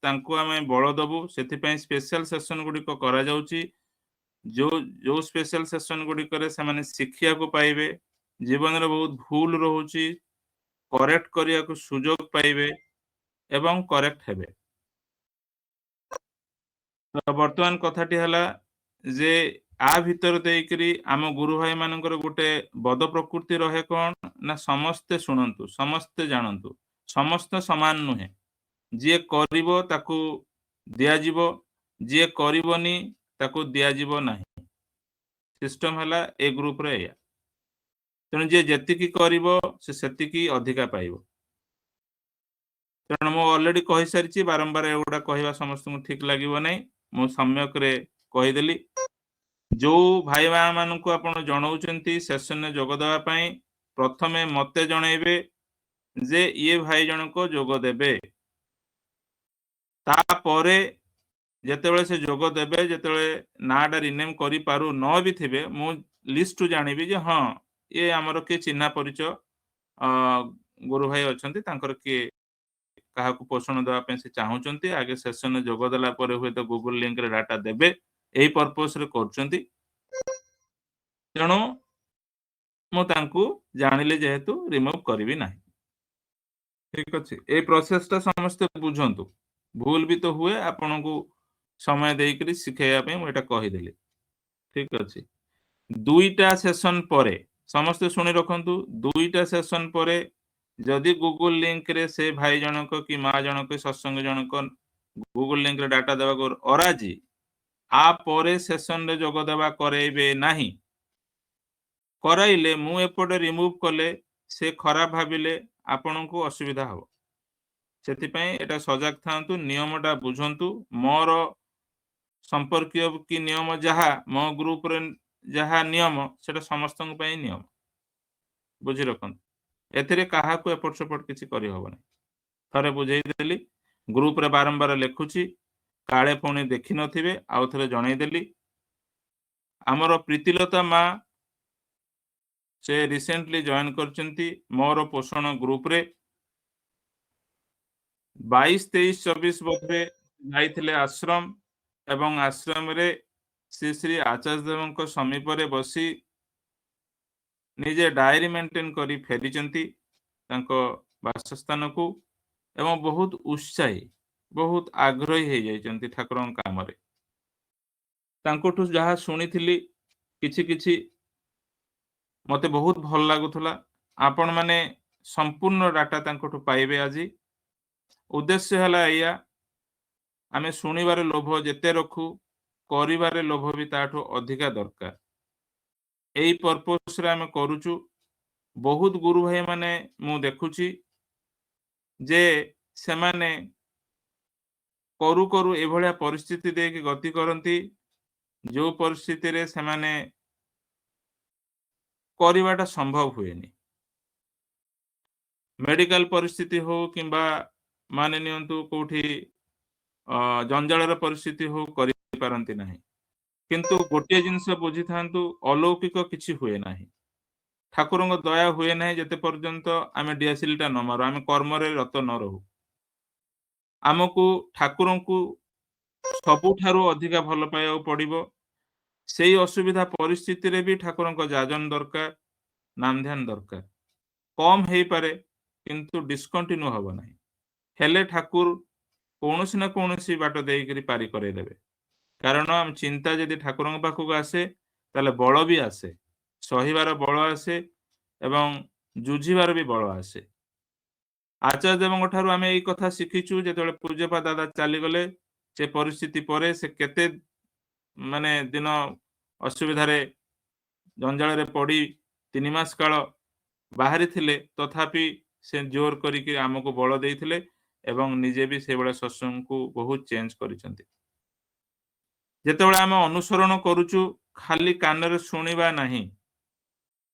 ତାଙ୍କୁ ଆମେ ବଳ ଦବୁ ସେଥିପାଇଁ ସ୍ପେଶାଲ ସେସନ ଗୁଡ଼ିକ କରାଯାଉଛି। ଯୋଉ ସ୍ପେଶାଲ ସେସନ ଗୁଡ଼ିକରେ ସେମାନେ ଶିଖିବାକୁ ପାଇବେ, ଜୀବନରେ ବହୁତ ଭୁଲ ରହୁଛି କରେକ୍ଟ କରିବାକୁ ସୁଯୋଗ ପାଇବେ ଏବଂ କରେକ୍ଟ ହେବେ। ତ ବର୍ତ୍ତମାନ କଥାଟି ହେଲା ଯେ ଭିତରେ ଦେଇକରି ଆମ ଗୁରୁ ଭାଇ ମାନଙ୍କର ଗୋଟେ ବଦ ପ୍ରକୃତି ରହେ କଣ ନା ସମସ୍ତେ ଶୁଣନ୍ତୁ, ସମସ୍ତେ ଜାଣନ୍ତୁ, ସମସ୍ତେ ସମାନ ନୁହେଁ। ଯିଏ କରିବ ତାକୁ ଦିଆଯିବ, ଯିଏ କରିବନି ତାକୁ ଦିଆଯିବ ନାହିଁ। ସିଷ୍ଟମ ହେଲା ଏ ଗ୍ରୁପରେ ଏଇଆ। ତେଣୁ ଯିଏ ଯେତିକି କରିବ ସେ ସେତିକି ଅଧିକା ପାଇବ। ତେଣୁ ମୁଁ ଅଲରେଡି କହିସାରିଛି, ବାରମ୍ବାର ଏଗୁଡା କହିବା ସମସ୍ତଙ୍କୁ ଠିକ ଲାଗିବ ନାହିଁ। ମୁଁ ସମ୍ୟକରେ କହିଦେଲି। ଯୋଉ ଭାଇ ମାନଙ୍କୁ ଆପଣ ଜଣାଉଛନ୍ତି ସେସନରେ ଯୋଗ ଦେବା ପାଇଁ, ପ୍ରଥମେ ମତେ ଜଣେଇବେ ଯେ ଇଏ ଭାଇ ଜଣକ ଯୋଗ ଦେବେ। ତାପରେ ଯେତେବେଳେ ସେ ଯୋଗ ଦେବେ, ଯେତେବେଳେ ନାଁଟା ରିନେମ୍ କରିପାରୁ ନ ବି ଥିବେ, ମୁଁ ଲିଷ୍ଟରୁ ଜାଣିବି ଯେ ହଁ ଇଏ ଆମର କିଏ ଚିହ୍ନା ପରିଚୟ ଗୁରୁ ଭାଇ ଅଛନ୍ତି, ତାଙ୍କର କିଏ କାହାକୁ ପୋଷଣ ଦେବା ପାଇଁ ସେ ଚାହୁଁଛନ୍ତି। ଆଗେ ସେସନରେ ଯୋଗ ଦେଲା ପରେ ହୁଏତ ଗୁଗୁଲ ଲିଙ୍କରେ ଡାଟା ଦେବେ, ଏଇ ପର୍ପସରେ କରୁଛନ୍ତି। ତେଣୁ ମୁଁ ତାଙ୍କୁ ଜାଣିଲେ ଯେହେତୁ ରିମୁଭ୍ କରିବି ନାହିଁ। ଠିକ ଅଛି, ଏଇ ପ୍ରୋସେସଟା ସମସ୍ତେ ବୁଝନ୍ତୁ। ଭୁଲ ବି ତ ହୁଏ, ଆପଣଙ୍କୁ ସମୟ ଦେଇକରି ଶିଖେଇବା ପାଇଁ ମୁଁ ଏଇଟା କହିଦେଲି। ଠିକ ଅଛି, 2ଟା ସେସନ ପରେ ସମସ୍ତେ ଶୁଣି ରଖନ୍ତୁ। 2ଟା ସେସନ ପରେ ଯଦି ଗୁଗୁଲ ଲିଙ୍କରେ ସେ ଭାଇ ଜଣକ କି ମା ଜଣକ ସତ୍ସଙ୍ଗ ଜଣକ ଗୁଗୁଲ ଲିଙ୍କରେ ଡାଟା ଦେବାକୁ ଅରାଜି, ପରେ ସେସନରେ ଯୋଗ ଦେବା କରେଇବେ ନାହିଁ। କରାଇଲେ ମୁଁ ଏପଟେ ରିମୁଭ୍ କଲେ ସେ ଖରାପ ଭାବିଲେ ଆପଣଙ୍କୁ ଅସୁବିଧା ହେବ। ସେଥିପାଇଁ ଏଟା ସଜାଗ ଥାନ୍ତୁ, ନିୟମଟା ବୁଝନ୍ତୁ। ମୋର ସମ୍ପର୍କୀୟ କି ନିୟମ ଯାହା, ମୋ ଗ୍ରୁପରେ ଯାହା ନିୟମ, ସେଟା ସମସ୍ତଙ୍କ ପାଇଁ ନିୟମ। ବୁଝି ରଖନ୍ତୁ, ଏଥିରେ କାହାକୁ ଏପଟ ସେପଟ କିଛି କରିହେବନି। ଥରେ ବୁଝେଇଦେଲି, ଗ୍ରୁପରେ ବାରମ୍ବାର ଲେଖୁଛି, କାଳେ ପୁଣି ଦେଖିନଥିବେ, ଆଉ ଥରେ ଜଣେଇଦେଲି। ଆମର ପ୍ରୀତିଲତା ମା ସେ ରିସେଣ୍ଟଲି ଜଏନ୍ କରିଛନ୍ତି ମୋର ପୋଷଣ ଗ୍ରୁପରେ। 22, 23, 24 ବୋଧେ ଯାଇଥିଲେ ଆଶ୍ରମ, ଏବଂ ଆଶ୍ରମରେ ଶ୍ରୀ ଶ୍ରୀ ଆଚାର୍ଯ୍ୟ ଦେବଙ୍କ ସମୀପରେ ବସି ନିଜେ ଡାଏରୀ ମେଣ୍ଟେନ କରି ଫେରିଛନ୍ତି ତାଙ୍କ ବାସସ୍ଥାନକୁ, ଏବଂ ବହୁତ ଉତ୍ସାହୀ, ବହୁତ ଆଗ୍ରହୀ ହେଇଯାଇଛନ୍ତି ଠାକୁରଙ୍କ କାମରେ। ତାଙ୍କଠୁ ଯାହା ଶୁଣିଥିଲି କିଛି କିଛି ମତେ ବହୁତ ଭଲ ଲାଗୁଥିଲା। ଆପଣମାନେ ସମ୍ପୂର୍ଣ୍ଣ ଡାଟା ତାଙ୍କଠୁ ପାଇବେ ଆଜି। ଉଦ୍ଦେଶ୍ୟ ହେଲା ଏଇଆ, ଆମେ ଶୁଣିବାରେ ଲୋଭ ଯେତେ ରଖୁ, କରିବାରେ ଲୋଭ ବି ତାଠୁ ଅଧିକା ଦରକାର। ଏଇ ପର୍ପସରେ ଆମେ କରୁଛୁ। ବହୁତ ଗୁରୁ ଭାଇ ମାନେ ମୁଁ ଦେଖୁଛି ଯେ ସେମାନେ କରୁ କରୁ ଏଭଳିଆ ପରିସ୍ଥିତି ଦେଇକି ଗତି କରନ୍ତି, ଯୋଉ ପରିସ୍ଥିତିରେ ସେମାନେ କରିବାଟା ସମ୍ଭବ ହୁଏନି। ମେଡିକାଲ ପରିସ୍ଥିତି ହଉ କିମ୍ବା ମାନେ ନିଅନ୍ତୁ କୋଉଠି ଜଞ୍ଜାଳର ପରିସ୍ଥିତି ହଉ, କରିପାରନ୍ତି ନାହିଁ। କିନ୍ତୁ ଗୋଟିଏ ଜିନିଷ ବୁଝିଥାନ୍ତୁ, ଅଲୌକିକ କିଛି ହୁଏ ନାହିଁ। ଠାକୁରଙ୍କ ଦୟା ହୁଏ ନାହିଁ ଯେତେ ପର୍ଯ୍ୟନ୍ତ ଆମେ ଡିଆସିଲଟା ନ ମାରୁ, ଆମେ କର୍ମରେ ରତ ନ ରହୁ। ଆମକୁ ଠାକୁରଙ୍କୁ ସବୁଠାରୁ ଅଧିକା ଭଲ ପାଇବାକୁ ପଡିବ। ସେଇ ଅସୁବିଧା ପରିସ୍ଥିତିରେ ବି ଠାକୁରଙ୍କ ଯାଜନ ଦରକାର, ନାମ ଧ୍ୟାନ ଦରକାର। କମ ହେଇପାରେ କିନ୍ତୁ ଡିସକଣ୍ଟିନ୍ୟୁ ହବ ନାହିଁ। ହେଲେ ଠାକୁର କୌଣସି ନା କୌଣସି ବାଟ ଦେଇକରି ପାରି କରେଇଦେବେ। କାରଣ ଆମ ଚିନ୍ତା ଯଦି ଠାକୁରଙ୍କ ପାଖକୁ ଆସେ, ତାହେଲେ ବଳ ବି ଆସେ, ସହିବାର ବଳ ଆସେ ଏବଂ ଯୁଝିବାର ବି ବଳ ଆସେ। ଆଚାର୍ଯ୍ୟ ଦେବଙ୍କ ଠାରୁ ଆମେ ଏଇ କଥା ଶିଖିଛୁ। ଯେତେବେଳେ ପୂଜ୍ୟପା ଦାଦା ଚାଲିଗଲେ, ସେ ପରିସ୍ଥିତି ପରେ ସେ କେତେ ମାନେ ଦିନ ଅସୁବିଧାରେ ଜଞ୍ଜାଳରେ ପଡ଼ି 3 ମାସ କାଳ ବାହାରିଥିଲେ, ତଥାପି ସେ ଜୋର କରିକି ଆମକୁ ବଳ ଦେଇଥିଲେ ଏବଂ ନିଜେ ବି ସେଇଭଳିଆ ସତ୍ସଙ୍ଗକୁ ବହୁତ ଚେଞ୍ଜ କରିଛନ୍ତି। ଯେତେବେଳେ ଆମେ ଅନୁସରଣ କରୁଛୁ, ଖାଲି କାନରେ ଶୁଣିବା ନାହିଁ,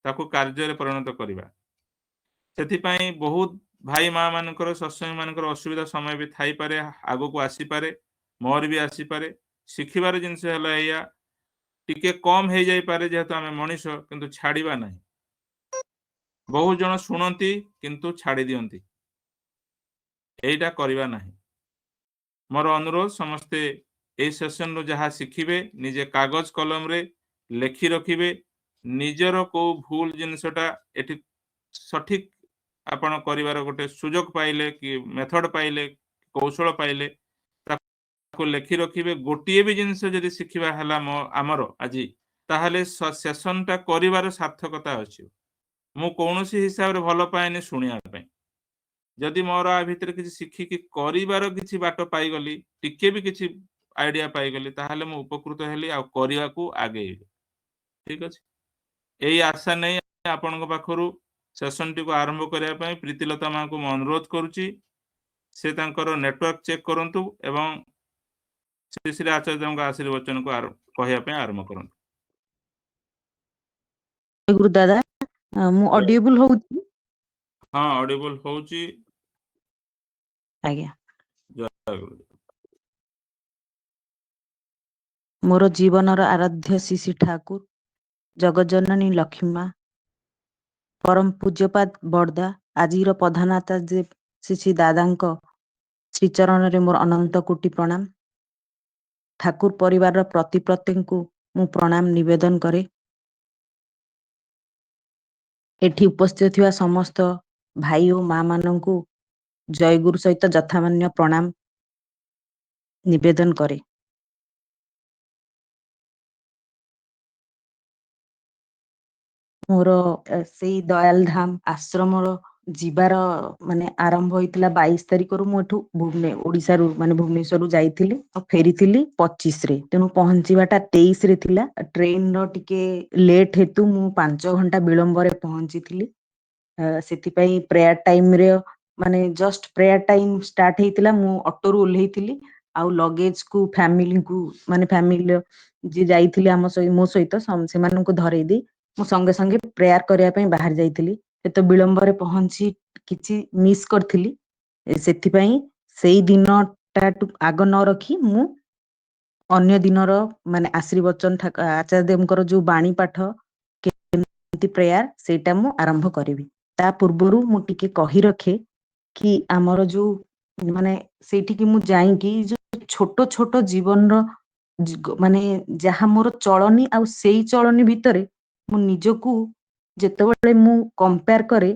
ତାକୁ କାର୍ଯ୍ୟରେ ପରିଣତ କରିବା। ସେଥିପାଇଁ ବହୁତ ଭାଇ ମା ମାନଙ୍କର, ସତ୍ସଙ୍ଗ ମାନଙ୍କର ଅସୁବିଧା ସମୟ ବି ଥାଇପାରେ, ଆଗକୁ ଆସିପାରେ, ମୋର ବି ଆସିପାରେ। ଶିଖିବାର ଜିନିଷ ହେଲା ଏଇଆ, ଟିକେ କମ ହେଇଯାଇପାରେ ଯେହେତୁ ଆମେ ମଣିଷ, କିନ୍ତୁ ଛାଡିବା ନାହିଁ। ବହୁତ ଜଣ ଶୁଣନ୍ତି କିନ୍ତୁ ଛାଡି ଦିଅନ୍ତି, ଏଇଟା କରିବା ନାହିଁ। मोर अनुरोध समस्ते ए सेशन रो जहाँ शिखिबे निजे कागज कलम रे लेखि रखिबे निजर को भूल जिनसटा एठी सठिक आपण करिवार गोटे सुजोग पाइले कि मेथड पाइले कौशल पाइले ताको लेखि रखिबे गोटिए भी जिनस जदि शिखिबा हला आमर आज ताहले सेशन टा करिवार सार्थकता अछि मु कौनसी हिसाब रे भल पाएनी शुणिया पे जदि मोर आ भितर किसी शिखिकी करिवार किसी बाट पाइगली टिके भी किसी आइडिया पाइगली ताहले मु उपकृत हेली आ करिवा को आगे ठीक अछि एई आशा नै आपन पाखरु सेशन टी को आरंभ करिया पय प्रीतिलता मा को मैं अनुरोध करूची से तांकर नेटवर्क चेक करंतु एवं श्री श्री आचार्य आशीर्वचन को कहया पय आरंभ करंतु गुरु दादा मु ऑडिबल होउची हां ऑडिबल होउची आज्ञा जय गुरु मोर जीवनर आराध्य शिशि ठाकुर जगज्जननी लक्ष्मी परम पूज्यपाद बड़दा आजिर प्रधानता जे श्री दादाଙ୍କ श्रीचरण रे मोर अनंत कोटि प्रणाम ठाकुर परिवार प्रति प्रत्येक मु प्रणाम निवेदन करे एठी उपस्थित थिवा समस्त भाई और मां माननकु जय गुरु सहित जथामान्य प्रणाम निवेदन करे मोर से दयाल धाम आश्रम जीवार माने आरंभ होइतिला 22 तारिख रु मु एठु ओडिसा रु माने भुवनेश्वर रु जाइथिली और फेरिथिली 25 रे तेनु पहुंचीबाटा 23 रे थिला ट्रेन रो टिके लेट हेतु मु 5 घंटा विलंब रे पहुंचीथिली सेति पई प्रेयर टाइम रे माने जस्ट प्रेयर टाइम स्टार्ट हेतिला मु ऑटो रु ओल्हेइथिली आउ लगेज को माने फैमिली जे जाइथिले हम मो सहित से माननकु धरई दी मु संगे संगे प्रेयर करिया पई बाहर जाइथिली एतो विलंब रे पहुंची किछि मिस करथिली सेति पई सेई दिन टा आग न रखी मु अन्य दिनर माने आशीर्वचन आचार्य देवकर जो बाणी पाठ प्रेयर सेटा मु आरंभ करिवि ता पूर्वरु मु टिके कहि रखे कि हमर जो माने सेठी कि मु जाई कि जो छोटो छोटो जीवन रो माने जहा मोर चलनी आ सेई चलनी भितरे मु निजकू जेतेबेले मु कंपेयर करे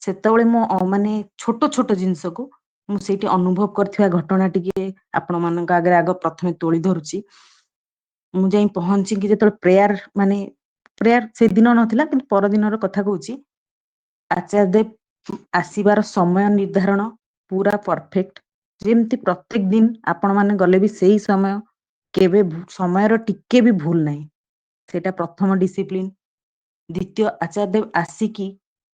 सेतेबेले मो माने छोटो छोटो जिंस को मु सेठी अनुभव करथिया घटना टिके आपण मानक आगे आग प्रथमे तोଳି धरुची मु जाई पहुंची कि जेते प्रेयर माने प्रेयर से दिन नथिला किंतु पर दिनर कथा कहूची आचार्य देव आसीबार समय निर्धारण पूरा परफेक्ट जेमती प्रत्येक दिन आपण माने गले भी सेही समय केबे समय टिके भी भूल नाही सेटा प्रथम डिसिप्लिन द्वितीय आचार्य देव आसिकी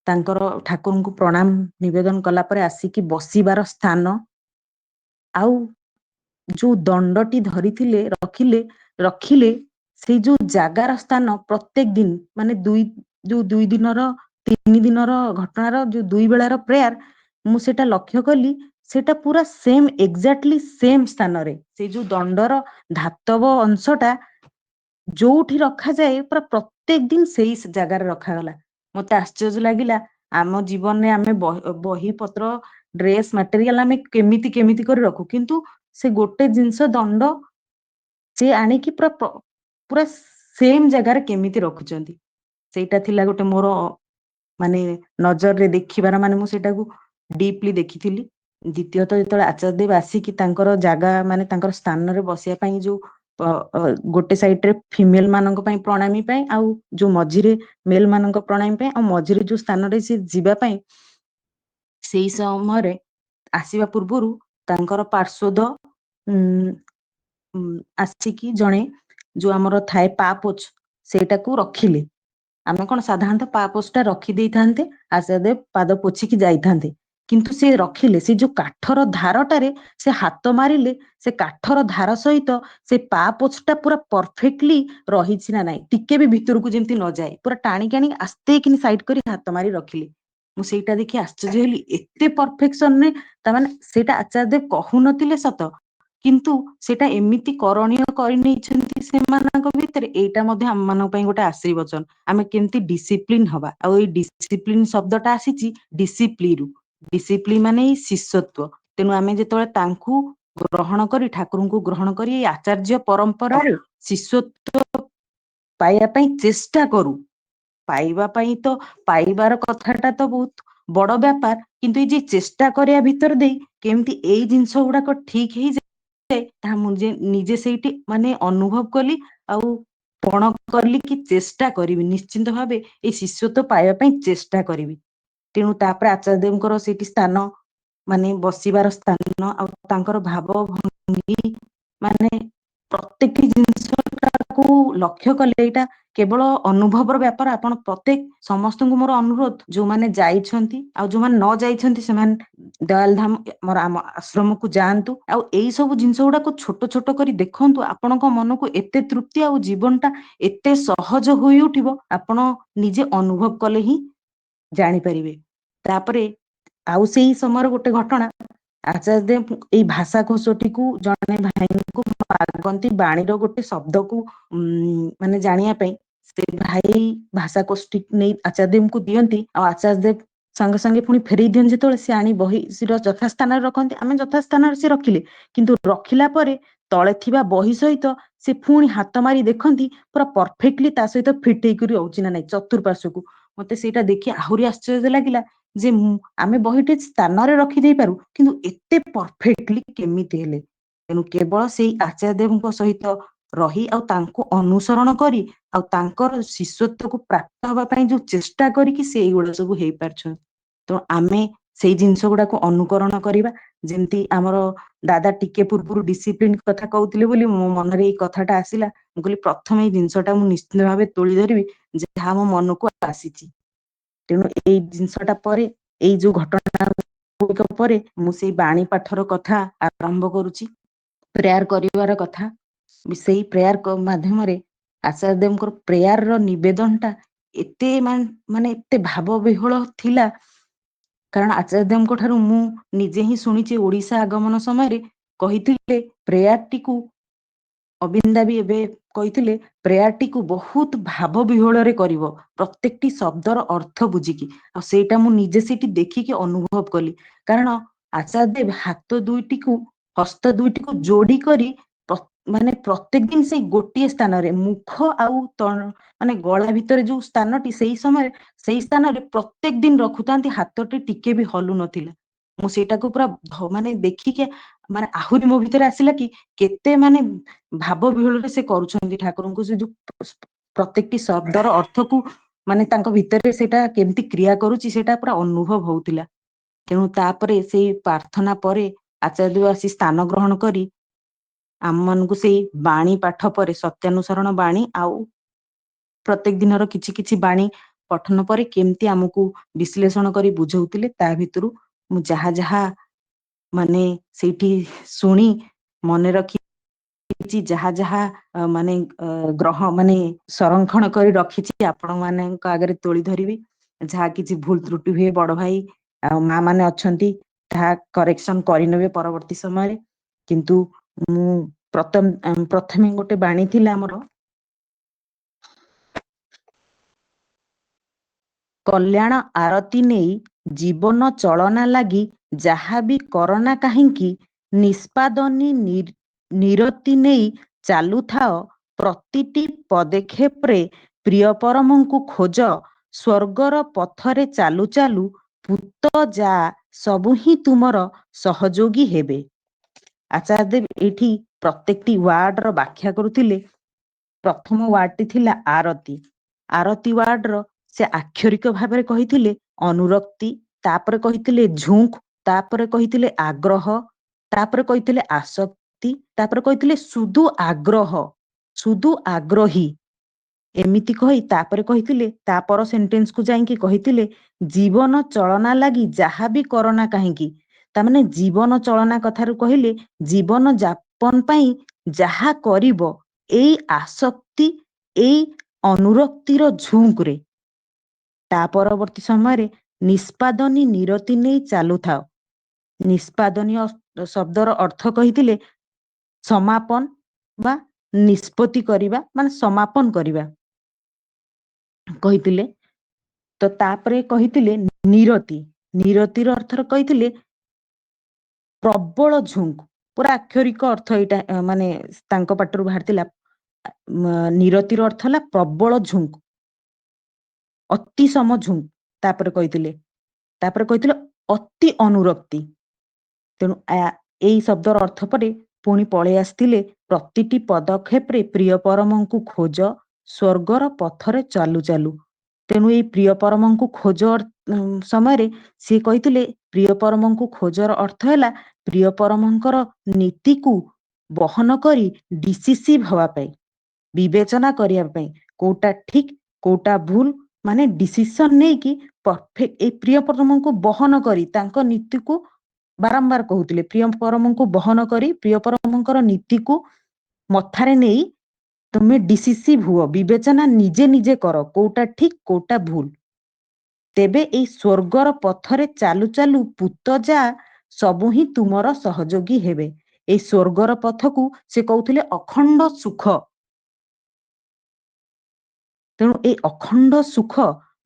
तांकर ठाकुर को प्रणाम निवेदन कला परे आसिकी बसीबार स्थान आउ जो दंडटी धरिथिले रखिले से जो जागार स्थान प्रत्येक दिन माने दुई दिनर 3 दिनर घटनार जो 2 बेलार प्रेयर मु सेटा लक्ष्य कली सेटा पूरा सेम एक्जाक्टली सेम स्थान रे से जो दंडर धातव अंशटा जोठी रखा जाए पूरा प्रत्येक दिन सेही जगार रखा गला मते आश्चर्य लागिला आम जीवन में आमे बही पत्र ड्रेस मटेरियल आमे केमिति केमिति कर रखू किंतु से गोटे जिंस दंड से आनिकी पूरा सेम जगार केमिति रखुचंती सेटा थिला गोटे मोर माने नजर रे देखिबार माने मु सेटा को डीपली देखिथिली द्वितीयत जेतले आचार्य देव आसिकी तांकर जागा माने तांकर स्थान रे बसिया पई जो गोटे साइड रे फीमेल मानक पई प्रणामी पई आउ जो मझिरे मेल मानक प्रणामी पई आ मझिरे जो स्थान रे से जीवा पई सेही समय रे आसीबा पूर्वरु तांकर पार्श्वद आसिकी जणे जो हमर थाए पापोच सेटा को रखिले आमे कोन साधारणतः पापोचटा रखी देई थांते आचार्य देव पाद पोछिकी जाई थांते किंतु से रखिले से जो काठर धारटारे से हाथ मारिले से काठर धार सहित से पापोचटा पूरा परफेक्टली रहिछि ना नाही टिके भी भितर को जेंति न जाए पूरा टाणी काणी आस्ते किनी साइड करी हाथ मारी रखिले मु सेटा देखि आश्चर्य हेली एते परफेक्शन रे ता माने सेटा आचार्य देव कहु नथिले सत किंतु सेटा एमिति करणीय करि नैछन्ति सेमानक भितरे एटा मध्ये हम मानक पई गोटे आशीर्वचन आमे केमति डिसिप्लिन हबा आ ए डिसिप्लिन शब्दटा आसीची डिसिप्लिन माने शिष्यत्व तेनु आमे जेतले तांकू ଗ୍ରହଣ କରି ଠାକୁରଙ୍କୁ ଗ୍ରହଣ କରି ଏଇ ଆଚାର୍ଯ୍ୟ ପରମ୍ପରାରେ ଶିଷ୍ୟତ୍ୱ ପାଇବା ପାଇଁ ଚେଷ୍ଟା କରୁ। ପାଇବା ପାଇଁ ତ ପାଇବାର କଥାଟା ତ ବହୁତ ବଡ ବ୍ୟାପାର, କିନ୍ତୁ ଏଇ ଯେ ଚେଷ୍ଟା କରିବା ଭିତରେ ଦେଇ କେମିତି ଏଇ ଜିନିଷ ଗୁଡାକ ଠିକ ହେଇଯାଏ ତାହା ମୁଁ ନିଜେ ସେଇଠି ମାନେ ଅନୁଭବ କଲି, ଆଉ ପଣ କଲି କି ଚେଷ୍ଟା କରିବି ନିଶ୍ଚିନ୍ତ ଭାବେ ଏଇ ଶିଷ୍ୟତ୍ୱ ପାଇବା ପାଇଁ ଚେଷ୍ଟା କରିବି। ତେଣୁ ତାପରେ ଆଚାର୍ଯ୍ୟ ଦେବଙ୍କର ସେଇଠି ସ୍ଥାନ, ମାନେ ବସିବାର ସ୍ଥାନ, ଆଉ ତାଙ୍କର ଭାବ ଭଙ୍ଗୀ, ମାନେ ପ୍ରତ୍ୟେକଟି ଜିନିଷଟାକୁ ଲକ୍ଷ୍ୟ କଲେ ଏଇଟା କେବଳ ଅନୁଭବର ବ୍ୟାପାର। ଆପଣ ପ୍ରତ୍ୟେକ ସମସ୍ତଙ୍କୁ ମୋର ଅନୁରୋଧ, ଯୋଉମାନେ ଯାଇଛନ୍ତି ଆଉ ଯୋଉମାନେ ନ ଯାଇଛନ୍ତି ସେମାନେ ଦୟାଲ ଧାମ ମୋର ଆମ ଆଶ୍ରମକୁ ଯାଆନ୍ତୁ, ଆଉ ଏଇ ସବୁ ଜିନିଷ ଗୁଡାକୁ ଛୋଟ ଛୋଟ କରି ଦେଖନ୍ତୁ। ଆପଣଙ୍କ ମନକୁ ଏତେ ତୃପ୍ତି ଆଉ ଜୀବନଟା ଏତେ ସହଜ ହୋଇ ଉଠିବ, ଆପଣ ନିଜେ ଅନୁଭବ କଲେ ହିଁ ଜାଣିପାରିବେ। ତାପରେ ଆଉ ସେଇ ସମୟର ଗୋଟେ ଘଟଣା, ଆଚାର୍ଯ୍ୟ ଦେବ ଏଇ ଭାଷା କୋଷଟିକୁ ଜଣେ ଭାଇଙ୍କୁ ମାଗନ୍ତି ବାଣୀର ଗୋଟେ ଶବ୍ଦକୁ ମାନେ ଜାଣିବା ପାଇଁ। ସେ ଭାଇ ଭାଷା କୋଷଟି ନେଇ ଆଚାର୍ଯ୍ୟ ଦେବଙ୍କୁ ଦିଅନ୍ତି, ଆଉ ଆଚାର୍ଯ୍ୟ ଦେବ ସାଙ୍ଗେ ସାଙ୍ଗେ ପୁଣି ଫେରେଇ ଦିଅନ୍ତି। ଯେତେବେଳେ ସେ ଆଣି ବହି ସିର ଯଥାସ୍ଥାନରେ ରଖନ୍ତି, ଆମେ ଯଥାସ୍ଥାନରେ ସେ ରଖିଲେ, କିନ୍ତୁ ରଖିଲା ପରେ ତଳେ ଥିବା ବହି ସହିତ ସେ ପୁଣି ହାତ ମାରି ଦେଖନ୍ତି ପୁରା ପରଫେକ୍ଟଲି ତା ସହିତ ଫିଟ୍ ହେଇକରି ରହୁଛି ନା ନାଇଁ ଚତୁର୍ପାର୍ଶ୍ୱକୁ। ମତେ ସେଇଟା ଦେଖି ଆହୁରି ଆଶ୍ଚର୍ଯ୍ୟ ଲାଗିଲା ଯେ ଆମେ ବହିଟି ସ୍ଥାନରେ ରଖିଦେଇ ପାରୁ, କିନ୍ତୁ ଏତେ ପରଫେକ୍ଟଲି କେମିତି ହେଲେ। ତେଣୁ କେବଳ ସେଇ ଆଚାର୍ଯ୍ୟ ଦେବଙ୍କ ସହିତ ରହି ଆଉ ତାଙ୍କୁ ଅନୁସରଣ କରି ଆଉ ତାଙ୍କର ଶିଷ୍ୟତ୍ୱକୁ ପ୍ରାପ୍ତ ହବା ପାଇଁ ଯୋଉ ଚେଷ୍ଟା କରିକି ସେଇଗୁଡା ସବୁ ହେଇପାରିଛନ୍ତି। ତ ଆମେ ସେଇ ଜିନିଷ ଗୁଡାକୁ ଅନୁକରଣ କରିବା। ଯେମିତି ଆମର ଦାଦା ଟିକେ ପୂର୍ବରୁ ଡିସିପ୍ଲିନ କଥା କହୁଥିଲେ ବୋଲି ମୋ ମନରେ ଏଇ କଥାଟା ଆସିଲା। ମୁଁ କହିଲି ପ୍ରଥମେ ଏଇ ଜିନିଷଟା ମୁଁ ନିଶ୍ଚିନ୍ତ ଭାବେ ତୋଳି ଧରିବି ଯାହା ମୋ ମନକୁ ଆସିଛି। ତେଣୁ ଏଇ ଜିନିଷଟା ପରେ, ଏଇ ଯୋଉ ଘଟଣା ଗୁଡ଼ିକ ପରେ ମୁଁ ସେଇ ବାଣୀ ପାଠର କଥା ଆରମ୍ଭ କରୁଛି, ପ୍ରେୟାର କରିବାର କଥା। ସେଇ ପ୍ରେୟାର ମାଧ୍ୟମରେ ଆଚାର୍ଯ୍ୟ ଦେବଙ୍କର ପ୍ରେୟାରର ନିବେଦନଟା ଏତେ ମାନେ ଏତେ ଭାବ ବିହ୍ୱଳ ଥିଲା, କାରଣ ଆଚାର୍ଯ୍ୟ ଦେବଙ୍କ ଠାରୁ ମୁଁ ନିଜେ ହିଁ ଶୁଣିଛି ଓଡିଶା ଆଗମନ ସମୟରେ କହିଥିଲେ ପ୍ରେୟାରଟିକୁ, ଅବିନ୍ଦା ବି ଏବେ କହିଥିଲେ ପ୍ରେୟାରଟିକୁ ବହୁତ ଭାବ ବିହ୍ୱଳରେ କରିବ, ପ୍ରତ୍ୟେକଟି ଶବ୍ଦର ଅର୍ଥ ବୁଝିକି। ଆଉ ସେଇଟା ମୁଁ ନିଜେ ସେଇଠି ଦେଖିକି ଅନୁଭବ କଲି। କାରଣ ଆଚାର୍ଯ୍ୟ ଦେବ ହାତ ଦୁଇଟିକୁ, ହସ୍ତ ଦୁଇଟିକୁ ଯୋଡି କରି ମାନେ ପ୍ରତ୍ୟେକ ଦିନ ସେଇ ଗୋଟିଏ ସ୍ଥାନରେ ମୁଖ ଆଉ ମାନେ ଗଳା ଭିତରେ ଯୋଉ ସ୍ଥାନଟି, ସେଇ ସମୟରେ ସେଇ ସ୍ଥାନରେ ପ୍ରତ୍ୟେକ ଦିନ ରଖୁଥାନ୍ତି, ହାତଟି ଟିକେ ବି ହଲୁ ନଥିଲା। ମୁଁ ସେଇଟାକୁ ପୁରା ମାନେ ଦେଖିକି ମାନେ ଆହୁରି ମୋ ଭିତରେ ଆସିଲା କି କେତେ ମାନେ ଭାବ ବିହ୍ୱଳରେ ସେ କରୁଛନ୍ତି ଠାକୁରଙ୍କୁ। ସେ ଯୋଉ ପ୍ରତ୍ୟେକଟି ଶବ୍ଦର ଅର୍ଥକୁ ମାନେ ତାଙ୍କ ଭିତରେ ସେଇଟା କେମିତି କ୍ରିୟା କରୁଛି ସେଇଟା ପୁରା ଅନୁଭବ ହଉଥିଲା। ତେଣୁ ତାପରେ ସେଇ ପ୍ରାର୍ଥନା ପରେ ଆଚାର୍ଯ୍ୟ ଦେବ ଆସି ସ୍ଥାନ ଗ୍ରହଣ କରି ଆମ ମାନଙ୍କୁ ସେଇ ବାଣୀ ପାଠ ପରେ ସତ୍ୟାନୁସରଣ ବାଣୀ ଆଉ ପ୍ରତ୍ୟେକ ଦିନର କିଛି କିଛି ବାଣୀ ପଠନ ପରେ କେମିତି ଆମକୁ ବିଶ୍ଳେଷଣ କରି ବୁଝଉଥିଲେ, ତା ଭିତରୁ ମୁଁ ଯାହା ଯାହା ମାନେ ସେଇଠି ଶୁଣି ମନେ ରଖି, ଯାହା ଯାହା ମାନେ ମାନେ ସଂରକ୍ଷଣ କରି ରଖିଛି, ଆପଣ ମାନଙ୍କ ଆଗରେ ତୋଳି ଧରିବି। ଯାହା କିଛି ଭୁଲ ତ୍ରୁଟି ହୁଏ ବଡ ଭାଇ ଆଉ ମା ମାନେ ଅଛନ୍ତି, ତାହା କରେକ୍ସନ କରିନେବେ ପରବର୍ତ୍ତୀ ସମୟରେ। କିନ୍ତୁ ମୁଁ ପ୍ରଥମେ ଗୋଟେ ବାଣୀ ଥିଲା ଆମର, କଲ୍ୟାଣ ଆରତି ନେଇ ଜୀବନ ଚଳନା ଲାଗି ଯାହାବି କରନା କାହିଁକି, ନିଷ୍ପାଦନୀ ନିରତି ନେଇ ଚାଲୁଥାଅ, ପ୍ରତିଟି ପଦକ୍ଷେପରେ ପ୍ରିୟ ପରମଙ୍କୁ ଖୋଜ, ସ୍ୱର୍ଗର ପଥରେ ଚାଲୁ ଚାଲୁ ପୂତ ଯା ସବୁ ହିଁ ତୁମର ସହଯୋଗୀ ହେବେ। ଆଚାର୍ଯ୍ୟ ଦେବ ଏଇଠି ପ୍ରତ୍ୟେକଟି ୱାର୍ଡର ବ୍ୟାଖ୍ୟା କରୁଥିଲେ। ପ୍ରଥମ ୱାର୍ଡଟି ଥିଲା ଆରତି। ଆରତି ୱାର୍ଡର ସେ ଆକ୍ଷରିକ ଭାବରେ କହିଥିଲେ ଅନୁରକ୍ତି, ତାପରେ କହିଥିଲେ ଝୁଙ୍କ, ତାପରେ କହିଥିଲେ ଆଗ୍ରହ, ତାପରେ କହିଥିଲେ ଆସକ୍ତି, ତାପରେ କହିଥିଲେ ସୁଦୁ ଆଗ୍ରହ, ସୁଦୁ ଆଗ୍ରହୀ। ଏମିତି କହି ତାପରେ କହିଥିଲେ, ତାପର ସେଣ୍ଟେନ୍ସକୁ ଯାଇକି କହିଥିଲେ ଜୀବନ ଚଳନା ଲାଗି ଯାହାବି କରନା କାହିଁକି। ତାମାନେ ଜୀବନ ଚଳନା କଥାରୁ କହିଲେ ଜୀବନ ଯାପନ ପାଇଁ ଯାହା କରିବ ଏଇ ଆସକ୍ତି, ଏଇ ଅନୁରକ୍ତିର ଝୁଙ୍କରେ। ତା ପରବର୍ତ୍ତୀ ସମୟରେ ନିଷ୍ପାଦନୀ ନିରତି ନେଇ ଚାଲୁଥାଅ। ନିଷ୍ପାଦନୀୟ ଶବ୍ଦର ଅର୍ଥ କହିଥିଲେ ସମାପନ ବା ନିଷ୍ପତ୍ତି କରିବା, ମାନେ ସମାପନ କରିବା କହିଥିଲେ। ତ ତାପରେ କହିଥିଲେ ନିରତି। ନିରତିର ଅର୍ଥ କହିଥିଲେ ପ୍ରବଳ ଝୁଙ୍କ, ପୁରା ଆକ୍ଷରିକ ଅର୍ଥ ଏଇଟା ମାନେ ତାଙ୍କ ପାଟିରୁ ବାହାରିଥିଲା। ନିରତିର ଅର୍ଥ ହେଲା ପ୍ରବଳ ଝୁଙ୍କ, ଅତି ସମ ଝୁଙ୍କ। ତାପରେ କହିଥିଲେ ଅତି ଅନୁରକ୍ତି। ତେଣୁ ଏଇ ଶବ୍ଦର ଅର୍ଥ ପରେ ପୁଣି ପଳେଇ ଆସିଥିଲେ ପ୍ରତିଟି ପଦକ୍ଷେପରେ ପ୍ରିୟ ପରମଙ୍କୁ ଖୋଜ, ସ୍ୱର୍ଗର ପଥରେ ଚାଲୁ ଚାଲୁ। ତେଣୁ ଏଇ ପ୍ରିୟ ପରମଙ୍କୁ ଖୋଜ ସମୟରେ ସିଏ କହିଥିଲେ ପ୍ରିୟ ପରମଙ୍କୁ ଖୋଜର ଅର୍ଥ ହେଲା ପ୍ରିୟ ପରମଙ୍କର ନୀତିକୁ ବହନ କରି ଡିସିସିଭ୍ ହବା ପାଇଁ, ବିବେଚନା କରିବା ପାଇଁ, କୋଉଟା ଠିକ କୋଉଟା ଭୁଲ, ମାନେ ଡିସିସନ ନେଇକି ପରଫେକ୍ଟ ଏଇ ପ୍ରିୟ ପରମଙ୍କୁ ବହନ କରି ତାଙ୍କ ନୀତିକୁ ବାରମ୍ବାର କହୁଥିଲେ ପ୍ରିୟ ପରମଙ୍କୁ ବହନ କରି ପ୍ରିୟ ପରମଙ୍କର ନୀତିକୁ ମଥାରେ ନେଇ ତୁମେ ଡିସିସିଭ୍ ହୁଅ, ବିବେଚନା ନିଜେ ନିଜେ କର କୋଉଟା ଠିକ କୋଉଟା ଭୁଲ। ତେବେ ଏଇ ସ୍ୱର୍ଗର ପଥରେ ଚାଲୁ ଚାଲୁ ପୂତ ଯା ସବୁ ହିଁ ତୁମର ସହଯୋଗୀ ହେବେ। ଏଇ ସ୍ୱର୍ଗର ପଥକୁ ସେ କହୁଥିଲେ ଅଖଣ୍ଡ ସୁଖ। ତେଣୁ ଏଇ ଅଖଣ୍ଡ ସୁଖ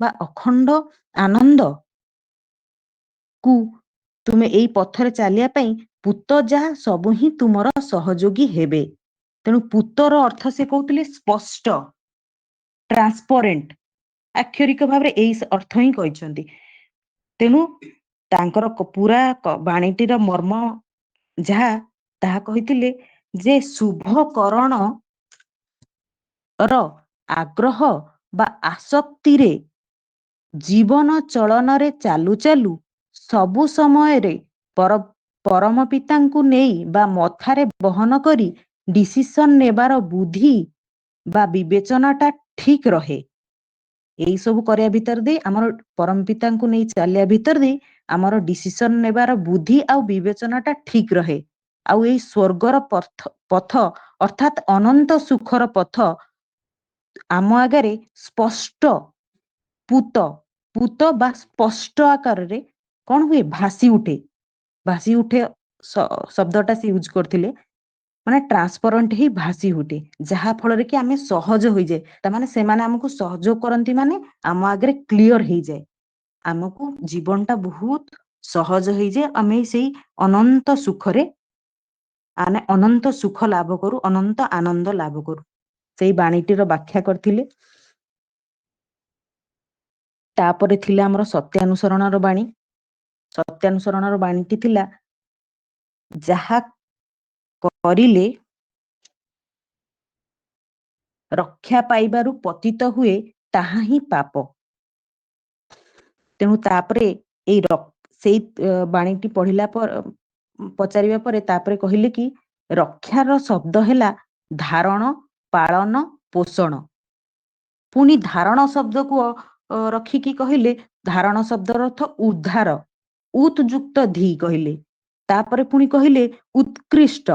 ବା ଅଖଣ୍ଡ ଆନନ୍ଦ କୁ ତୁମେ ଏଇ ପଥରେ ଚାଲିବା ପାଇଁ ପୂତ ଯାହା ସବୁ ହିଁ ତୁମର ସହଯୋଗୀ ହେବେ। ତେଣୁ ପୂତର ଅର୍ଥ ସେ କହୁଥିଲେ ସ୍ପଷ୍ଟ, ଟ୍ରାନ୍ସପରେଣ୍ଟ, ଆକ୍ଷରିକ ଭାବରେ ଏଇ ଅର୍ଥ ହିଁ କହିଛନ୍ତି। ତେଣୁ ତାଙ୍କର ପୁରା ବାଣୀଟିର ମର୍ମ ଯାହା ତାହା କହିଥିଲେ ଯେ ଶୁଭକରଣ ର ଆଗ୍ରହ ବା ଆସକ୍ତିରେ ଜୀବନ ଚଳନରେ ଚାଲୁ ଚାଲୁ ସବୁ ସମୟରେ ପରମ ପିତାଙ୍କୁ ନେଇ ବା ମଥାରେ ବହନ କରି ଡିସିସନ ନେବାର ବୁଦ୍ଧି ବା ବିବେଚନାଟା ଠିକ ରହେ। ଏଇ ସବୁ କରିବା ଭିତରେ ଦେଇ ଆମର ପରମ ପିତାଙ୍କୁ ନେଇ ଚାଲିବା ଭିତରେ ଦେଇ ଆମର ଡିସିସନ ନେବାର ବୁଦ୍ଧି ଆଉ ବିବେଚନାଟା ଠିକ ରହେ। ଆଉ ଏଇ ସ୍ୱର୍ଗର ପଥ ଅର୍ଥାତ ଅନନ୍ତ ସୁଖର ପଥ ଆମ ଆଗରେ ସ୍ପଷ୍ଟ ପୂତ ବା ସ୍ପଷ୍ଟ ଆକାରରେ କଣ ହୁଏ ଭାସି ଉଠେ। ଭାସି ଉଠେ ଶବ୍ଦଟା ସେ ୟୁଜ କରିଥିଲେ, ମାନେ ଟ୍ରାନ୍ସପରଣ୍ଟ ହେଇ ଭାସି ଉଠେ, ଯାହା ଫଳରେ କି ଆମେ ସହଜ ହୋଇଯାଏ। ତାମାନେ ସେମାନେ ଆମକୁ ସହଯୋଗ କରନ୍ତି, ମାନେ ଆମ ଆଗରେ କ୍ଲିଅର ହେଇଯାଏ, ଆମକୁ ଜୀବନଟା ବହୁତ ସହଜ ହେଇଯାଏ। ଆମେ ସେଇ ଅନନ୍ତ ସୁଖରେ ଆମେ ଅନନ୍ତ ସୁଖ ଲାଭ କରୁ, ଅନନ୍ତ ଆନନ୍ଦ ଲାଭ କରୁ। ସେଇ ବାଣୀଟିର ବ୍ୟାଖ୍ୟା କରିଥିଲେ। ତାପରେ ଥିଲା ଆମର ସତ୍ୟାନୁସରଣର ବାଣୀ। ସତ୍ୟାନୁସରଣର ବାଣୀଟି ଥିଲା ଯାହା କରିଲେ ରକ୍ଷା ପାଇବାରୁ ପତିତ ହୁଏ ତାହା ହିଁ ପାପ। ତେଣୁ ତାପରେ ସେଇ ବାଣୀଟି ପଢିଲା ପଚାରିବା ପରେ ତାପରେ କହିଲେ କି ରକ୍ଷାର ଶବ୍ଦ ହେଲା ଧାରଣ, ପାଳନ, ପୋଷଣ। ପୁଣି ଧାରଣ ଶବ୍ଦକୁ ରଖିକି କହିଲେ ଧାରଣ ଶବ୍ଦର ଅର୍ଥ ଉଦ୍ଧାର, ଉତ୍ ଯୁକ୍ତ ଧୀ କହିଲେ। ତାପରେ ପୁଣି କହିଲେ ଉତ୍କୃଷ୍ଟ।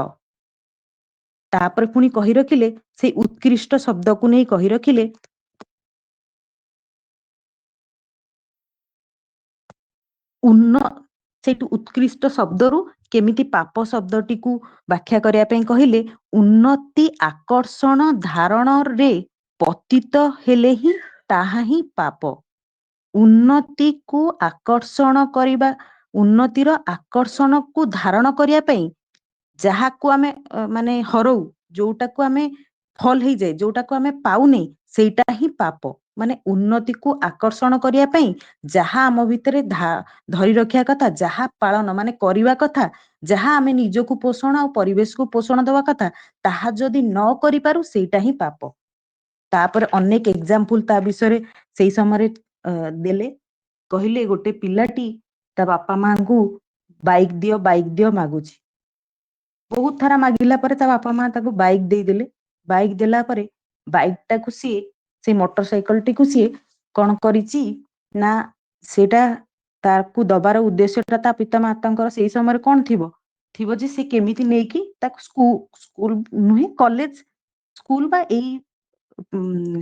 ତାପରେ ପୁଣି କହି ରଖିଲେ ସେଇ ଉତ୍କୃଷ୍ଟ ଶବ୍ଦକୁ ନେଇ କହି ରଖିଲେ ସେଇଠୁ ଉତ୍କୃଷ୍ଟ ଶବ୍ଦରୁ କେମିତି ପାପ ଶବ୍ଦଟିକୁ ବ୍ୟାଖ୍ୟା କରିବା ପାଇଁ କହିଲେ ଉନ୍ନତି ଆକର୍ଷଣ ଧାରଣରେ ପତିତ ହେଲେ ହିଁ ତାହା ହିଁ ପାପ। ଉନ୍ନତିକୁ ଆକର୍ଷଣ କରିବା, ଉନ୍ନତିର ଆକର୍ଷଣକୁ ଧାରଣ କରିବା ପାଇଁ ଯାହାକୁ ଆମେ ମାନେ ହରଉ, ଯୋଉଟାକୁ ଆମେ ଫଲ ହେଇଯାଏ, ଯୋଉଟାକୁ ଆମେ ପାଉନେ, ସେଇଟା ହିଁ ପାପ। ମାନେ ଉନ୍ନତିକୁ ଆକର୍ଷଣ କରିବା ପାଇଁ ଯାହା ଆମ ଭିତରେ ଧରି ରଖିବା କଥା, ଯାହା ପାଳନ ମାନେ କରିବା କଥା, ଯାହା ଆମେ ନିଜକୁ ପୋଷଣ ଆଉ ପରିବେଶକୁ ପୋଷଣ ଦେବା କଥା, ତାହା ଯଦି ନ କରିପାରୁ ସେଇଟା ହିଁ ପାପ। ତାପରେ ଅନେକ ଏକ୍ସାମ୍ପଲ ତା ବିଷୟରେ ସେଇ ସମୟରେ ଦେଲେ। କହିଲେ ଗୋଟେ ପିଲାଟି ତା ବାପା ମାଙ୍କୁ ବାଇକ ଦିଅ ମାଗୁଛି। ବହୁତ ଥର ମାଗିଲା ପରେ ତା ବାପା ମା ତାକୁ ବାଇକ ଦେଇଦେଲେ। ବାଇକ ଦେଲା ପରେ ବାଇକଟାକୁ ସିଏ, ସେଇ ମୋଟର ସାଇକେଲଟିକୁ ସିଏ କଣ କରିଛି ନା ସେଇଟା ତାକୁ ଦବାର ଉଦ୍ଦେଶ୍ୟଟା ତା ପିତା ମାତାଙ୍କର ସେଇ ସମୟରେ କଣ ଥିବ ଯେ ସେ କେମିତି ନେଇକି ତାକୁ ସ୍କୁଲ ନୁହେଁ କଲେଜ, ସ୍କୁଲ ବା ଏଇ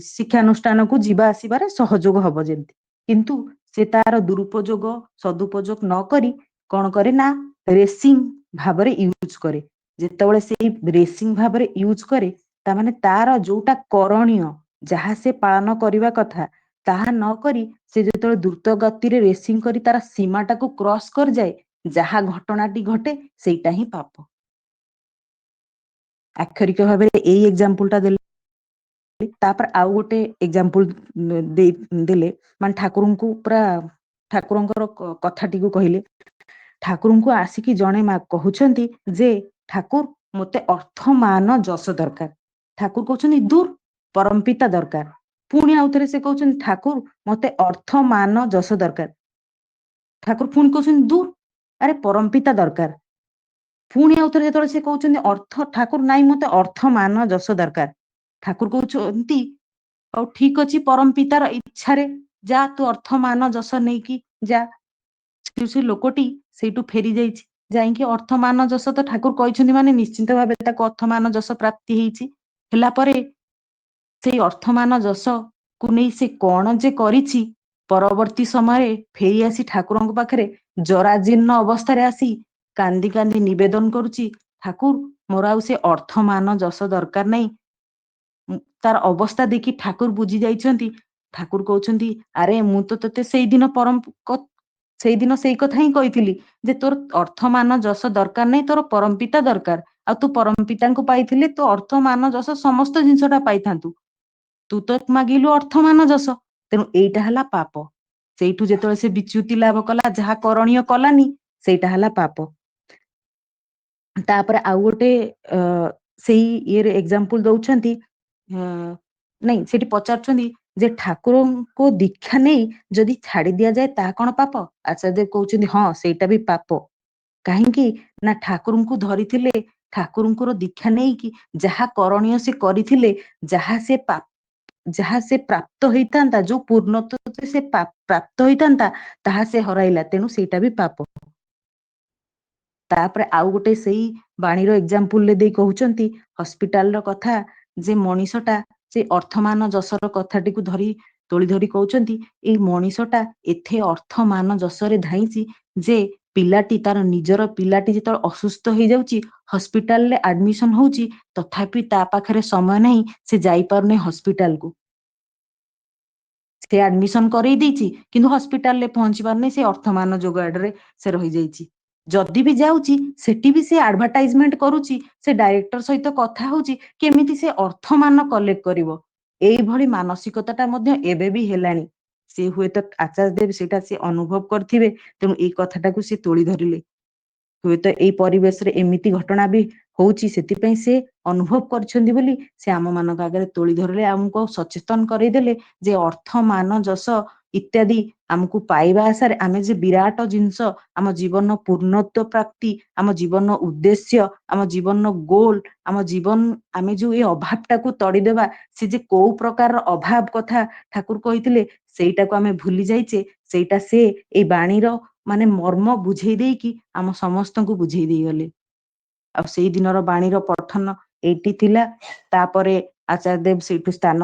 ଶିକ୍ଷାନୁଷ୍ଠାନକୁ ଯିବା ଆସିବାରେ ସହଯୋଗ ହବ ଯେମିତି। କିନ୍ତୁ ସେ ତାର ଦୁରୁପଯୋଗ ସଦୁପଯୋଗ ନ କରି କଣ କରେ ନା ରେସିଂ ଭାବରେ ୟୁଜ କରେ। ଯେତେବେଳେ ସେଇ ରେସିଂ ଭାବରେ ୟୁଜ କରେ, ତାମାନେ ତାର ଯୋଉଟା କରଣୀୟ, ଯାହା ସେ ପାଳନ କରିବା କଥା ତାହା ନ କରି ସେ ଯେତେବେଳେ ଦ୍ରୁତ ଗତିରେ ରେସିଂ କରି ତାର ସୀମାଟାକୁ କ୍ରସ କରିଯାଏ, ଯାହା ଘଟଣାଟି ଘଟେ ସେଇଟା ହିଁ ପାପ। ଆକ୍ଷରିକ ଭାବରେ ଏଇ ଏକ୍ସାମ୍ପଲଟା ଦେଲେ। ତାପରେ ଆଉ ଗୋଟେ ଏକ୍ସାମ୍ପଲ ଦେଲେ, ମାନେ ଠାକୁରଙ୍କୁ ପୁରା ଠାକୁରଙ୍କର କଥାଟିକୁ କହିଲେ। ଠାକୁରଙ୍କୁ ଆସିକି ଜଣେ ମା କହୁଛନ୍ତି ଯେ ଠାକୁର ମୋତେ ଅର୍ଥ ମାନ ଯଶ ଦରକାର। ଠାକୁର କହୁଛନ୍ତି ଦୂର ପରମପିତା ଦରକାର। ପୁଣି ଆଉଥରେ ସେ କହୁଛନ୍ତି ଠାକୁର ମୋତେ ଅର୍ଥ ମାନ ଯଶ ଦରକାର। ଠାକୁର ପୁଣି କହୁଛନ୍ତି ଦୂର, ଆରେ ପରମପିତା ଦରକାର। ପୁଣି ଆଉଥରେ ଯେତେବେଳେ ସେ କହୁଛନ୍ତି ଅର୍ଥ, ଠାକୁର ନାଇଁ ମୋତେ ଅର୍ଥ ମାନ ଯଶ ଦରକାର। ଠାକୁର କହୁଛନ୍ତି ହଉ ଠିକ ଅଛି, ପରମ ପିତାର ଇଚ୍ଛାରେ ଯା, ତୁ ଅର୍ଥ ମାନ ଯଶ ନେଇକି ଯା। ସେ ଲୋକଟି ସେଇଠୁ ଫେରି ଯାଇଛି। ଯାଇକି ଅର୍ଥ ମାନ ଯଶ ତ ଠାକୁର କହିଛନ୍ତି ମାନେ ନିଶ୍ଚିନ୍ତ ଭାବେ ତାକୁ ଅର୍ଥ ମାନ ଯଶ ପ୍ରାପ୍ତି ହେଇଛି। ହେଲା ପରେ ସେଇ ଅର୍ଥ ମାନ ଯଶକୁ ନେଇ ସେ କଣ ଯେ କରିଛି, ପରବର୍ତ୍ତୀ ସମୟରେ ଫେରି ଆସି ଠାକୁରଙ୍କ ପାଖରେ ଜରାଜୀର୍ଣ୍ଣ ଅବସ୍ଥାରେ ଆସି କାନ୍ଦି କାନ୍ଦି ନିବେଦନ କରୁଛି, ଠାକୁର ମୋର ଆଉ ସେ ଅର୍ଥ ମାନ ଯଶ ଦରକାର ନାହିଁ। ତାର ଅବସ୍ଥା ଦେଖି ଠାକୁର ବୁଝି ଯାଇଛନ୍ତି। ଠାକୁର କହୁଛନ୍ତି ଆରେ ମୁଁ ତ ତତେ ସେଇଦିନ ସେଇ କଥା ହିଁ କହିଥିଲି ଯେ ତୋର ଅର୍ଥ ମାନ ଯଶ ଦରକାର ନାହିଁ, ତୋର ପରମପିତା ଦରକାର। ଆଉ ତୁ ପରମପିତାଙ୍କୁ ପାଇଥିଲେ ତୁ ଅର୍ଥ ମାନ ଯଶ ସମସ୍ତ ଜିନିଷଟା ପାଇଥାନ୍ତୁ। ତୁ ତ ମାଗିଲୁ ଅର୍ଥ ମାନ ଯଶ, ତେଣୁ ଏଇଟା ହେଲା ପାପ। ସେଇଠୁ ଯେତେବେଳେ ସେ ବିଚ୍ୟୁତି ଲାଭ କଲା, ଯାହା କରଣୀୟ କଲାନି, ସେଇଟା ହେଲା ପାପ। ତାପରେ ଆଉ ଗୋଟେ ସେଇ ଇଏରେ ଏକ୍ସାମ୍ପଲ ଦଉଛନ୍ତି, ନାଇଁ ସେଠି ପଚାରୁଛନ୍ତି ଯେ ଠାକୁରଙ୍କୁ ଦୀକ୍ଷା ନେଇ ଯଦି ଛାଡି ଦିଆଯାଏ ତାହା କଣ ପାପ? ଆଚାର୍ଯ୍ୟ କହୁଛନ୍ତି ହଁ ସେଇଟା ବି ପାପ। କାହିଁକି ନା ଠାକୁରଙ୍କୁ ଧରିଥିଲେ, ଠାକୁରଙ୍କର ଦୀକ୍ଷା ନେଇକି ଯାହା କରଣୀୟ ସେ କରିଥିଲେ, ଯାହା ସେ ପ୍ରାପ୍ତ ହେଇଥାନ୍ତା, ଯୋଉ ପୂର୍ଣ୍ଣତ୍ୱ ସେ ପ୍ରାପ୍ତ ହେଇଥାନ୍ତା, ତାହା ସେ ହରାଇଲା। ତେଣୁ ସେଇଟା ବି ପାପ। ତାପରେ ଆଉ ଗୋଟେ ସେଇ ବାଣୀର ଏକ୍ସାମ୍ପଲରେ ଦେଇ କହୁଛନ୍ତି ହସ୍ପିଟାଲର କଥା, ଯେ ମଣିଷଟା ସେ ଅର୍ଥମାନ ଯଶର କଥାଟିକୁ ତୋଳି ଧରି କହୁଛନ୍ତି ଏଇ ମଣିଷଟା ଏତେ ଅର୍ଥମାନ ଯଶରେ ଧାଇଁଛି ଯେ ପିଲାଟି, ତାର ନିଜର ପିଲାଟି ଯେତେବେଳେ ଅସୁସ୍ଥ ହେଇଯାଉଛି, ହସ୍ପିଟାଲରେ ଆଡମିସନ ହଉଛି, ତଥାପି ତା ପାଖରେ ସମୟ ନାହିଁ, ସେ ଯାଇପାରୁନି ହସ୍ପିଟାଲକୁ। ସେ ଆଡମିସନ କରେଇ ଦେଇଛି କିନ୍ତୁ ହସ୍ପିଟାଲରେ ପହଞ୍ଚି ପାରୁନି, ସେ ଅର୍ଥମାନ ଯୋଗାଡରେ ସେ ରହିଯାଇଛି। ଯଦି ବି ଯାଉଛି ସେଠି ବି ସେ ଆଡଭର୍ଟାଇଜମେଣ୍ଟ କରୁଛି, ସେ ଡାଇରେକ୍ଟର ସହିତ କଥା ହଉଛି କେମିତି ସେ ଅର୍ଥମାନ କଲେକ୍ଟ କରିବ। ଏଇଭଳି ମାନସିକତାଟା ମଧ୍ୟ ଏବେ ବି ହେଲାଣି। ସେ ହୁଏତ ଆଚାର୍ଯ୍ୟ ଦେବ ସେଇଟା ସେ ଅନୁଭବ କରିଥିବେ, ତେଣୁ ଏଇ କଥାଟାକୁ ସେ ତୋଳି ଧରିଲେ। ହୁଏତ ଏଇ ପରିବେଶରେ ଏମିତି ଘଟଣା ବି ହଉଛି, ସେଥିପାଇଁ ସେ ଅନୁଭବ କରିଛନ୍ତି ବୋଲି ସେ ଆମ ମାନଙ୍କ ଆଗରେ ତୋଳି ଧରିଲେ, ଆମକୁ ସଚେତନ କରେଇଦେଲେ ଯେ ଅର୍ଥ ମାନ ଯଶ ଇତ୍ୟାଦି ଆମକୁ ପାଇବା ଆଶାରେ ଆମେ ଯେ ବିରାଟ ଜିନିଷ, ଆମ ଜୀବନ ପୂର୍ଣ୍ଣତ୍ୱ ପ୍ରାପ୍ତି, ଆମ ଜୀବନ ଉଦ୍ଦେଶ୍ୟ, ଆମ ଜୀବନ ଗୋଲ, ଆମ ଜୀବନ, ଆମେ ଯୋଉ ଏ ଅଭାବଟାକୁ ତଡ଼ିଦେବା, ସେ ଯେ କୋଉ ପ୍ରକାରର ଅଭାବ କଥା ଠାକୁର କହିଥିଲେ, ସେଇଟାକୁ ଆମେ ଭୁଲି ଯାଇଛେ। ସେଇଟା ସେ ଏଇ ବାଣୀର ମାନେ ମର୍ମ ବୁଝେଇ ଦେଇକି ଆମ ସମସ୍ତଙ୍କୁ ବୁଝେଇ ଦେଇଗଲେ। ଆଉ ସେଇ ଦିନର ବାଣୀର ପଠନ ଏଇଟି ଥିଲା। ତାପରେ ଆଚାର୍ଯ୍ୟ ଦେବ ସେଇଠୁ ସ୍ଥାନ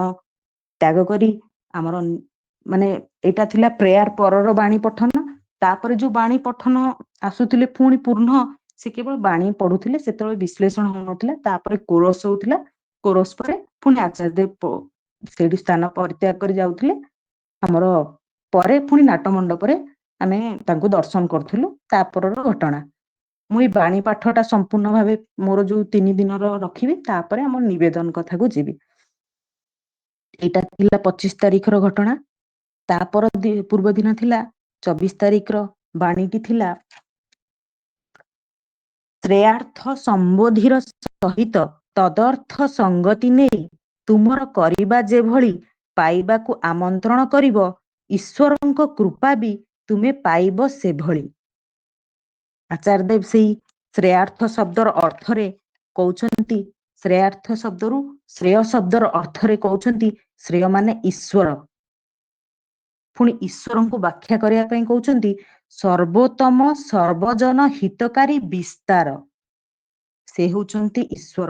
ତ୍ୟାଗ କରି ଆମର ମାନେ ଏଇଟା ଥିଲା ପ୍ରେୟାର ପରର ବାଣୀ ପଠନ। ତାପରେ ଯୋଉ ବାଣୀ ପଠନ ଆସୁଥିଲେ ପୁଣି ପୂର୍ଣ୍ଣ, ସେ କେବଳ ବାଣୀ ପଢୁଥିଲେ, ସେତେବେଳେ ବିଶ୍ଳେଷଣ ହଉନଥିଲା। ତାପରେ କୋରସ ହଉଥିଲା, କୋରସ ପରେ ପୁଣି ଆଚାର୍ଯ୍ୟ ଦେବ ସେଇଠି ସ୍ଥାନ ପରିତ୍ୟାଗ କରି ଯାଉଥିଲେ। ଆମର ପରେ ପୁଣି ନାଟ ମଣ୍ଡପରେ ଆମେ ତାଙ୍କୁ ଦର୍ଶନ କରୁଥିଲୁ। ତାପରର ଘଟଣା ମୁଁ ଏଇ ବାଣୀ ପାଠଟା ସମ୍ପୂର୍ଣ୍ଣ ଭାବେ ମୋର ଯୋଉ 3 ଦିନର ରଖିବି, ତାପରେ ଆମ ନିବେଦନ କଥାକୁ ଯିବି। ଏଇଟା ଥିଲା 25 ତାରିଖର ଘଟଣା। ତାପର ପୂର୍ବ ଦିନ ଥିଲା 24 ତାରିଖର ବାଣୀଟି ଥିଲା ଶ୍ରେୟାର୍ଥ ସମ୍ବୋଧିର ସହିତ ତଦର୍ଥ ସଙ୍ଗତି ନେଇ ତୁମର କରିବା ଯେଭଳି ପାଇବାକୁ ଆମନ୍ତ୍ରଣ କରିବ, ଈଶ୍ୱରଙ୍କ କୃପା ବି ତୁମେ ପାଇବ ସେଭଳି। ଆଚାର୍ଯ୍ୟ ଦେବ ସେଇ ଶ୍ରେୟାର୍ଥ ଶବ୍ଦର ଅର୍ଥରେ କହୁଛନ୍ତି, ଶ୍ରେୟାର୍ଥ ଶବ୍ଦରୁ ଶ୍ରେୟ ଶବ୍ଦର ଅର୍ଥରେ କହୁଛନ୍ତି ଶ୍ରେୟ ମାନେ ଈଶ୍ୱର। ପୁଣି ଈଶ୍ୱରଙ୍କୁ ବ୍ୟାଖ୍ୟା କରିବା ପାଇଁ କହୁଛନ୍ତି ସର୍ବୋତ୍ତମ ସର୍ବଜନ ହିତକାରୀ ବିସ୍ତାର, ସେ ହଉଛନ୍ତି ଈଶ୍ୱର।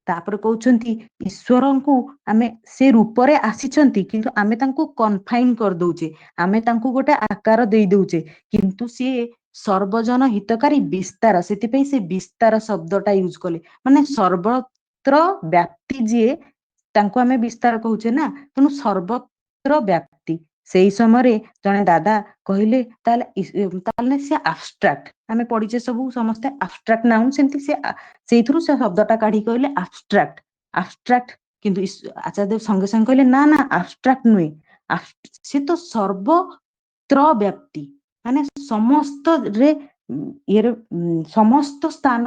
ତାପରେ କହୁଛନ୍ତି ଈଶ୍ୱରଙ୍କୁ ଆମେ ସେ ରୂପରେ ଆସିଛନ୍ତି, କିନ୍ତୁ ଆମେ ତାଙ୍କୁ କନଫାଇନ କରିଦଉଛେ, ଆମେ ତାଙ୍କୁ ଗୋଟେ ଆକାର ଦେଇ ଦଉଛେ, କିନ୍ତୁ ସିଏ ସର୍ବଜନ ହିତକାରୀ ବିସ୍ତାର। ସେଥିପାଇଁ ସେ ବିସ୍ତାର ଶବ୍ଦଟା ୟୁଜ କଲେ, ମାନେ ସର୍ବତ୍ର ବ୍ୟାପ୍ତି ଯିଏ, ତାଙ୍କୁ ଆମେ ବିସ୍ତାର କହୁଛେ ନା, ତେଣୁ ସର୍ବତ୍ର ବ୍ୟାପ୍ତି ସେଇ ସମୟରେ ଜଣେ ଦାଦା କହିଲେ ତାହେଲେ ସେ ଆବଷ୍ଟ୍ରାକ୍ଟ, ଆମେ ପଢିଛେ ସବୁ ସମସ୍ତେ ଆବଷ୍ଟ୍ରାକ୍ଟ ନାଉନ୍, ସେମିତି ସେଇଥିରୁ ସେ ଶବ୍ଦଟା କାଢି କହିଲେ ଆବଷ୍ଟ୍ରାକ୍ଟ। ଆବଷ୍ଟ୍ରାକ୍ଟ କିନ୍ତୁ ଆଚାର୍ଯ୍ୟଦେବ ସଙ୍ଗେ ସଙ୍ଗେ କହିଲେ ନା ନା ଆବଷ୍ଟ୍ରାକ୍ଟ ନୁହେଁ, ସେ ତ ସର୍ବତ୍ର ବ୍ୟାପ୍ତି, ମାନେ ସମସ୍ତରେ ଇଏରେ ସମସ୍ତ ସ୍ଥାନ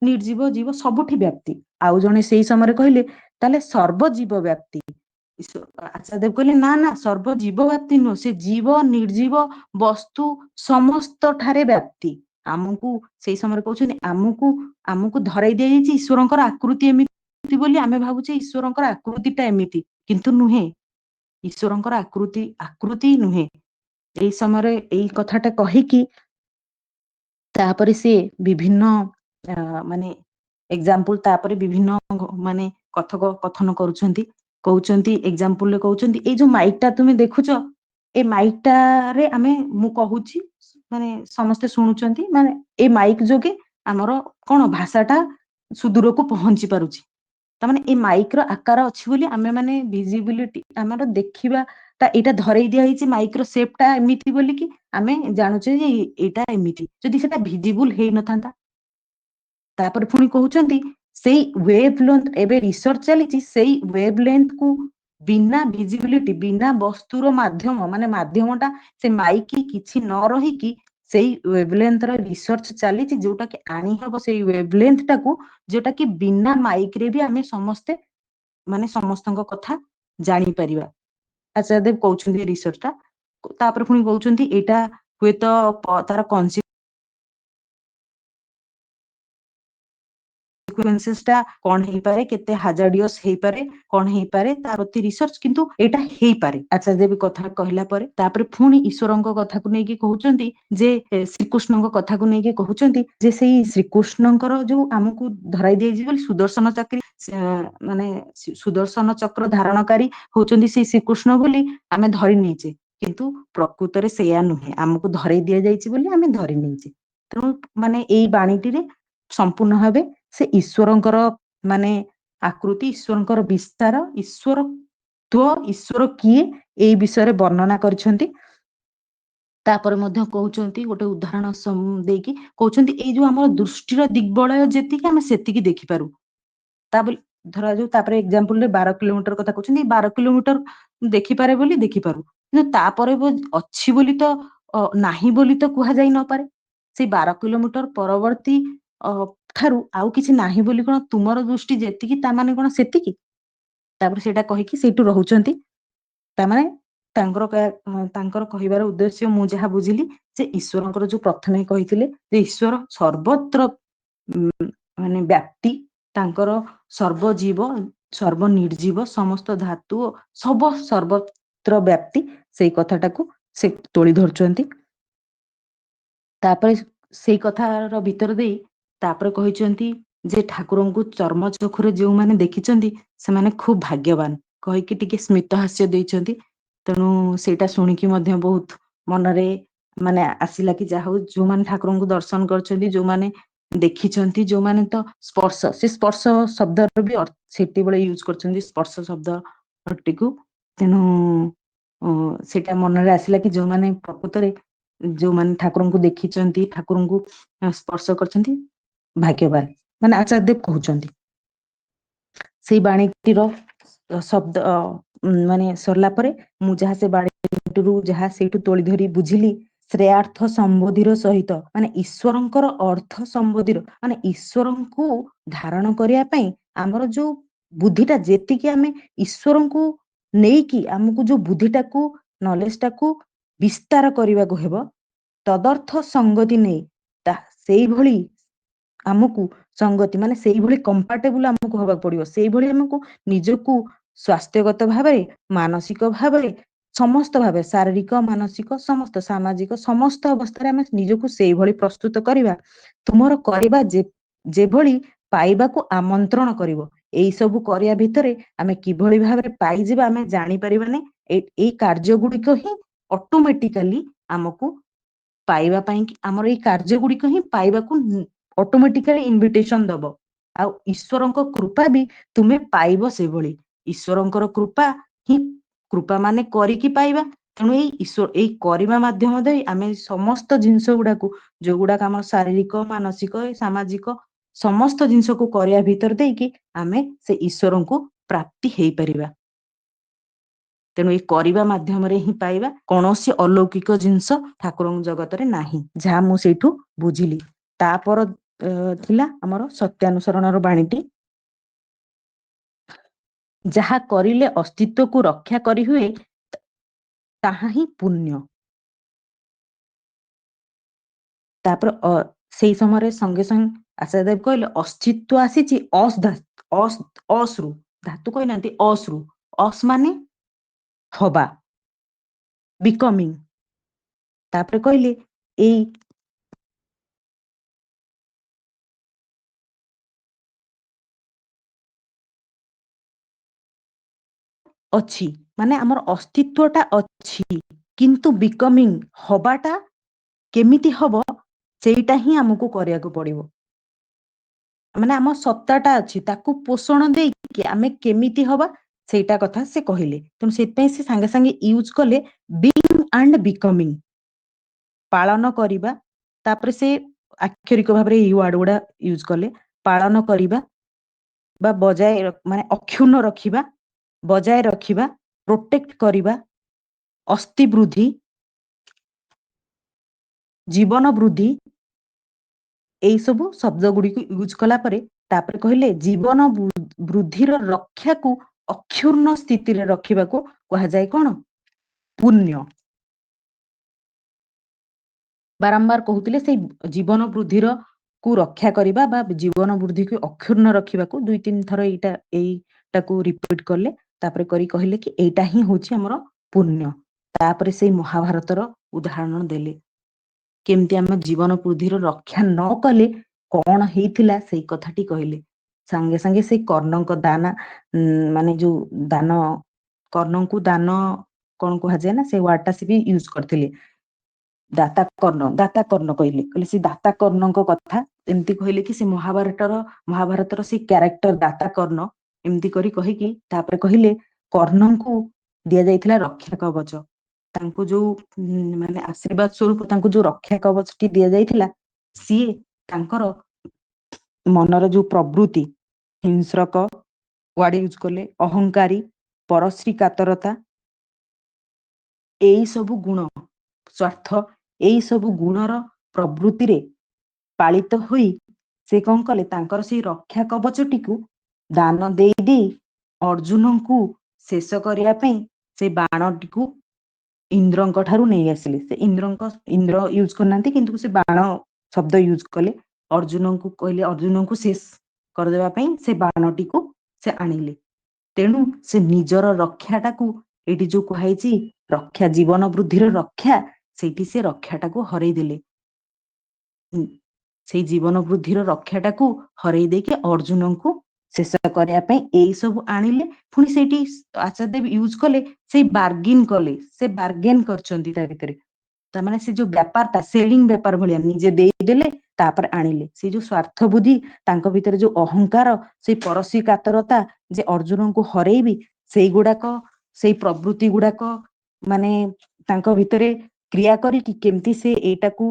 ନିର୍ଜୀବ ଜୀବ ସବୁଠି ବ୍ୟାପ୍ତି। ଆଉ ଜଣେ ସେଇ ସମୟରେ କହିଲେ ତାହେଲେ ସର୍ବଜୀବ ବ୍ୟାପ୍ତି। ଆଚାର୍ଯ୍ୟଦେବ କହିଲେ ନା ନା ସର୍ବଜୀବ ବ୍ୟାପ୍ତି ନୁହଁ, ସେ ଜୀବ ନିର୍ଜୀବ ବସ୍ତୁ ସମସ୍ତ ଠାରେ ବ୍ୟାପ୍ତି। ଆମକୁ ସେଇ ସମୟରେ କହୁଛନ୍ତି ଆମକୁ ଧରେଇ ଦିଆଯାଇଛି ଈଶ୍ୱରଙ୍କର ଆକୃତି ଏମିତି ବୋଲି ଆମେ ଭାବୁଛେ ଈଶ୍ୱରଙ୍କର ଆକୃତିଟା ଏମିତି, କିନ୍ତୁ ନୁହେଁ। ଈଶ୍ୱରଙ୍କର ଆକୃତି ନୁହେଁ। ଏଇ ସମୟରେ ଏଇ କଥାଟା କହିକି ତାପରେ ସେ ବିଭିନ୍ନ ମାନେ ଏକ୍ସାମ୍ପଲ ତାପରେ ବିଭିନ୍ନ ମାନେ କଥନ କରୁଛନ୍ତି। କହୁଛନ୍ତି ଏକ୍ସାମ୍ପଲରେ କହୁଛନ୍ତି ଏଇ ଯୋଉ ମାଇକ୍ ଟା ତୁମେ ଦେଖୁଛ, ଏ ମାଇକ୍ ଟାରେ ମୁଁ କହୁଛି ମାନେ ସମସ୍ତେ ଶୁଣୁଛନ୍ତି, ମାନେ ଏଇ ମାଇକ୍ ଯୋଗେ ଆମର କଣ ଭାଷାଟା ସୁଦୂରକୁ ପହଞ୍ଚି ପାରୁଛି। ତାମାନେ ଏଇ ମାଇକ୍ ର ଆକାର ଅଛି ବୋଲି ଆମେ ମାନେ ଭିଜିବିଲିଟି ଆମର ଦେଖିବା ତା ଏଇଟା ଧରେଇ ଦିଆହେଇଛି ମାଇକ୍ ର ସେପ୍ ଟା ଏମିତି ବୋଲିକି ଆମେ ଜାଣୁଛେ ଯେ ଏଇଟା ଏମିତି, ଯଦି ସେଟା ଭିଜିବୁଲ ହେଇନଥାନ୍ତା। ତାପରେ ପୁଣି କହୁଛନ୍ତି ସେଇ ୱେଭ ଲେନ୍ଥ, ଏବେ ରିସର୍ଚ୍ଚ ଚାଲିଛି ସେଇ ୱେଭ ଲେନ୍ଥ କୁ ବିନା ଭିଜିବିଲିଟି, ବିନା ବସ୍ତୁର ମାଧ୍ୟମ, ମାନେ ମାଧ୍ୟମଟା ସେ ମାଇକ୍ କିଛି ନ ରହିକି ସେଇ ୱେଭଲେନ୍ଥ ର ରିସର୍ଚ୍ଚ ଚାଲିଛି, ଯୋଉଟା କି ଆଣି ହବ ସେଇ ୱେଭଲେନ୍ଥ ଟାକୁ, ଯୋଉଟା କି ବିନା ମାଇକ୍ ରେ ବି ଆମେ ସମସ୍ତେ ମାନେ ସମସ୍ତଙ୍କ କଥା ଜାଣିପାରିବା। ଆଚାର୍ଯ୍ୟଦେବ କହୁଛନ୍ତି ରିସର୍ଚ୍ଚ ଟା। ତାପରେ ପୁଣି କହୁଛନ୍ତି ଏଇଟା ହୁଏତ ତାର ଟା କଣ ହେଇପାରେ, କେତେ ହାଜାର୍ଡିୟସ୍ ହେଇପାରେ, କଣ ହେଇପାରେ ତା ପ୍ରତି ରିସର୍ଚ୍ଚ, କିନ୍ତୁ ଏଇଟା ହେଇପାରେ। ଆଚାର୍ଯ୍ୟଦେବ କଥା କହିଲା ପରେ ତାପରେ ପୁଣି ଈଶ୍ୱରଙ୍କ କଥାକୁ ନେଇକି କହୁଛନ୍ତି ଯେ ଶ୍ରୀକୃଷ୍ଣଙ୍କ କଥାକୁ ନେଇକି କହୁଛନ୍ତି ଯେ ସେଇ ଶ୍ରୀକୃଷ୍ଣଙ୍କର ଯୋଉ ଆମକୁ ଧରାଇ ଦିଆଯାଇଛି ବୋଲି ସୁଦର୍ଶନ ଚକ୍ର, ମାନେ ସୁଦର୍ଶନ ଚକ୍ର ଧାରଣକାରୀ ହଉଛନ୍ତି ସେଇ ଶ୍ରୀକୃଷ୍ଣ ବୋଲି ଆମେ ଧରି ନେଇଛେ, କିନ୍ତୁ ପ୍ରକୃତରେ ସେଇଆ ନୁହେଁ। ଆମକୁ ଧରେଇ ଦିଆଯାଇଛି ବୋଲି ଆମେ ଧରି ନେଇଛେ। ତେଣୁ ମାନେ ଏଇ ବାଣୀଟିରେ ସମ୍ପୂର୍ଣ୍ଣ ଭାବେ ସେ ଈଶ୍ୱରଙ୍କର ମାନେ ଆକୃତି, ଈଶ୍ୱରଙ୍କର ବିସ୍ତାର, ଈଶ୍ୱର କିଏ ଏଇ ବିଷୟରେ ବର୍ଣ୍ଣନା କରିଛନ୍ତି। ତାପରେ ମଧ୍ୟ କହୁଛନ୍ତି ଗୋଟେ ଉଦାହରଣ ଦେଇକି କହୁଛନ୍ତି ଏଇ ଯୋଉ ଆମର ଦୃଷ୍ଟିର ଦିଗ୍ବଳୟ ଯେତିକି ଆମେ ସେତିକି ଦେଖିପାରୁ। ଧରାଯାଉ ତାପରେ ଏକ୍ସାମ୍ପଲରେ 12 କିଲୋମିଟର କଥା କହୁଛନ୍ତି, 12 କିଲୋମିଟର ଦେଖିପାରେ ବୋଲି ଦେଖିପାରୁ, କିନ୍ତୁ ତାପରେ ଅଛି ବୋଲି ତ ନାହିଁ ବୋଲି ତ କୁହାଯାଇ ନପାରେ। ସେଇ 12 କିଲୋମିଟର ପରବର୍ତ୍ତୀ ଠାରୁ ଆଉ କିଛି ନାହିଁ ବୋଲି କଣ ତୁମର ଦୃଷ୍ଟି ଯେତିକି ତା ମାନେ କଣ ସେତିକି? ତାପରେ ସେଇଟା କହିକି ସେଇଠୁ ରହୁଛନ୍ତି। ତାମାନେ ତାଙ୍କର କହିବାର ଉଦ୍ଦେଶ୍ୟ ମୁଁ ଯାହା ବୁଝିଲି ଯେ ଈଶ୍ୱରଙ୍କର ଯୋଉ ପ୍ରଥମେ କହିଥିଲେ ଯେ ଈଶ୍ୱର ସର୍ବତ୍ର ମାନେ ବ୍ୟାପ୍ତି, ତାଙ୍କର ସର୍ବଜୀବ ସର୍ବନିର୍ଜୀବ ସମସ୍ତ ଧାତୁ ସର୍ବତ୍ର ବ୍ୟାପ୍ତି, ସେଇ କଥାଟାକୁ ସେ ତୋଳି ଧରୁଛନ୍ତି। ତାପରେ ସେଇ କଥାର ଭିତର ଦେଇ ତାପରେ କହିଛନ୍ତି ଯେ ଠାକୁରଙ୍କୁ ଚର୍ମ ଚକ୍ଷୁରେ ଯୋଉମାନେ ଦେଖିଛନ୍ତି ସେମାନେ ଖୁବ ଭାଗ୍ୟବାନ, କହିକି ଟିକେ ସ୍ମିତ ହାସ୍ୟ ଦେଇଛନ୍ତି। ତେଣୁ ସେଇଟା ଶୁଣିକି ମଧ୍ୟ ବହୁତ ମନରେ ମାନେ ଆସିଲା କି ଯାହା ହଉ ଯୋଉମାନେ ଠାକୁରଙ୍କୁ ଦର୍ଶନ କରିଛନ୍ତି, ଯୋଉମାନେ ଦେଖିଛନ୍ତି, ଯୋଉମାନେ ତ ସେ ସ୍ପର୍ଶ ଶବ୍ଦର ବି ସେତିକିବେଳେ ୟୁଜ କରିଛନ୍ତି ସ୍ପର୍ଶ ଶବ୍ଦଟିକୁ। ତେଣୁ ସେଇଟା ମନରେ ଆସିଲା କି ଯୋଉମାନେ ପ୍ରକୃତରେ ଯୋଉମାନେ ଠାକୁରଙ୍କୁ ଦେଖିଛନ୍ତି, ଠାକୁରଙ୍କୁ ସ୍ପର୍ଶ କରିଛନ୍ତି, ଭାଗ୍ୟବାନ, ମାନେ ଆଚାର୍ଯ୍ୟଦେବ କହୁଛନ୍ତି। ସେଇ ବାଣୀଟିର ଶବ୍ଦ ମାନେ ସରିଲା ପରେ ମୁଁ ଯାହା ସେ ବାଣୀଟିରୁ ଯାହା ସେଇଠୁ ତୋଳି ଧରି ବୁଝିଲି, ଶ୍ରେୟାର୍ଥ ସମ୍ବୋଧିର ସହିତ ମାନେ ଈଶ୍ୱରଙ୍କର ଅର୍ଥ ସମ୍ବୋଧିର ମାନେ ଈଶ୍ୱରଙ୍କୁ ଧାରଣ କରିବା ପାଇଁ ଆମର ଯୋଉ ବୁଦ୍ଧିଟା ଯେତିକି ଆମେ ଈଶ୍ୱରଙ୍କୁ ନେଇକି ଆମକୁ ଯୋଉ ବୁଦ୍ଧିଟାକୁ ନଲେଜଟାକୁ ବିସ୍ତାର କରିବାକୁ ହେବ, ତଦର୍ଥ ସଙ୍ଗତି ନେଇ ସେଇଭଳି ଆମକୁ ସଙ୍ଗତି ମାନେ ସେଇଭଳି କମ୍ପାର୍ଟେବୁଲ ଆମକୁ ହବାକୁ ପଡିବ। ସେଇଭଳି ଆମକୁ ନିଜକୁ ସ୍ୱାସ୍ଥ୍ୟଗତ ଭାବରେ, ମାନସିକ ଭାବରେ, ସମସ୍ତ ଭାବେ ଶାରୀରିକ, ମାନସିକ, ସମସ୍ତ ସାମାଜିକ ସମସ୍ତ ଅବସ୍ଥାରେ ଆମେ ନିଜକୁ ସେଇଭଳି ପ୍ରସ୍ତୁତ କରିବା, ତୁମର କରିବା ଯେଭଳି ପାଇବାକୁ ଆମନ୍ତ୍ରଣ କରିବ। ଏଇ ସବୁ କରିବା ଭିତରେ ଆମେ କିଭଳି ଭାବରେ ପାଇଯିବା ଆମେ ଜାଣିପାରିବାନି। ଏଇ କାର୍ଯ୍ୟ ଗୁଡିକ ହିଁ ଅଟୋମେଟିକାଲି ଆମକୁ ପାଇବା ପାଇଁ କି ଆମର ଏଇ କାର୍ଯ୍ୟ ଗୁଡିକ ହିଁ ପାଇବାକୁ ଅଟୋମେଟିକାଲି ଇନଭିଟେସନ ଦବ। ଆଉ ଈଶ୍ୱରଙ୍କ କୃପା ବି ତୁମେ ପାଇବ ସେଇଭଳି। ଈଶ୍ୱରଙ୍କର କୃପା ହିଁ, କୃପା ମାନେ କରିକି ପାଇବା, ତେଣୁ ଏଇ କରିବା ମାଧ୍ୟମ ଦେଇ ଆମେ ସମସ୍ତ ଜିନିଷ ଗୁଡାକୁ ଯୋଉଗୁଡାକ ଆମର ଶାରୀରିକ, ମାନସିକ, ସାମାଜିକ ସମସ୍ତ ଜିନିଷକୁ କରିବା ଭିତରେ ଦେଇକି ଆମେ ସେ ଈଶ୍ୱରଙ୍କୁ ପ୍ରାପ୍ତି ହେଇପାରିବା। ତେଣୁ ଏଇ କରିବା ମାଧ୍ୟମରେ ହିଁ ପାଇବା। କୌଣସି ଅଲୌକିକ ଜିନିଷ ଠାକୁରଙ୍କ ଜଗତରେ ନାହିଁ, ଯାହା ମୁଁ ସେଇଠୁ ବୁଝିଲି। ତାପର ଥିଲା ଆମର ସତ୍ୟାନୁସରଣର ବାଣୀଟି। ଯାହା କରିଲେ ଅସ୍ତିତ୍ୱକୁ ରକ୍ଷା କରି ହୁଏ ତାହା ହିଁ ପୁଣ୍ୟ। ତାପରେ ସେଇ ସମୟରେ ସଙ୍ଗେ ସଙ୍ଗେ ଆଚାର୍ଯ୍ୟ ଦେବ କହିଲେ ଅସ୍ତିତ୍ୱ ଆସିଛି ଅଶ୍ରୁ, ଧାତୁ କହିନାହାନ୍ତି ଅଶ୍ରୁ, ଅସ୍ ମାନେ ହବା, ବିକମିଂ। ତାପରେ କହିଲେ ଏଇ ଅଛି ମାନେ ଆମର ଅସ୍ତିତ୍ୱଟା ଅଛି, କିନ୍ତୁ ବିକମିଂ ହବାଟା କେମିତି ହବ ସେଇଟା ହିଁ ଆମକୁ କରିବାକୁ ପଡିବ। ମାନେ ଆମ ସତ୍ତାଟା ଅଛି, ତାକୁ ପୋଷଣ ଦେଇକି ଆମେ କେମିତି ହବା ସେଇଟା କଥା ସେ କହିଲେ। ତେଣୁ ସେଥିପାଇଁ ସେ ସାଙ୍ଗେ ସାଙ୍ଗେ ୟୁଜ କଲେ ବିଇଂ ଆଣ୍ଡ ବିକମିଂ, ପାଳନ କରିବା। ତାପରେ ସେ ଆକ୍ଷରିକ ଭାବରେ ଏଇ ୱାର୍ଡ ଗୁଡା ୟୁଜ କଲେ, ପାଳନ କରିବା ବା ବଜାୟ ମାନେ ଅକ୍ଷୁଣ୍ଣ ରଖିବା, ବଜାୟ ରଖିବା, ପ୍ରୋଟେକ୍ଟ କରିବା, ଅସ୍ତି ବୃଦ୍ଧି, ଜୀବନ ବୃଦ୍ଧି, ଏଇ ସବୁ ଶବ୍ଦ ଗୁଡିକୁ ୟୁଜ କଲା ପରେ ତାପରେ କହିଲେ ଜୀବନ ବୃଦ୍ଧିର ରକ୍ଷାକୁ ଅକ୍ଷୁର୍ଣ୍ଣ ସ୍ଥିତିରେ ରଖିବାକୁ କୁହାଯାଏ କଣ? ପୁଣ୍ୟ। ବାରମ୍ବାର କହୁଥିଲେ ସେଇ ଜୀବନ ବୃଦ୍ଧିର କୁ ରକ୍ଷା କରିବା ବା ଜୀବନ ବୃଦ୍ଧିକୁ ଅକ୍ଷୁର୍ଣ୍ଣ ରଖିବାକୁ 2-3 ଥର ଏଇଟାକୁ ରିପିଟ କଲେ। ତାପରେ କହିଲେ କି ଏଇଟା ହିଁ ହଉଛି ଆମର ପୁଣ୍ୟ। ତାପରେ ସେଇ ମହାଭାରତର ଉଦାହରଣ ଦେଲେ, କେମିତି ଆମ ଜୀବନ ବୃଦ୍ଧିର ରକ୍ଷା ନ କଲେ କଣ ହେଇଥିଲା ସେଇ କଥାଟି କହିଲେ। ସାଙ୍ଗେ ସାଙ୍ଗେ ସେଇ କର୍ଣ୍ଣଙ୍କ ଦାନା ମାନେ ଯୋଉ ଦାନ, କର୍ଣ୍ଣଙ୍କୁ ଦାନ କଣ କୁହାଯାଏ ନା, ସେ ୱାର୍ଡ ଟା ସେ ବି ୟୁଜ କରିଥିଲେ। ଦାତା କର୍ଣ୍ଣ କହିଲେ ସେ ଦାତା କର୍ଣ୍ଣଙ୍କ କଥା ଏମିତି କହିଲେ କି ସେ ମହାଭାରତର ସେ କ୍ୟାରେକ୍ଟର ଦାତା କର୍ଣ୍ଣ ଏମିତି କହିକି ତାପରେ କହିଲେ କର୍ଣ୍ଣଙ୍କୁ ଦିଆଯାଇଥିଲା ରକ୍ଷା କବଚ। ତାଙ୍କୁ ଯୋଉ ମାନେ ଆଶୀର୍ବାଦ ସ୍ୱରୂପ ତାଙ୍କୁ ଯୋଉ ରକ୍ଷା କବଚଟି ଦିଆଯାଇଥିଲା, ସିଏ ତାଙ୍କର ମନର ଯୋଉ ପ୍ରବୃତ୍ତି, ହିଂସ୍ରକ ୱାର୍ଡ ୟୁଜ କଲେ, ଅହଙ୍କାରୀ, ପରଶ୍ରୀ କାତରତା, ଏଇ ସବୁ ଗୁଣ, ସ୍ୱାର୍ଥ, ଏଇ ସବୁ ଗୁଣର ପ୍ରବୃତ୍ତିରେ ପାଳିତ ହୋଇ ସେ କଣ କଲେ, ତାଙ୍କର ସେଇ ରକ୍ଷା କବଚଟିକୁ ଦାନ ଦେଇ ଅର୍ଜୁନଙ୍କୁ ଶେଷ କରିବା ପାଇଁ ସେ ବାଣଟିକୁ ଇନ୍ଦ୍ରଙ୍କ ଠାରୁ ନେଇ ଆସିଲେ। ସେ ଇନ୍ଦ୍ର ୟୁଜ କରିନାହାନ୍ତି, କିନ୍ତୁ ସେ ବାଣ ଶବ୍ଦ ୟୁଜ କଲେ। ଅର୍ଜୁନଙ୍କୁ କହିଲେ ଅର୍ଜୁନଙ୍କୁ ଶେଷ କରିଦେବା ପାଇଁ ସେ ବାଣଟିକୁ ସେ ଆଣିଲେ। ତେଣୁ ସେ ନିଜର ରକ୍ଷାଟାକୁ, ଏଇଠି ଯୋଉ କୁହାଯାଇଛି ରକ୍ଷା, ଜୀବନ ବୃଦ୍ଧିର ରକ୍ଷା, ସେଇଠି ସେ ରକ୍ଷାଟାକୁ ହରେଇ ଦେଲେ। ସେଇ ଜୀବନ ବୃଦ୍ଧିର ରକ୍ଷାଟାକୁ ହରେଇ ଦେଇକି ଅର୍ଜୁନଙ୍କୁ ଶେଷ କରିବା ପାଇଁ ଏଇ ସବୁ ଆଣିଲେ। ପୁଣି ସେଇଠି ଆଚାର୍ଯ୍ୟ ଦେବ ୟୁଜ କଲେ ସେଇ ବାର୍ଗିନ କଲେ, ସେ ବାର୍ଗେନ କରିଛନ୍ତି ତା ଭିତରେ। ତାମାନେ ସେ ଯୋଉ ବ୍ୟାପାରଟା ସେଲିଂ ବେପାର ଭଳିଆ, ନିଜେ ଦେଇଦେଲେ ତାପରେ ଆଣିଲେ। ସେଇ ଯୋଉ ସ୍ୱାର୍ଥ ବୁଦ୍ଧି, ତାଙ୍କ ଭିତରେ ଯୋଉ ଅହଙ୍କାର, ସେଇ ପରଶ୍ରୀ କାତରତା, ଯେ ଅର୍ଜୁନଙ୍କୁ ହରେଇବି, ସେଇଗୁଡାକ, ସେଇ ପ୍ରବୃତ୍ତି ଗୁଡାକ ମାନେ ତାଙ୍କ ଭିତରେ କ୍ରିୟା କରିକି କେମିତି ସେ ଏଇଟାକୁ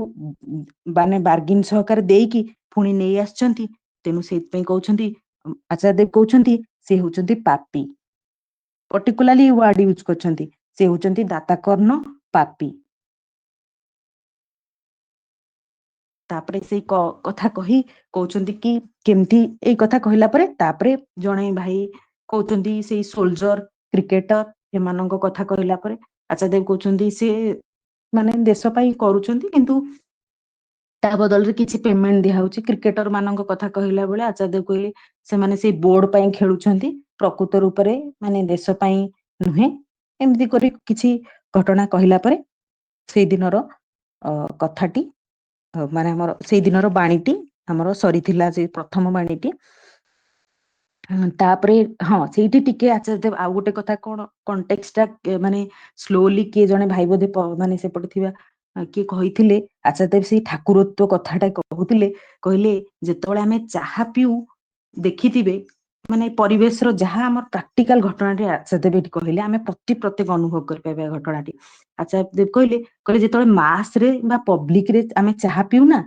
ମାନେ ବାର୍ଗିନ ସହକାରେ ଦେଇକି ପୁଣି ନେଇ ଆସିଛନ୍ତି। ତେଣୁ ସେଇଥିପାଇଁ କହୁଛନ୍ତି, ଆଚାର୍ଯ୍ୟ ଦେବ କହୁଛନ୍ତି ସେ ହଉଛନ୍ତି ପାପୀ। ପର୍ଟିକୁଲାରଲି ୱାର୍ଡ ୟୁଜ କରିଛନ୍ତି, ସେ ହଉଛନ୍ତି ଦାତା କର୍ଣ୍ଣ, ପାପୀ। ତାପରେ ସେଇ କଥା କହୁଛନ୍ତି କି କେମିତି, ଏଇ କଥା କହିଲା ପରେ ତାପରେ ଜଣେ ଭାଇ କହୁଛନ୍ତି ସେଇ ସୋଲଜର, କ୍ରିକେଟର, ଏମାନଙ୍କ କଥା କହିଲା ପରେ ଆଚାର୍ଯ୍ୟ ଦେବ କହୁଛନ୍ତି ସେ ମାନେ ଦେଶ ପାଇଁ କରୁଛନ୍ତି, କିନ୍ତୁ ତା ବଦଳରେ କିଛି ପେମେଣ୍ଟ ଦିଆହଉଛି। କ୍ରିକେଟର ମାନଙ୍କ କଥା କହିଲା ବେଳେ ଆଚାର୍ଯ୍ୟ ଦେବ କହିଲେ ସେମାନେ ସେଇ ବୋର୍ଡ ପାଇଁ ଖେଳୁଛନ୍ତି, ପ୍ରକୃତ ରୂପରେ ମାନେ ଦେଶ ପାଇଁ ନୁହେଁ। ଏମିତି କରି କିଛି ଘଟଣା କହିଲା ପରେ ସେଇ ଦିନର କଥାଟି, ମାନେ ଆମର ସେଇ ଦିନର ବାଣୀଟି ଆମର ସରିଥିଲା, ସେ ପ୍ରଥମ ବାଣୀଟି। ତାପରେ ହଁ, ସେଇଠି ଟିକେ ଆଚାର୍ଯ୍ୟ ଦେବ ଆଉ ଗୋଟେ କଥା, କଣ କଣ୍ଟେକ୍ସଟା ମାନେ ସ୍ଲୋଲି କିଏ ଜଣେ ଭାଇ ବୋଧେ ମାନେ ସେପଟେ ଥିବା କିଏ କହିଥିଲେ, ଆଚାର୍ଯ୍ୟ ଦେବ ସେଇ ଠାକୁରତ୍ୱ କଥାଟା କହୁଥିଲେ। କହିଲେ ଯେତେବେଳେ ଆମେ ଚାହା ପିଉ ଦେଖିଥିବେ ମାନେ ପରିବେଶର ଯାହା ଆମର ପ୍ରାକ୍ଟିକାଲ ଘଟଣାଟି ଆଚାର୍ଯ୍ୟ ଦେବ ଏଠି କହିଲେ ଆମେ ପ୍ରତ୍ୟେକ ଅନୁଭବ କରିପାରିବା ଏ ଘଟଣାଟି। ଆଚାର୍ଯ୍ୟ ଦେବ କହିଲେ ଯେତେବେଳେ ମାସ ରେ ବା ପବ୍ଲିକ ରେ ଆମେ ଚାହା ପିଉନା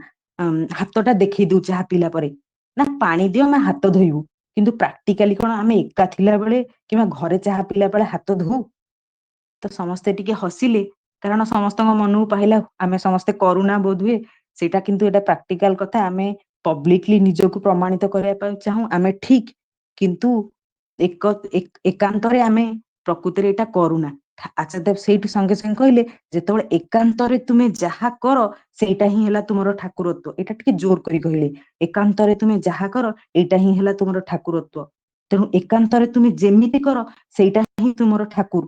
ହାତଟା ଦେଖେଇ ଦଉ ଚାହା ପିଇଲା ପରେ ନା ପାଣି ଦିଅ ଆମେ ହାତ ଧୋଇବୁ, କିନ୍ତୁ ପ୍ରାକ୍ଟିକାଲି କଣ ଆମେ ଏକା ଥିଲା ବେଳେ କିମ୍ବା ଘରେ ଚାହା ପିଇଲା ବେଳେ ହାତ ଧୋଉ? ତ ସମସ୍ତେ ଟିକେ ହସିଲେ, କାରଣ ସମସ୍ତଙ୍କ ମନକୁ ପାଇଲା ଆମେ ସମସ୍ତେ କରୁନା ବୋଧହୁଏ। ସେଇଟା କିନ୍ତୁ ଏଇଟା ପ୍ରାକ୍ଟିକାଲ କଥା। ଆମେ ପବ୍ଲିକଲି ନିଜକୁ ପ୍ରମାଣିତ କରିବା ପାଇଁ ଚାହୁଁ ଆମେ ଠିକ, କିନ୍ତୁ ଏକାନ୍ତରେ ଆମେ ପ୍ରକୃତିରେ ଏଇଟା କରୁନା। ଆଚାର୍ଯ୍ୟ ଦେବ ସେଇଠୁ ସଙ୍ଗେ ସଙ୍ଗେ କହିଲେ ଯେତେବେଳେ ଏକାନ୍ତରେ ତୁମେ ଯାହା କର ସେଇଟା ହିଁ ହେଲା ତୁମର ଠାକୁରତ୍ଵ। ଏଇଟା ଟିକେ ଜୋର କରି କହିଲେ, ଏକାନ୍ତରେ ତୁମେ ଯାହା କର ଏଇଟା ହିଁ ହେଲା ତୁମର ଠାକୁରତ୍ଵ। ତେଣୁ ଏକାନ୍ତରେ ତୁମେ ଯେମିତି କର ସେଇଟା ହିଁ ତୁମର ଠାକୁର।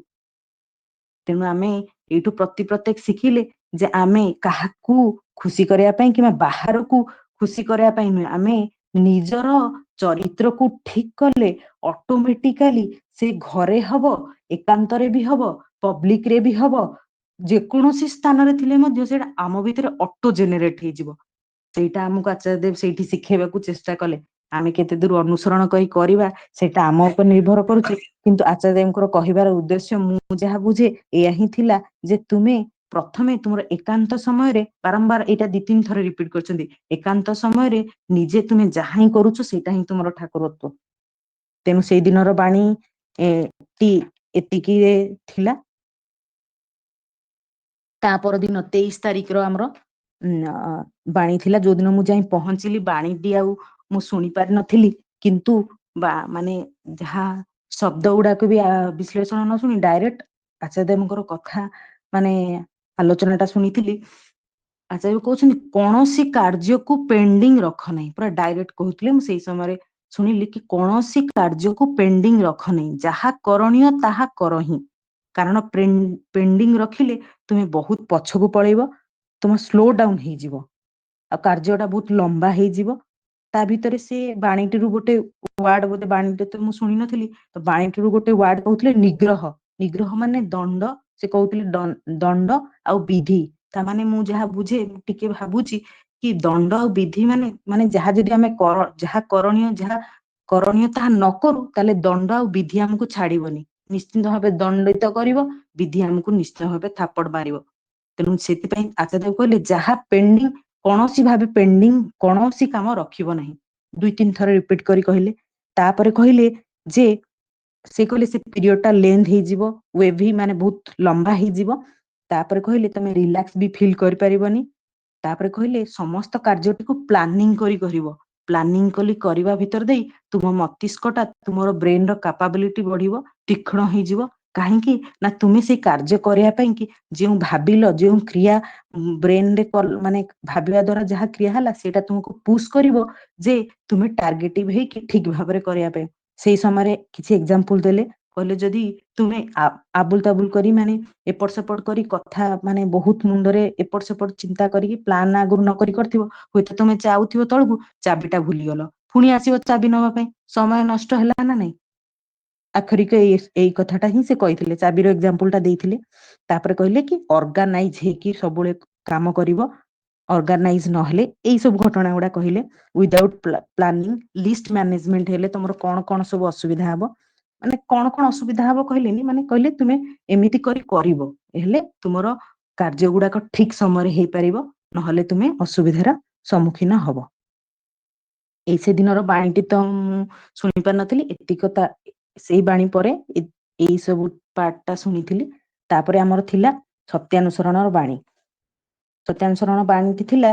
ତେଣୁ ଆମେ ଏଇଠୁ ପ୍ରତ୍ୟେକ ଶିଖିଲେ ଯେ ଆମେ କାହାକୁ ଖୁସି କରିବା ପାଇଁ କିମ୍ବା ବାହାରକୁ ଖୁସି କରିବା ପାଇଁ ନୁହେଁ, ଆମେ ନିଜର ଚରିତ୍ରକୁ ଠିକ କଲେ ଅଟୋମେଟିକାଲି ସେ ଘରେ ହବ, ଏକାନ୍ତରେ ବି ହବ, ପବ୍ଲିକ ରେ ବି ହବ, ଯେକୌଣସି ସ୍ଥାନରେ ଥିଲେ ମଧ୍ୟ ସେଇଟା ଆମ ଭିତରେ ଅଟୋ ଜେନେରେଟ ହେଇଯିବ। ସେଇଟା ଆମକୁ ଆଚାର୍ଯ୍ୟ ଦେବ ସେଇଠି ଶିଖେଇବାକୁ ଚେଷ୍ଟା କଲେ। ଆମେ କେତେ ଦୂର ଅନୁସରଣ କରିବା ସେଇଟା ଆମ ଉପରେ ନିର୍ଭର କରୁଛି। କିନ୍ତୁ ଆଚାର୍ଯ୍ୟ ଦେବଙ୍କର କହିବାର ଉଦ୍ଦେଶ୍ୟ ମୁଁ ଯାହା ବୁଝେ ଏଇଆ ହିଁ ଥିଲା ଯେ ତୁମେ ପ୍ରଥମେ ତୁମର ଏକାନ୍ତ ସମୟରେ ବାରମ୍ବାର ଏଇଟା 2-3 ଥର ରିପିଟ କରିଛନ୍ତି, ଏକାନ୍ତ ସମୟରେ ନିଜେ ତୁମେ ଯାହା ହିଁ କରୁଛ ସେଇଟା ହିଁ ତୁମର ଠାକୁରତ୍ଵ। ତେଣୁ ସେଇ ଦିନର ବାଣୀ ଏତିକିରେ ଥିଲା। ତା ପରଦିନ 23 ତାରିଖର ଆମର ବାଣୀ ଥିଲା, ଯୋଉଦିନ ମୁଁ ଯାଇ ପହଞ୍ଚିଲି ବାଣୀଟି ଆଉ ମୁଁ ଶୁଣି ପାରିନଥିଲି, କିନ୍ତୁ ମାନେ ଯାହା ଶବ୍ଦ ଗୁଡାକ ବି ବିଶ୍ଳେଷଣ ନ ଶୁଣି ଡାଇରେକ୍ଟ ଆଚାର୍ଯ୍ୟ ଦେବଙ୍କର କଥା ମାନେ ଆଲୋଚନା ଟା ଶୁଣିଥିଲି। ଆଚାର୍ଯ୍ୟ କହୁଛନ୍ତି କୌଣସି କାର୍ଯ୍ୟକୁ ପେଣ୍ଡିଂ ରଖ ନାହିଁ, ପୁରା ଡାଇରେକ୍ଟ କହୁଥିଲେ। ମୁଁ ସେଇ ସମୟରେ ଶୁଣିଲି କି କୌଣସି କାର୍ଯ୍ୟକୁ ପେଣ୍ଡିଂ ରଖ ନାହିଁ, ଯାହା କରଣୀୟ ତାହା କର ହିଁ। କାରଣ ପେଣ୍ଡିଂ ରଖିଲେ ତୁମେ ବହୁତ ପଛକୁ ପଳେଇବ, ତୁମ ସ୍ଲୋ ଡାଉନ ହେଇଯିବ ଆଉ କାର୍ଯ୍ୟଟା ବହୁତ ଲମ୍ବା ହେଇଯିବ। ତା ଭିତରେ ସେ ବାଣୀଟିରୁ ଗୋଟେ ୱାର୍ଡ, ବୋଧେ ବାଣୀଟି ତ ମୁଁ ଶୁଣି ନଥିଲି, ତ ବାଣୀଟିରୁ ଗୋଟେ ୱାର୍ଡ କହୁଥିଲେ ନିଗ୍ରହ। ନିଗ୍ରହ ମାନେ ଦଣ୍ଡ, ସେ କହୁଥିଲେ ଦଣ୍ଡ ଆଉ ବିଧି। ତାମାନେ ମୁଁ ଯାହା ବୁଝେ ଟିକେ ଭାବୁଛି କି ଦଣ୍ଡ ଆଉ ବିଧି ମାନେ ଯାହା ଯଦି ଆମେ ଯାହା କରଣୀୟ ତାହା ନ କରୁ ତାହେଲେ ଦଣ୍ଡ ଆଉ ବିଧି ଆମକୁ ଛାଡିବନି, ନିଶ୍ଚିନ୍ତ ଭାବେ ଦଣ୍ଡିତ କରିବ, ବିଧି ଆମକୁ ନିଶ୍ଚିତ ଭାବେ ଥାପଡ ମାରିବ। ତେଣୁ ସେଥିପାଇଁ ଆଚାର୍ଯ୍ୟ ଦେବ କହିଲେ ଯାହା ପେଣ୍ଡିଂ, କୌଣସି ଭାବେ ପେଣ୍ଡିଂ କୌଣସି କାମ ରଖିବ ନାହିଁ। 2-3 ଥର ରିପିଟ କରି କହିଲେ। ତାପରେ କହିଲେ ଯେ ସେ କହିଲେ ସେ ପିରିୟଡ ଟା ଲେନ୍ଥ ହେଇଯିବ, ୱେଭି ମାନେ ବହୁତ ଲମ୍ବା ହେଇଯିବ। ତାପରେ କହିଲେ ତମେ ରିଲାକ୍ସ ବି ଫିଲ୍ କରିପାରିବନି। ତାପରେ କହିଲେ ସମସ୍ତ କାର୍ଯ୍ୟଟିକୁ ପ୍ଲାନିଂ କରି କରିବ। ପ୍ଲାନିଂ କରିବା ଭିତରେ ଦେଇ ତୁମ ମସ୍ତିଷ୍କଟା, ତୁମର ବ୍ରେନ ର କାପାବିଲିଟି ବଢିବ, ତୀକ୍ଷ୍ଣ ହେଇଯିବ। କାହିଁକି ନା ତୁମେ ସେଇ କାର୍ଯ୍ୟ କରିବା ପାଇଁ କି ଯେଉଁ ଭାବିଲ, ଯେଉଁ କ୍ରିୟା ବ୍ରେନରେ ମାନେ ଭାବିବା ଦ୍ଵାରା ଯାହା କ୍ରିୟା ହେଲା ସେଇଟା ତୁମକୁ ପୁଶ କରିବ ଯେ ତୁମେ ଟାର୍ଗେଟିଭ ହେଇକି ଠିକ ଭାବରେ କରିବା ପାଇଁ। ସେଇ ସମୟରେ କିଛି ଏକ୍ସାମ୍ପଲ ଦେଲେ, କହିଲେ ଯଦି ତୁମେ ଆବୁଲ ତାବୁଲ କରି ମାନେ ଏପଟ ସେପଟ କରି କଥା ମାନେ ବହୁତ ମୁଣ୍ଡରେ ଏପଟ ସେପଟ ଚିନ୍ତା କରିକି ପ୍ଲାନ ଆଗରୁ ନ କରିଥିବ, ହୁଏତ ତମେ ଯାଉଥିବ ତଳକୁ ଚାବିଟା ଭୁଲିଗଲ, ପୁଣି ଆସିବ ଚାବି ନବା ପାଇଁ, ସମୟ ନଷ୍ଟ ହେଲା ନା ନାଇଁ। ଆଖରିକ ଏଇ କଥାଟା ହିଁ ସେ କହିଥିଲେ, ଚାବିର ଏକ୍ସାମ୍ପଲ ଟା ଦେଇଥିଲେ। ତାପରେ କହିଲେ କି ଅର୍ଗାନାଇଜ ହେଇକି ସବୁବେଳେ କାମ କରିବ, ଅର୍ଗାନାଇଜ ନହେଲେ ଏଇ ସବୁ ଘଟଣା ଗୁଡା କହିଲେ। ୱିଦାଉଟ୍ ପ୍ଲାନିଂ, ଲିଷ୍ଟ ମ୍ୟାନେଜମେଣ୍ଟ ହେଲେ ତମର କଣ କଣ ସବୁ ଅସୁବିଧା ହବ, ମାନେ କଣ କଣ ଅସୁବିଧା ହବ କହିଲେନି, ମାନେ କହିଲେ ତୁମେ ଏମିତି କରିବ ହେଲେ ତୁମର କାର୍ଯ୍ୟ ଗୁଡାକ ଠିକ ସମୟରେ ହେଇପାରିବ, ନହେଲେ ତୁମେ ଅସୁବିଧାର ସମ୍ମୁଖୀନ ହବ। ଏଇ ସେଦିନର ବାଣୀଟି ତ ମୁଁ ଶୁଣି ପାରିନଥିଲି, ଏତିକତା ସେଇ ବାଣୀ ପରେ ଏଇ ସବୁ ପାର୍ଟ ଟା ଶୁଣିଥିଲି। ତାପରେ ଆମର ଥିଲା ସତ୍ୟାନୁସରଣର ବାଣୀ। ସତ୍ୟାନୁସରଣ ବାଣୀଟି ଥିଲା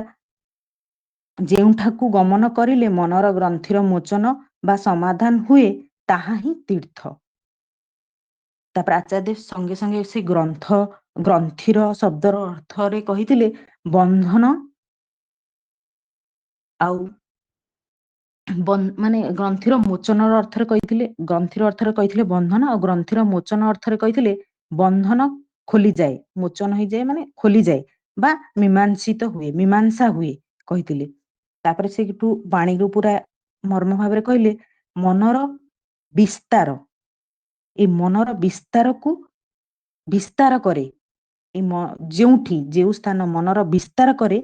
ଯେଉଁଠାକୁ ଗମନ କରିଲେ ମନର ଗ୍ରନ୍ଥିର ମୋଚନ ବା ସମାଧାନ ହୁଏ ତାହା ହିଁ ତୀର୍ଥ। ତାପରେ ଆଚାର୍ଯ୍ୟ ସଙ୍ଗେ ସଙ୍ଗେ ସେ ଗ୍ରନ୍ଥିର ଶବ୍ଦର ଅର୍ଥରେ କହିଥିଲେ ବନ୍ଧନ ଆଉ ମାନେ ଗ୍ରନ୍ଥିର ମୋଚନର ଅର୍ଥରେ କହିଥିଲେ, ଗ୍ରନ୍ଥିର ଅର୍ଥରେ କହିଥିଲେ ବନ୍ଧନ, ଆଉ ଗ୍ରନ୍ଥିର ମୋଚନ ଅର୍ଥରେ କହିଥିଲେ ବନ୍ଧନ ଖୋଲିଯାଏ, ମୋଚନ ହେଇଯାଏ ମାନେ ଖୋଲିଯାଏ ବା ମୀମାଂସିତ ହୁଏ, ମୀମାଂସା ହୁଏ କହିଥିଲେ। ତାପରେ ସେଠୁ ବାଣୀରୁ ପୁରା ମର୍ମ ଭାବରେ କହିଲେ ମନର ବିସ୍ତାର, ଏ ମନର ବିସ୍ତାରକୁ ବିସ୍ତାର କରେ, ଯେଉଁ ସ୍ଥାନ ମନର ବିସ୍ତାର କରେ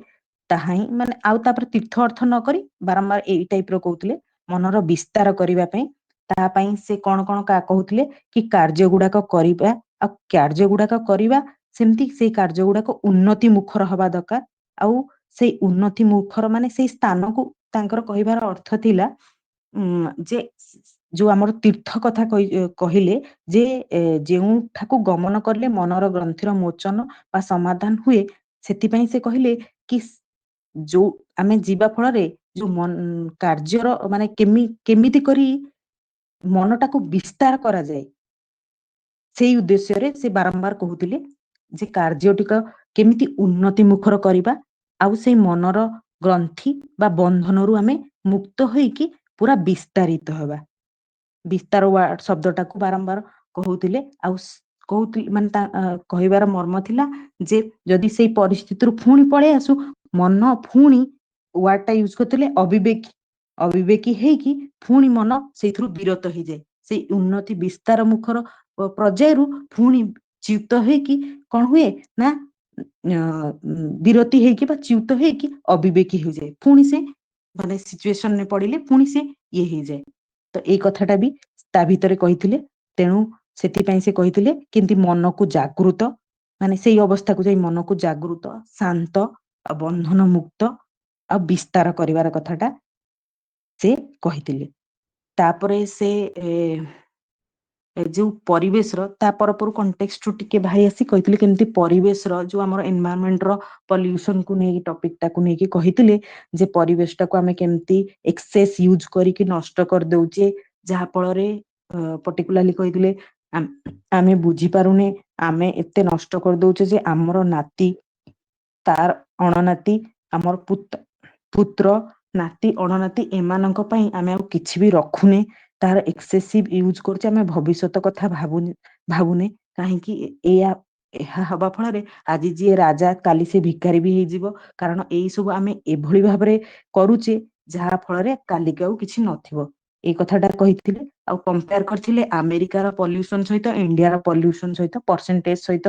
ତାହା ହିଁ ମାନେ, ଆଉ ତାପରେ ତୀର୍ଥ ଅର୍ଥ ନ କରି ବାରମ୍ବାର ଏଇ ଟାଇପ ର କହୁଥିଲେ ମନର ବିସ୍ତାର କରିବା ପାଇଁ ତା ପାଇଁ ସେ କଣ କଣ କହୁଥିଲେ କି କାର୍ଯ୍ୟ ଗୁଡାକ କରିବା, ଆଉ କାର୍ଯ୍ୟ ଗୁଡାକ କରିବା ସେମିତି ସେଇ କାର୍ଯ୍ୟ ଗୁଡାକ ଉନ୍ନତି ମୁଖର ହବା ଦରକାର। ଆଉ ସେଇ ଉନ୍ନତି ମୁଖର ମାନେ ସେଇ ସ୍ଥାନକୁ ତାଙ୍କର କହିବାର ଅର୍ଥ ଥିଲା ଯେ ଯୋଉ ଆମର ତୀର୍ଥ କଥା କହିଲେ ଯେ ଯେଉଁଠାକୁ ଗମନ କଲେ ମନର ଗ୍ରନ୍ଥିର ମୋଚନ ବା ସମାଧାନ ହୁଏ, ସେଥିପାଇଁ ସେ କହିଲେ କି ଯୋଉ ଆମେ ଯିବା ଫଳରେ ଯୋଉ କାର୍ଯ୍ୟର ମାନେ କେମିତି କରି ମନଟାକୁ ବିସ୍ତାର କରାଯାଏ, ସେଇ ଉଦ୍ଦେଶ୍ୟରେ ସେ ବାରମ୍ବାର କହୁଥିଲେ ଯେ କାର୍ଯ୍ୟଟିକ କେମିତି ଉନ୍ନତି ମୁଖର କରିବା, ଆଉ ସେଇ ମନର ଗ୍ରନ୍ଥି ବା ବନ୍ଧନରୁ ଆମେ ମୁକ୍ତ ହେଇକି ପୁରା ବିସ୍ତାରିତ ହେବା। ବିସ୍ତାର ଶବ୍ଦଟାକୁ ବାରମ୍ବାର କହୁଥିଲେ। ଆଉ କହୁଥିଲେ ମାନେ କହିବାର ମର୍ମ ଥିଲା ଯେ ଯଦି ସେଇ ପରିସ୍ଥିତିରୁ ପୁଣି ପଳେଇ ଆସୁ, ମନ ପୁଣି ୱାର୍ଡଟା ୟୁଜ କରୁଥିଲେ ଅବିବେକୀ ହେଇକି ପୁଣି ମନ ସେଇଥିରୁ ବିରତ ହେଇଯାଏ। ସେଇ ଉନ୍ନତି ବିସ୍ତାର ମୁଖର ପର୍ଯ୍ୟାୟରୁ ପୁଣି ଚ୍ୟୁତ ହେଇକି କଣ ହୁଏ ନା ବିରତି ହେଇକି ବା ଚ୍ୟୁତ ହେଇକି ଅବିବେକୀ ହେଇଯାଏ। ପୁଣି ସେ ମାନେ ସିଚୁଏସନରେ ପଡିଲେ ପୁଣି ସେ ଇଏ ହେଇଯାଏ। ତ ଏଇ କଥାଟା ବି ତା ଭିତରେ କହିଥିଲେ। ତେଣୁ ସେଥିପାଇଁ ସେ କହିଥିଲେ କେମିତି ମନକୁ ଜାଗୃତ, ମାନେ ସେଇ ଅବସ୍ଥାକୁ ଯାଇ ମନକୁ ଜାଗୃତ, ଶାନ୍ତ ଆଉ ବନ୍ଧନ ମୁକ୍ତ ଆଉ ବିସ୍ତାର କରିବାର କଥାଟା ସେ କହିଥିଲେ। ତାପରେ ସେ ଯୋଉ ପରିବେଶର ତା ପରପରୁ କଣ୍ଟେକ୍ସଟରୁ ଟିକେ ବାହାରି ଆସି କହିଥିଲେ କେମିତି ପରିବେଶର ଯୋଉ ଆମର ଏନଭାୟରନମେଣ୍ଟର ପଲ୍ୟୁସନକୁ ନେଇକି ଟପିକଟାକୁ ନେଇକି କହିଥିଲେ ଯେ ପରିବେଶଟାକୁ ଆମେ କେମିତି ଏକ୍ସେସ ୟୁଜ କରିକି ନଷ୍ଟ କରିଦଉଛେ, ଯାହା ଫଳରେ ପର୍ଟିକୁଲାରଲି କହିଥିଲେ ଆମେ ବୁଝିପାରୁନେ, ଆମେ ଏତେ ନଷ୍ଟ କରିଦଉଛେ ଯେ ଆମର ନାତି, ତାର ଅଣନାତି, ଆମର ପୁତ୍ର, ନାତି, ଅଣନାତି ଏମାନଙ୍କ ପାଇଁ ଆମେ ଆଉ କିଛି ବି ରଖୁନେ, ତାର ଏକ୍ସେସିଭ ୟୁଜ କରୁଛେ। ଆମେ ଭବିଷ୍ୟତ କଥା ଭାବୁନେ କାହିଁକି ଏହା ହବା ଫଳରେ ଆଜି ଯିଏ ରାଜା କାଲି ସେ ଭିକାରୀ ବି ହେଇଯିବ। କାରଣ ଏଇ ସବୁ ଆମେ ଏଭଳି ଭାବରେ କରୁଛେ ଯାହା ଫଳରେ କାଲିକି ଆଉ କିଛି ନଥିବ। ଏଇ କଥାଟା କହିଥିଲେ। ଆଉ କମ୍ପେୟାର କରିଥିଲେ ଆମେରିକାର ପଲ୍ୟୁସନ ସହିତ ଇଣ୍ଡିଆର ପଲ୍ୟୁସନ ସହିତ ପରସେଣ୍ଟେଜ ସହିତ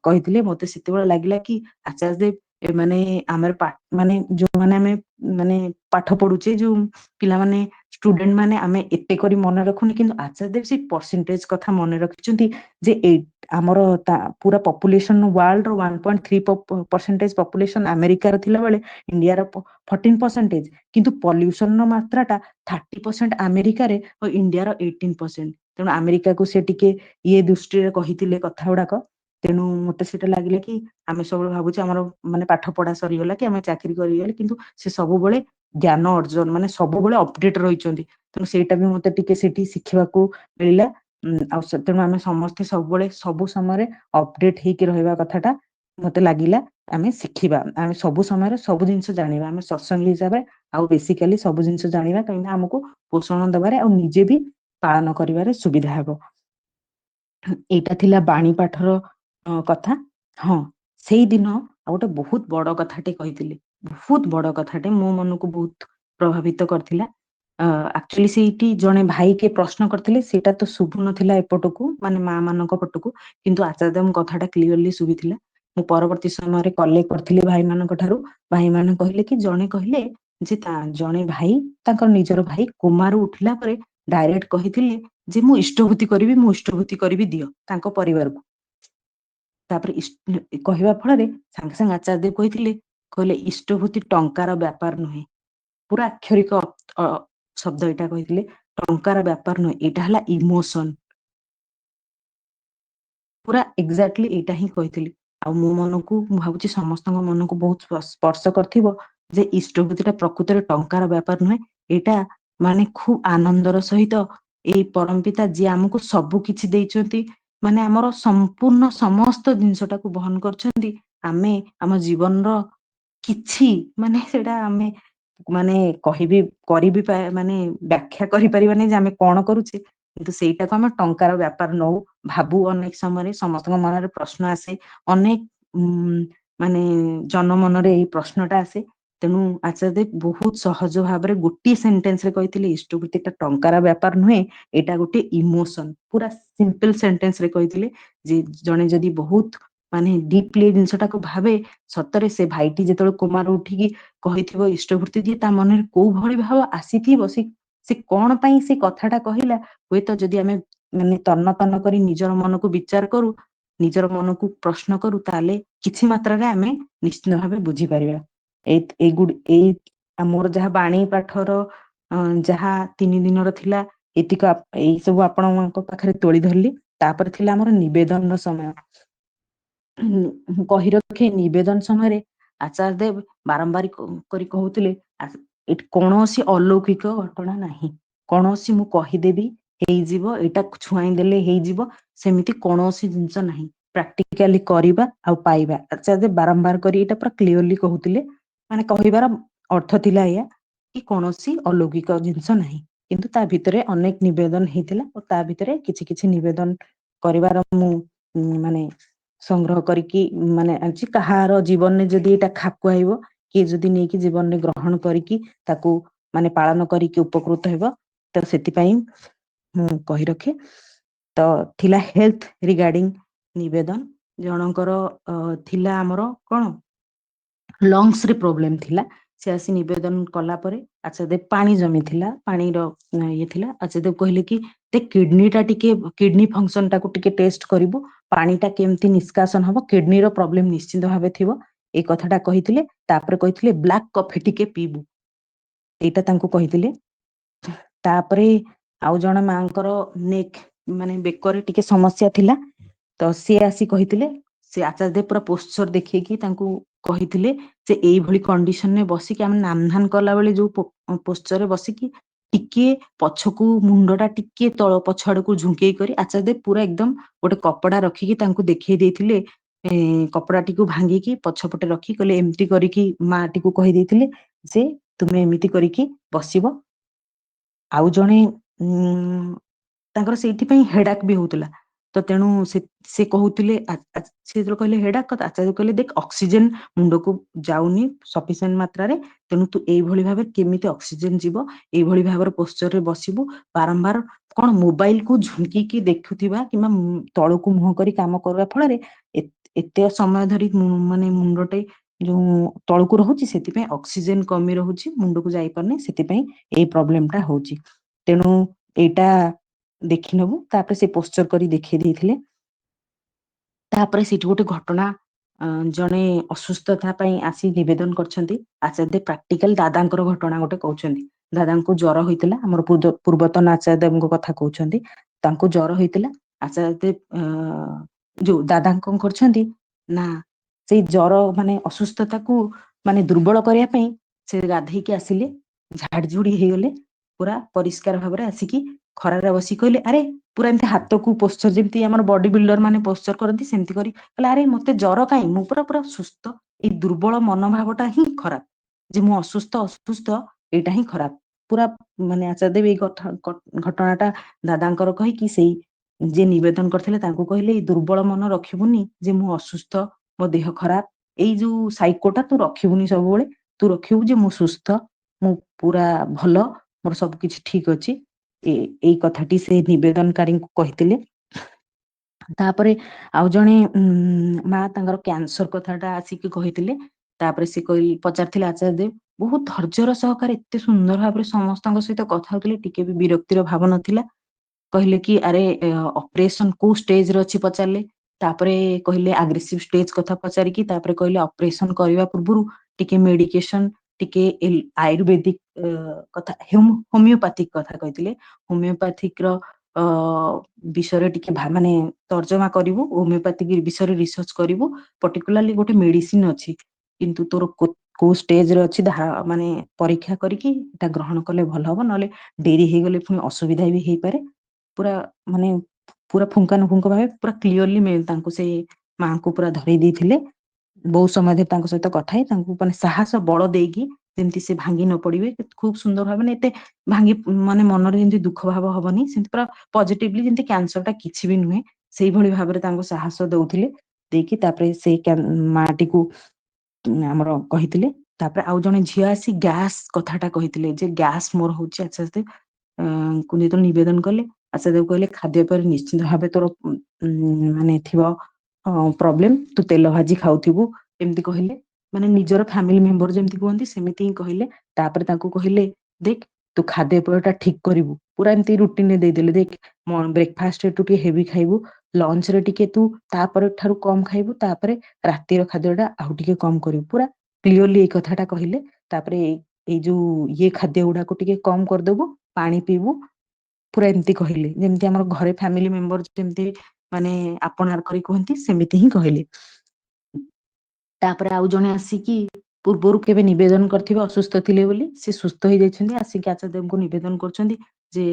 କହିଥିଲେ। ମତେ ସେତେବେଳେ ଲାଗିଲା କି ଆଚାର୍ଯ୍ୟ ଦେବ ଏମାନେ ଆମର ମାନେ ଯୋଉମାନେ ଆମେ ମାନେ ପାଠ ପଢୁଛେ, ଯୋଉ ପିଲାମାନେ ଷ୍ଟୁଡେଣ୍ଟ ମାନେ ଆମେ ଏତେ କରି ମନେ ରଖୁନି, କିନ୍ତୁ ଆଚାର୍ଯ୍ୟ ଦେବ ସେ ପରସେଣ୍ଟେଜ କଥା ମନେ ରଖିଛନ୍ତି ଯେ ଆମର ପୁରା ପପୁଲେସନ ୱାର୍ଲଡର 1.3% ପପୁଲେସନ ଆମେରିକାର ଥିଲାବେଳେ ଇଣ୍ଡିଆର 14%, କିନ୍ତୁ ପଲ୍ୟୁସନର ମାତ୍ରାଟା 30% ଆମେରିକାରେ ଓ ଇଣ୍ଡିଆର 18%। ତେଣୁ ଆମେରିକାକୁ ସେ ଟିକେ ଇଏ ଦୃଷ୍ଟିରେ କହିଥିଲେ କଥା ଗୁଡାକ। ତେଣୁ ମତେ ସେଇଟା ଲାଗିଲା କି ଆମେ ସବୁବେଳେ ଭାବୁଛେ ଆମର ମାନେ ପାଠ ପଢା ସରିଗଲା କି ଆମେ ଚାକିରି କରିଗଲେ, କିନ୍ତୁ ସେ ସବୁବେଳେ ଜ୍ଞାନ ଅର୍ଜନ ମାନେ ସବୁବେଳେ ଅପଡେଟ ରହିଛନ୍ତି। ତେଣୁ ସେଇଟା ବି ମତେ ଟିକେ ସେଠି ଶିଖିବାକୁ ମିଳିଲା। ଆଉ ତେଣୁ ଆମେ ସମସ୍ତେ ସବୁବେଳେ ସବୁ ସମୟରେ ଅପଡେଟ ହେଇକି ରହିବା କଥାଟା ମତେ ଲାଗିଲା ଆମେ ଶିଖିବା। ଆମେ ସବୁ ସମୟରେ ସବୁ ଜିନିଷ ଜାଣିବା। ଆମେ ସତ୍ସଙ୍ଗ ହିସାବରେ ଆଉ ବେସିକାଲି ସବୁ ଜିନିଷ ଜାଣିବା, କାହିଁକିନା ଆମକୁ ପୋଷଣ ଦେବାରେ ଆଉ ନିଜେ ବି ପାଳନ କରିବାରେ ସୁବିଧା ହେବ। ଏଇଟା ଥିଲା ବାଣୀ ପାଠର କଥା। ହଁ, ସେଇଦିନ ଆଉ ଗୋଟେ ବହୁତ ବଡ କଥାଟେ କହିଥିଲେ, ବହୁତ ବଡ କଥାଟେ ମୋ ମନକୁ ବହୁତ ପ୍ରଭାବିତ କରିଥିଲା। ଆକ୍ଚୁଆଲି ସେଇଠି ଜଣେ ଭାଇ କିଏ ପ୍ରଶ୍ନ କରିଥିଲେ, ସେଇଟା ତ ଶୁଭୁ ନଥିଲା ଏପଟକୁ ମାନେ ମା ମାନଙ୍କ ପଟକୁ, କିନ୍ତୁ ଆଚାର୍ଯ୍ୟଙ୍କ କଥାଟା କ୍ଲିୟରଲି ଶୁଭିଥିଲା। ମୁଁ ପରବର୍ତ୍ତୀ ସମୟରେ କଲେକ୍ଟ କରିଥିଲି ଭାଇମାନଙ୍କ ଠାରୁ। ଭାଇମାନେ କହିଲେ କି ଜଣେ କହିଲେ ଯେ ଜଣେ ଭାଇ ତାଙ୍କର ନିଜର ଭାଇ କୋମାରୁ ଉଠିଲା ପରେ ଡାଇରେକ୍ଟ କହିଥିଲେ ଯେ ମୁଁ ଇଷ୍ଟଭୂତି କରିବି ଦିଅ ତାଙ୍କ ପରିବାରକୁ। ତାପରେ କହିବା ଫଳରେ ସାଙ୍ଗେ ସାଙ୍ଗେ ଆଚାର୍ଯ୍ୟ କହିଲେ ଇଷ୍ଟଭୂତି ଟଙ୍କାର ବ୍ୟାପାର ନୁହେଁ। ପୁରା ଆକ୍ଷରିକ ଶବ୍ଦ ଏଇଟା କହିଥିଲେ, ଟଙ୍କାର ବ୍ୟାପାର ନୁହେଁ, ଏଇଟା ହେଲା ଇମୋସନ। ପୁରା ଏକ୍ଜାକ୍ଟଲି ଏଇଟା ହିଁ କହିଥିଲି। ଆଉ ମୋ ମନକୁ, ମୁଁ ଭାବୁଛି ସମସ୍ତଙ୍କ ମନକୁ ବହୁତ ସ୍ପର୍ଶ କରିଥିବ ଯେ ଇଷ୍ଟଭୂତିଟା ପ୍ରକୃତରେ ଟଙ୍କାର ବ୍ୟାପାର ନୁହେଁ। ଏଇଟା ମାନେ ଖୁବ ଆନନ୍ଦର ସହିତ ଏଇ ପରମପିତା ଯିଏ ଆମକୁ ସବୁ କିଛି ଦେଇଛନ୍ତି, ମାନେ ଆମର ସମ୍ପୂର୍ଣ୍ଣ ସମସ୍ତ ଜିନିଷଟାକୁ ବହନ କରିଛନ୍ତି, ଆମେ ଆମ ଜୀବନର କିଛି ମାନେ ସେଇଟା ଆମେ ମାନେ କରିବି ମାନେ ବ୍ୟାଖ୍ୟା କରିପାରିବାନି ଯେ ଆମେ କଣ କରୁଛେ, କିନ୍ତୁ ସେଇଟାକୁ ଆମେ ଟଙ୍କାର ବ୍ୟାପାର ନଉ ଭାବୁ। ଅନେକ ସମୟରେ ସମସ୍ତଙ୍କ ମନରେ ପ୍ରଶ୍ନ ଆସେ, ଅନେକ ମାନେ ଜନ ମନରେ ଏଇ ପ୍ରଶ୍ନଟା ଆସେ। ତେଣୁ ଆଚାର୍ଯ୍ୟ ଦେବ ବହୁତ ସହଜ ଭାବରେ ଗୋଟିଏ ସେଣ୍ଟେନ୍ସରେ କହିଥିଲେ ଇଷ୍ଟଭୂତିଟା ଟଙ୍କାର ବ୍ୟାପାର ନୁହେଁ, ଏଇଟା ଗୋଟେ ଇମୋସନ। ପୁରା ସିମ୍ପଲ ସେଣ୍ଟେନ୍ସରେ କହିଥିଲେ ଯେ ଜଣେ ଯଦି ବହୁତ ମାନେ ଡିପଲି ଏ ଜିନିଷଟାକୁ ଭାବେ, ସତରେ ସେ ଭାଇଟି ଯେତେବେଳେ କୋମାରୁ ଉଠିକି କହିଥିବ ଇଷ୍ଟଭୂତି ଦିଏ, ତା ମନରେ କୋଉ ଭଳି ଭାବ ଆସିଥିବ ସେ ସେ କଣ ପାଇଁ ସେ କଥାଟା କହିଲା ହୁଏତ ଯଦି ଆମେ ମାନେ ତନ୍ନ କରି ନିଜର ମନକୁ ବିଚାର କରୁ, ନିଜର ମନକୁ ପ୍ରଶ୍ନ କରୁ, ତାହେଲେ କିଛି ମାତ୍ରାରେ ଆମେ ନିଶ୍ଚିତ ଭାବେ ବୁଝିପାରିବା। ଏଇ ଆମର ଯାହା ବାଣୀ ପାଠର ଯାହା 3 ଦିନର ଥିଲା ଏତିକ ଏଇ ସବୁ ଆପଣଙ୍କ ପାଖରେ ତୋଳି ଧରିଲି। ତାପରେ ଥିଲା ଆମର ନିବେଦନର ସମୟ। କହି ରଖେ ନିବେଦନ ସମୟରେ ଆଚାର୍ଯ୍ୟ ଦେବ ବାରମ୍ବାର କରି କହୁଥିଲେ ଏଠି କୌଣସି ଅଲୌକିକ ଘଟଣା ନାହିଁ, କୌଣସି ମୁଁ କହିଦେବି ହେଇଯିବ, ଏଇଟା ଛୁଆଇଁ ଦେଲେ ହେଇଯିବ, ସେମିତି କୌଣସି ଜିନିଷ ନାହିଁ, ପ୍ରାକ୍ଟିକାଲି କରିବା ଆଉ ପାଇବା। ଆଚାର୍ଯ୍ୟ ଦେବ ବାରମ୍ବାର କରି ଏଇଟା ପୁରା କ୍ଲିୟରଲି କହୁଥିଲେ, ମାନେ କହିବାର ଅର୍ଥ ଥିଲା ଏଇଆ କି କୌଣସି ଅଲୌକିକ ଜିନିଷ ନାହିଁ। କିନ୍ତୁ ତା ଭିତରେ ଅନେକ ନିବେଦନ ହେଇଥିଲା ଓ ତା ଭିତରେ କିଛି କିଛି ନିବେଦନ କରିବାର ମୁଁ ମାନେ ସଂଗ୍ରହ କରିକି ମାନେ ଆଣିଛି। କାହାର ଜୀବନରେ ଯଦି ଏଇଟା ଖାପ ଖୁଆଇବ, କିଏ ଯଦି ନେଇକି ଜୀବନରେ ଗ୍ରହଣ କରିକି ତାକୁ ମାନେ ପାଳନ କରିକି ଉପକୃତ ହେବ, ତ ସେଥିପାଇଁ ମୁଁ କହି ରଖେ। ତ ଥିଲା ହେଲ୍ଥ ରିଗାର୍ଡିଂ ନିବେଦନ। ଜଣଙ୍କର ଥିଲା ଆମର କଣ ଲଙ୍ଗସରେ ପ୍ରୋବ୍ଲେମ ଥିଲା। ସେ ଆସି ନିବେଦନ କଲା ପରେ ଆଚାର୍ଯ୍ୟ ଦେବ ପାଣି ଜମିଥିଲା, ପାଣିର ଇଏ ଥିଲା। ଆଚାର୍ଯ୍ୟ ଦେବ କହିଲେ କି କିଡନୀ ଫଙ୍କସନ ଟାକୁ ଟିକେ ଟେଷ୍ଟ କରିବୁ, ପାଣି ଟା କେମିତି ନିଷ୍କାସନ ହବ, କିଡନୀର ପ୍ରୋବ୍ଲେମ ନିଶ୍ଚିତ ଭାବେ ଥିବ, ଏଇ କଥାଟା କହିଥିଲେ। ତାପରେ କହିଥିଲେ ବ୍ଲାକ୍ କଫି ଟିକେ ପିଇବୁ, ଏଇଟା ତାଙ୍କୁ କହିଥିଲେ। ତାପରେ ଆଉ ଜଣେ ମାଙ୍କର ନେକ୍ ମାନେ ବେକରେ ଟିକେ ସମସ୍ୟା ଥିଲା, ତ ସିଏ ଆସି କହିଥିଲେ, ସେ ଆଚାର୍ଯ୍ୟ ଦେବ ପୁରା ପୋଶ୍ଚର ଦେଖେଇକି ତାଙ୍କୁ କହିଥିଲେ ଯେ ଏଇଭଳି କଣ୍ଡିସନରେ ବସିକି ଆମେ ନାମ ଧାନ କଲା ବେଳେ ଯୋଉ ପୋଶ୍ଚରରେ ବସିକି ଟିକେ ପଛକୁ ମୁଣ୍ଡଟା ଟିକେ ତଳ ପଛ ଆଡକୁ ଝୁଙ୍କେଇ କରି ଆଚାର୍ଯ୍ୟ ଦେବ ପୁରା ଏକଦମ ଗୋଟେ କପଡା ରଖିକି ତାଙ୍କୁ ଦେଖେଇ ଦେଇଥିଲେ। କପଡାଟିକୁ ଭାଙ୍ଗିକି ପଛପଟେ ରଖି କହିଲେ ଏମିତି କରିକି ମାଟିକୁ କହିଦେଇଥିଲେ ଯେ ତୁମେ ଏମିତି କରିକି ବସିବ। ଆଉ ଜଣେ ତାଙ୍କର ସେଇଥିପାଇଁ ହେଡାକ ବି ହଉଥିଲା, ତ ତେଣୁ ସେ କହୁଥିଲେ ସେ ଯେତେବେଳେ କହିଲେ ହେଡାକ, ଆଚାର୍ଯ୍ୟ କହିଲେ ଦେଖ ଅକ୍ସିଜେନ ମୁଣ୍ଡକୁ ଯାଉନି ସଫିସିଏଣ୍ଟ ମାତ୍ରାରେ, ତେଣୁ ତୁ ଏଇଭଳି ଭାବରେ କେମିତି ଅକ୍ସିଜେନ ଯିବ, ଏଇଭଳି ଭାବରେ ପୋଶ୍ଚରରେ ବସିବୁ। ବାରମ୍ବାର କଣ ମୋବାଇଲକୁ ଝୁଙ୍କିକି ଦେଖୁଥିବା କିମ୍ବା ତଳକୁ ମୁହଁ କରି କାମ କରିବା ଫଳରେ ଏତେ ସମୟ ଧରି ମାନେ ମୁଣ୍ଡଟେ ଯୋଉ ତଳକୁ ରହୁଛି, ସେଥିପାଇଁ ଅକ୍ସିଜେନ କମି ରହୁଛି, ମୁଣ୍ଡକୁ ଯାଇପାରୁନି, ସେଥିପାଇଁ ଏଇ ପ୍ରୋବ୍ଲେମ ଟା ହଉଛି। ତେଣୁ ଏଇଟା ଦେଖିନବୁ। ତାପରେ ସେ ପୋଶ୍ଚର କରି ଦେଖେଇ ଦେଇଥିଲେ। ତାପରେ ସେଠି ଗୋଟେ ଘଟଣା, ଜଣେ ଅସୁସ୍ଥତା ପାଇଁ ଆସି ନିବେଦନ କରିଛନ୍ତି। ଆଚାର୍ଯ୍ୟ ଦେବ ପ୍ରାକ୍ଟିକାଲ ଦାଦାଙ୍କର ଘଟଣା ଗୋଟେ କହୁଛନ୍ତି। ଦାଦାଙ୍କୁ ଜ୍ୱର ହେଇଥିଲା, ଆମର ପୂର୍ବତନ ଆଚାର୍ଯ୍ୟ ଦେବଙ୍କ କଥା କହୁଛନ୍ତି। ତାଙ୍କୁ ଜ୍ୱର ହେଇଥିଲା, ଆଚାର୍ଯ୍ୟ ଦେବ ଯୋଉ ଦାଦା କଣ କରିଛନ୍ତି ନା, ସେଇ ଜ୍ୱର ମାନେ ଅସୁସ୍ଥତାକୁ ମାନେ ଦୁର୍ବଳ କରିବା ପାଇଁ ସେ ଗାଧେଇକି ଆସିଲେ, ଝାଡଝୁଡି ହେଇଗଲେ, ପୁରା ପରିଷ୍କାର ଭାବରେ ଆସିକି ଖରାରେ ବସି କହିଲେ ଆରେ ପୁରା ଏମିତି ହାତକୁ ପୋଶ୍ଚର ଯେମିତି ଆମର ବଡି ବିଲ୍ଡର ମାନେ ପୋଶ୍ଚର କରନ୍ତି ସେମିତି କରି କହିଲେ ଆରେ ମତେ ଜ୍ୱର କାହିଁ, ମୁଁ ପୁରା ସୁସ୍ଥ, ଏଇ ଦୁର୍ବଳ ମନୋଭାବଟା ହିଁ ଖରାପ, ଯେ ମୁଁ ଅସୁସ୍ଥ ଏଇଟା ହିଁ ଖରାପ। ପୁରା ମାନେ ଆଚାର୍ଯ୍ୟ ଦେବ ଏଇ ଘଟଣାଟା ଦାଦାଙ୍କର କହିକି ସେଇ ଯିଏ ନିବେଦନ କରିଥିଲେ ତାଙ୍କୁ କହିଲେ ଏଇ ଦୁର୍ବଳ ମନ ରଖିବୁନି, ଯେ ମୁଁ ଅସୁସ୍ଥ, ମୋ ଦେହ ଖରାପ, ଏଇ ଯୋଉ ସାଇକୋଟା ତୁ ରଖିବୁନି, ସବୁବେଳେ ତୁ ରଖିବୁ ଯେ ମୁଁ ସୁସ୍ଥ, ମୁଁ ପୁରା ଭଲ, ମୋର ସବୁ କିଛି ଠିକ ଅଛି। ଏଇ କଥାଟି ସେ ନିବେଦନକାରୀଙ୍କୁ କହିଥିଲେ। ତାପରେ ଆଉ ଜଣେ ମା ତାଙ୍କର କ୍ୟାନ୍ସର କଥାଟା ଆସିକି କହିଥିଲେ। ତାପରେ ସେ ପଚାରିଥିଲେ ଆଚାର୍ଯ୍ୟ ଦେବ ବହୁତ ଧୈର୍ଯ୍ୟର ସହକାରେ ଏତେ ସୁନ୍ଦର ଭାବରେ ସମସ୍ତଙ୍କ ସହିତ କଥା ହଉଥିଲେ, ଟିକେ ବି ବିରକ୍ତିର ଭାବ ନଥିଲା। କହିଲେ କି ଆରେ ଅପରେସନ କୋଉ ଷ୍ଟେଜରେ ଅଛି ପଚାରିଲେ, ତାପରେ କହିଲେ ଆଗ୍ରେସିଭ ଷ୍ଟେଜ କଥା ପଚାରିକି, ତାପରେ କହିଲେ ଅପରେସନ କରିବା ପୂର୍ବରୁ ଟିକେ ମେଡିକେସନ, ଟିକେ ଆୟୁର୍ବେଦିକ କଥା, ହୋମିଓପାଥିକ କଥା କହିଥିଲେ। ହୋମିଓପାଥିକ ର ବିଷୟରେ ଟିକେ ମାନେ ତର୍ଜମା କରିବୁ, ହୋମିଓପାଥିକ ବିଷୟରେ ରିସର୍ଚ୍ଚ କରିବୁ, ପର୍ଟିକୁଲାରଲି ଗୋଟେ ମେଡିସିନ ଅଛି, କିନ୍ତୁ ତୋର କୋଉ ଷ୍ଟେଜରେ ଅଛି ମାନେ ପରୀକ୍ଷା କରିକି ଏଟା ଗ୍ରହଣ କଲେ ଭଲ ହବ, ନହେଲେ ଡେରି ହେଇଗଲେ ପୁଣି ଅସୁବିଧା ବି ହେଇପାରେ। ପୁରା ମାନେ ପୁରା ପୁଙ୍ଖାନୁପୁଙ୍ଖ ଭାବେ ପୁରା କ୍ଲିୟରଲି ତାଙ୍କୁ ସେଇ ମାଙ୍କୁ ପୁରା ଧରେଇ ଦେଇଥିଲେ। ବହୁତ ସମୟ ଧରି ତାଙ୍କ ସହିତ କଥା ହେଇ ତାଙ୍କୁ ମାନେ ସାହସ ବଳ ଦେଇକି ଯେମିତି ସେ ଭାଙ୍ଗି ନ ପଡିବେ, ଖୁବ ସୁନ୍ଦର ଭାବେ, ମାନେ ଏତେ ଭାଙ୍ଗି ମାନେ ମନରେ ଯେମିତି ଦୁଃଖ ଭାବ ହବନି, ସେମିତି ପୁରା ପଜିଟିଭଲି ଯେମିତି କ୍ୟାନ୍ସର ଟା କିଛି ବି ନୁହେଁ ସେଇଭଳି ଭାବରେ ତାଙ୍କୁ ସାହସ ଦଉଥିଲେ। ଦେଇକି ତାପରେ ସେଇ ମାଟିକୁ ଆମର କହିଥିଲେ। ତାପରେ ଆଉ ଜଣେ ଝିଅ ଆସି ଗ୍ୟାସ କଥାଟା କହିଥିଲେ, ଯେ ଗ୍ୟାସ ମୋର ହଉଛି। ଆଚାର୍ଯ୍ୟ ଦେବ ଯେତେବେଳେ ନିବେଦନ କଲେ, ଆଚାର୍ଯ୍ୟ ଦେବ କହିଲେ ଖାଦ୍ୟ ପରେ ନିଶ୍ଚିନ୍ତ ଭାବେ ତୋର ମାନେ ଥିବ ପ୍ରୋବ୍ଲେମ, ତୁ ତେଲ ଭାଜି ଖାଉଥିବୁ, ଏମିତି କହିଲେ, ମାନେ ନିଜର ଫ୍ୟାମିଲି ମେମ୍ବର ଯେମିତି କୁହନ୍ତି ସେମିତି ହିଁ କହିଲେ। ତାପରେ ତାଙ୍କୁ କହିଲେ ଦେଖ ତୁ ଖାଦ୍ୟପେୟଟା ଠିକ କରିବୁ। ପୁରା ଏମିତି ରୁଟିନରେ ଦେଇଦେଲେ, ଦେଖ ବ୍ରେକଫାଷ୍ଟରେ ତୁ ଟିକେ ହେଭି ଖାଇବୁ, ଲଞ୍ଚରେ ଟିକେ ତୁ ତାପରେ ଠାରୁ କମ ଖାଇବୁ, ତାପରେ ରାତିର ଖାଦ୍ୟଟା ଆଉ ଟିକେ କମ କରିବୁ। ପୁରା କ୍ଲିୟରଲି ଏଇ କଥାଟା କହିଲେ। ତାପରେ ଏଇ ଯୋଉ ଖାଦ୍ୟ ଗୁଡାକୁ ଟିକେ କମ କରିଦବୁ, ପାଣି ପିଇବୁ, ପୁରା ଏମିତି କହିଲେ। ଯେମିତି ଆମର ଘରେ ଫ୍ୟାମିଲି ମେମ୍ବର ଯେମିତି ମାନେ ଆପଣାର କରି କୁହନ୍ତି, ସେମିତି ହିଁ କହିଲେ। ତାପରେ ଆଉ ଜଣେ ଆସିକି ପୂର୍ବରୁ କେବେ ନିବେଦନ କରିଥିବେ ଅସୁସ୍ଥ ଥିଲେ ବୋଲି, ସେ ସୁସ୍ଥ ହେଇଯାଇଛନ୍ତି, ଆସିକି ଆଚାର୍ଯ୍ୟଙ୍କୁ ନିବେଦନ କରୁଛନ୍ତି ଯେ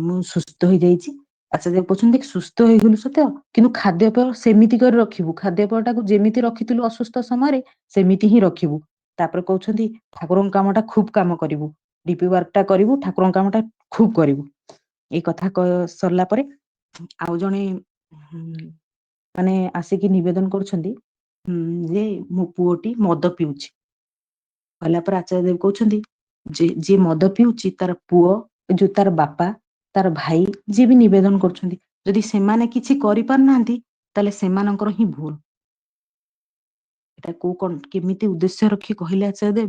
ମୁଁ ସୁସ୍ଥ ହେଇଯାଇଛି। ଆଚାର୍ଯ୍ୟ କହୁଛନ୍ତି ସୁସ୍ଥ ହେଇଗଲୁ ସତ, କିନ୍ତୁ ଖାଦ୍ୟପେୟ ସେମିତି କରି ରଖିବୁ, ଖାଦ୍ୟପେୟଟାକୁ ଯେମିତି ରଖିଥିଲୁ ଅସୁସ୍ଥ ସମୟରେ ସେମିତି ହିଁ ରଖିବୁ। ତାପରେ କହୁଛନ୍ତି ଠାକୁରଙ୍କ କାମଟା ଖୁବ କାମ କରିବୁ, ଡିପି ୱାର୍କଟା କରିବୁ, ଠାକୁରଙ୍କ କାମଟା ଖୁବ କରିବୁ। ଏଇ କଥା ସରିଲା ପରେ ଆଉ ଜଣେ ମାନେ ଆସିକି ନିବେଦନ କରୁଛନ୍ତି ଯେ ମୋ ପୁଅଟି ମଦ ପିଉଛି। କହିଲା ପରେ ଆଚାର୍ଯ୍ୟ ଦେବ କହୁଛନ୍ତି ଯେ ଯିଏ ମଦ ପିଉଛି ତାର ପୁଅ, ଯୋଉ ତାର ବାପା, ତାର ଭାଇ, ଯିଏ ବି ନିବେଦନ କରୁଛନ୍ତି, ଯଦି ସେମାନେ କିଛି କରିପାରୁନାହାନ୍ତି ତାହେଲେ ସେମାନଙ୍କର ହିଁ ଭୁଲ। ଏଟା କେମିତି ଉଦ୍ଦେଶ୍ୟ ରଖି କହିଲେ ଆଚାର୍ଯ୍ୟ ଦେବ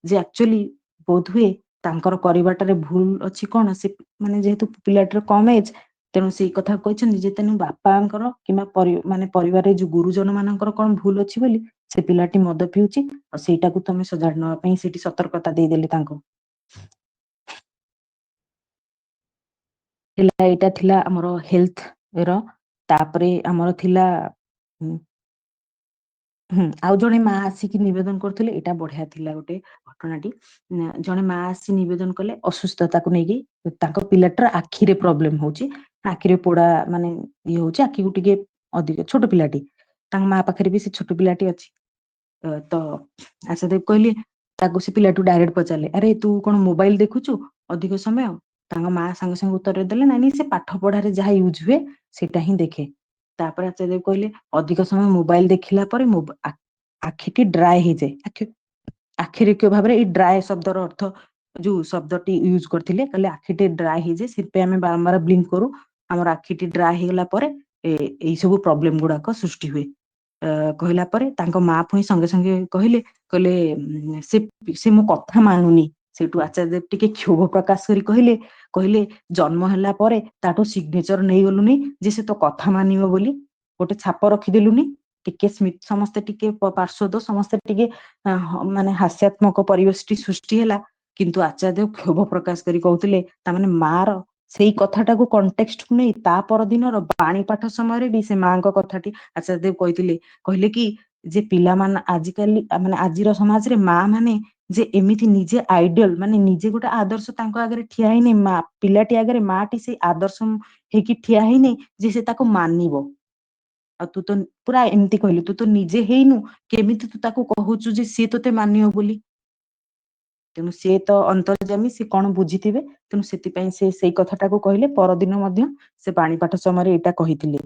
ଯେ ଆକ୍ଚୁଆଲି ବୋଧହୁଏ ତାଙ୍କର କରିବାଟାରେ ଭୁଲ ଅଛି। କଣ ସେ ମାନେ ଯେହେତୁ ପିଲାଟିର କମ ଏଜ, ତେଣୁ ସେଇ କଥା କହିଛନ୍ତି ଯେ ତେଣୁ ବାପାଙ୍କର କିମ୍ବା ମାନେ ପରିବାରରେ ଯୋଉ ଗୁରୁଜନ ମାନଙ୍କର କଣ ଭୁଲ ଅଛି ବୋଲି ସେ ପିଲାଟି ମଦ ପିଉଛି, ଆଉ ସେଇଟାକୁ ତମେ ସଜାଡି ନବା ପାଇଁ ସେଠି ସତର୍କତା ଦେଇଦେଲେ ତାଙ୍କୁ। ଏଇଟା ଥିଲା ଆମର ହେଲ୍ଥ ର। ତାପରେ ଆମର ଥିଲା ଆଉ ଜଣେ ମା ଆସିକି ନିବେଦନ କରୁଥିଲେ, ଏଇଟା ବଢିଆ ଥିଲା ଗୋଟେ ଘଟଣାଟି। ଜଣେ ମା ଆସି ନିବେଦନ କଲେ ଅସୁସ୍ଥତାକୁ ନେଇକି, ତାଙ୍କ ପିଲାଟାର ଆଖିରେ ପ୍ରୋବ୍ଲେମ ହଉଛି, ଆଖିରେ ପୋଡା ମାନେ ଇଏ ହଉଛି, ଆଖିକୁ ଟିକେ ଅଧିକ, ଛୋଟ ପିଲାଟି, ତାଙ୍କ ମା ପାଖରେ ବି ସେ ଛୋଟ ପିଲାଟି ଅଛି। ତ ଆଶା ଦେବ କହିଲେ, ତାକୁ ସେ ପିଲାଠୁ ଡାଇରେକ୍ଟ ପଚାରିଲେ ଆରେ ତୁ କଣ ମୋବାଇଲ ଦେଖୁଛୁ ଅଧିକ ସମୟ? ତାଙ୍କ ମା ସାଙ୍ଗେ ସାଙ୍ଗେ ଉତ୍ତର ଦେଲେ ନାଇଁ ସେ ପାଠ ପଢାରେ ଯାହା ୟୁଜ ହୁଏ ସେଇଟା ହିଁ ଦେଖେ। ତାପରେ ଆଚାର୍ଯ୍ୟ ଦେବ କହିଲେ ଅଧିକ ସମୟ ମୋବାଇଲ ଦେଖିଲା ପରେ ଆଖିଟି ଡ୍ରାଏ ହେଇଯାଏ। ଆଖିରେ କେଉଁ ଭାବରେ ଏଇ ଡ୍ରାଏ ଶବ୍ଦର ଅର୍ଥ ଯୋଉ ଶବ୍ଦଟି ୟୁଜ କରିଥିଲେ, କହିଲେ ଆଖିଟି ଡ୍ରାଏ ହେଇଯାଏ, ସେଥିପାଇଁ ଆମେ ବାରମ୍ବାର ବ୍ଲିଙ୍କ କରୁ, ଆମର ଆଖିଟି ଡ୍ରାଏ ହେଇଗଲା ପରେ ଏଇ ସବୁ ପ୍ରୋବ୍ଲେମ ଗୁଡାକ ସୃଷ୍ଟି ହୁଏ। କହିଲା ପରେ ତାଙ୍କ ମା ପୁଣି ସଙ୍ଗେ ସଙ୍ଗେ କହିଲେ ସେ ମୋ କଥା ମାନୁନି। ସେଇଠୁ ଆଚାର୍ଯ୍ୟ ଦେବ ଟିକେ କ୍ଷୋଭ ପ୍ରକାଶ କରି କହିଲେ ଜନ୍ମ ହେଲା ପରେ ତାଠୁ ସିଗ୍ନେଚର ନେଇଗଲୁନି ଯେ ସେ ତୋ କଥା ମାନିବ ବୋଲି, ଗୋଟେ ଛାପ ରଖିଦେଲୁନି। ଟିକେ ସମସ୍ତେ ଟିକେ ପାର୍ଶ୍ୱଦ ସମସ୍ତେ ଟିକେ ମାନେ ହାସ୍ୟାତ୍ମକ ପରିବେଶଟି ସୃଷ୍ଟି ହେଲା। କିନ୍ତୁ ଆଚାର୍ଯ୍ୟ ଦେବ କ୍ଷୋଭ ପ୍ରକାଶ କରି କହୁଥିଲେ ତାମାନେ ମା ର ସେଇ କଥାଟାକୁ କଣ୍ଟେକ୍ସଟକୁ ନେଇ ତା ପରଦିନର ବାଣୀ ପାଠ ସମୟରେ ବି ସେ ମାଙ୍କ କଥାଟି ଆଚାର୍ଯ୍ୟ ଦେବ କହିଲେ କି ଯେ ପିଲାମାନେ ଆଜିକାଲି ମାନେ ଆଜିର ସମାଜରେ ମା ମାନେ ଯେ ଏମିତି ନିଜେ ଆଇଡଲ, ମାନେ ନିଜେ ଗୋଟେ ଆଦର୍ଶ ତାଙ୍କ ଆଗରେ ଠିଆ ହେଇନି, ମା ପିଲାଟି ଆଗରେ ମାଟି ସେଇ ଆଦର୍ଶ ହେଇକି ଠିଆ ହେଇନି ଯେ ସେ ତାକୁ ମାନିବ। ଆଉ ତୁ ତ ପୁରା ଏମିତି କହିଲୁ, ତୁ ତ ନିଜେ ହେଇନୁ, କେମିତି ତୁ ତାକୁ କହୁଛୁ ଯେ ସିଏ ତୋତେ ମାନିବ ବୋଲି? ତେଣୁ ସିଏ ତ ଅନ୍ତର୍ଯାମୀ, ସେ କଣ ବୁଝିଥିବେ, ତେଣୁ ସେଥିପାଇଁ ସେ ସେଇ କଥାଟାକୁ କହିଲେ। ପରଦିନ ମଧ୍ୟ ସେ ବାଣୀପାଠ ସମୟରେ ଏଇଟା କହିଥିଲେ।